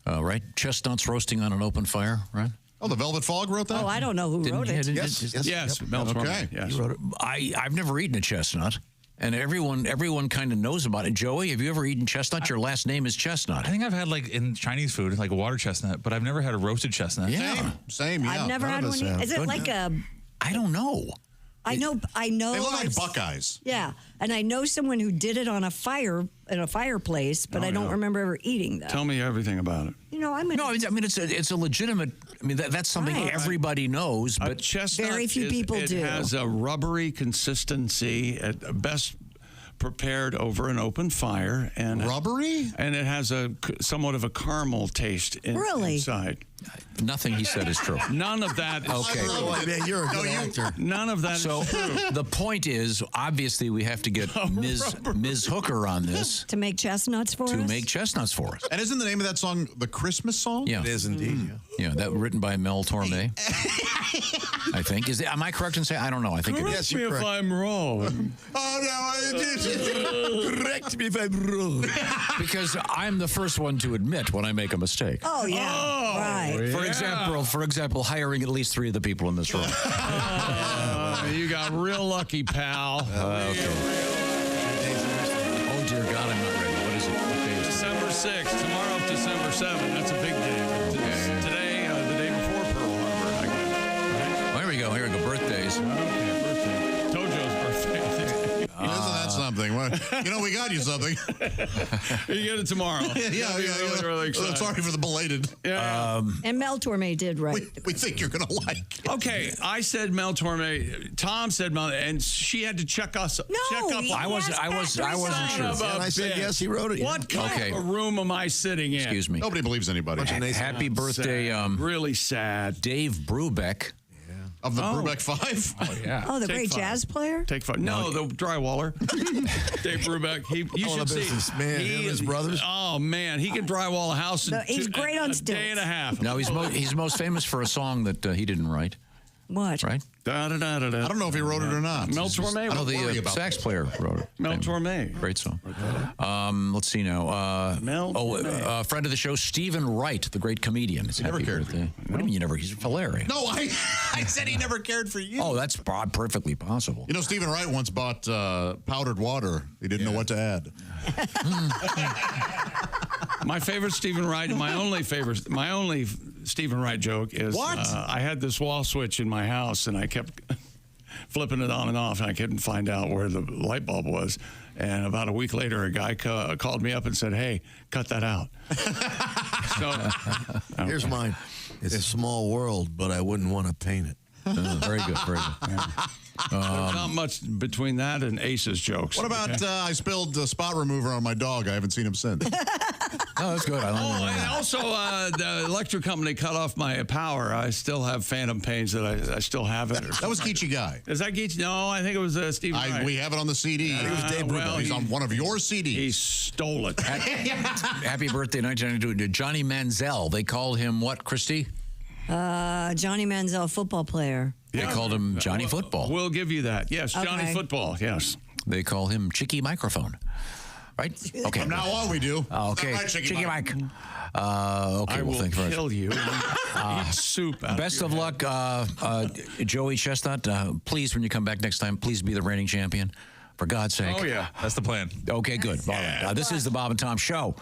right? Chestnuts roasting on an open fire, right? Oh, the Velvet Fog wrote that? Oh, I don't know who wrote it. Yes, Mel Torme. Okay. Yes. He wrote it. I've never eaten a chestnut. And everyone kind of knows about it. Joey, have you ever eaten chestnut? Your last name is Chestnut. I think I've had like in Chinese food, like a water chestnut, but I've never had a roasted chestnut. Yeah, same. I've never had one. Is it like a? I don't know. I know. They look like Buckeyes. Yeah, and I know someone who did it on a fire in a fireplace, but I don't remember ever eating that. Tell me everything about it. You know, I mean, it's a legitimate. I mean, that's something everybody knows, but chestnut very few people do. It has a rubbery consistency at best. Prepared over an open fire and rubbery, and it has a somewhat of a caramel taste inside. Nothing he said is true. None of that is okay. true. Man, you're a good actor. None of that is true. The point is, obviously, we have to get Ms. Hooker on this to make chestnuts for us. To make chestnuts for us. And isn't the name of that song the Christmas song? Yeah, it is indeed. Yeah, that written by Mel Torme. I think am I correct in saying? I don't know. I think it is. Correct me if I'm wrong. Correct me if I'm wrong. Because I'm the first one to admit when I make a mistake. Oh yeah, right. For example, hiring at least 3 of the people in this room. You got real lucky, pal. Okay. Oh dear God, I'm not ready. What is it? What day is it? December 6th. Tomorrow, December 7th. That's a big day. Today, the day before Pearl Harbor, I guess. Here we go. Birthdays. Okay, birthday. Tojo's birthday. Isn't that something? Well, we got you something. You get it tomorrow. Yeah. Really excited. Sorry for the belated. Yeah. And Mel Torme did right. We think you're going to like it. Okay, I said Mel Torme. Tom said Mel, and she had to check us. No, check up. I wasn't sure. And I said yes, he wrote it. What kind of a room am I sitting in? Excuse me. Nobody believes anybody. Happy birthday, really sad. Dave Brubeck. Of the Brubeck 5? Oh, yeah. Oh, the great jazz player? Take 5. No, the drywaller. Dave Brubeck. You should see. Man, him and his brothers. Oh, man. He can drywall a house in he's great on a stilts. day and a half. No, he's most famous for a song that he didn't write. What? Right? I don't know if he wrote it or not. Mel Torme? I know the sax player wrote it. Mel Torme. Great song. Let's see now. Friend of the show, Stephen Wright, the great comedian. He never cared for you. What do you mean you never? He's hilarious. No, I said he never cared for you. Oh, that's perfectly possible. Stephen Wright once bought powdered water. He didn't know what to add. My favorite Stephen Wright, and my only Stephen Wright joke is I had this wall switch in my house, and I kept flipping it on and off, and I couldn't find out where the light bulb was. And about a week later, a guy called me up and said, "Hey, cut that out." Here's mine. It's a small world, but I wouldn't want to paint it. Very good. Very good. Yeah. There's not much between that and Ace's jokes. What about I spilled spot remover on my dog? I haven't seen him since. Oh, that's good. And also, the electric company cut off my power. I still have phantom pains that I still have it. That was Geechee Guy. Is that Geechee? No, I think it was Steve Wright. We have it on the CD. It was Dave Brubeck. He's on one of your CDs. He stole it. Happy birthday, 1992, to Johnny Manziel. They called him what, Christy? Johnny Manziel, football player. They called him Johnny Football. We'll give you that. Yes, Johnny Okay. Football. Yes. They call him Chicky Microphone. Right? Okay. From now on, we do. Okay. Right, Chicky Mike. Okay, I will thank you very kill you. Eat soup. Out Best of luck, Joey Chestnut. Please, when you come back next time, please be the reigning champion. For God's sake. Oh, yeah. That's the plan. Okay, good. All right. This is the Bob and Tom Show.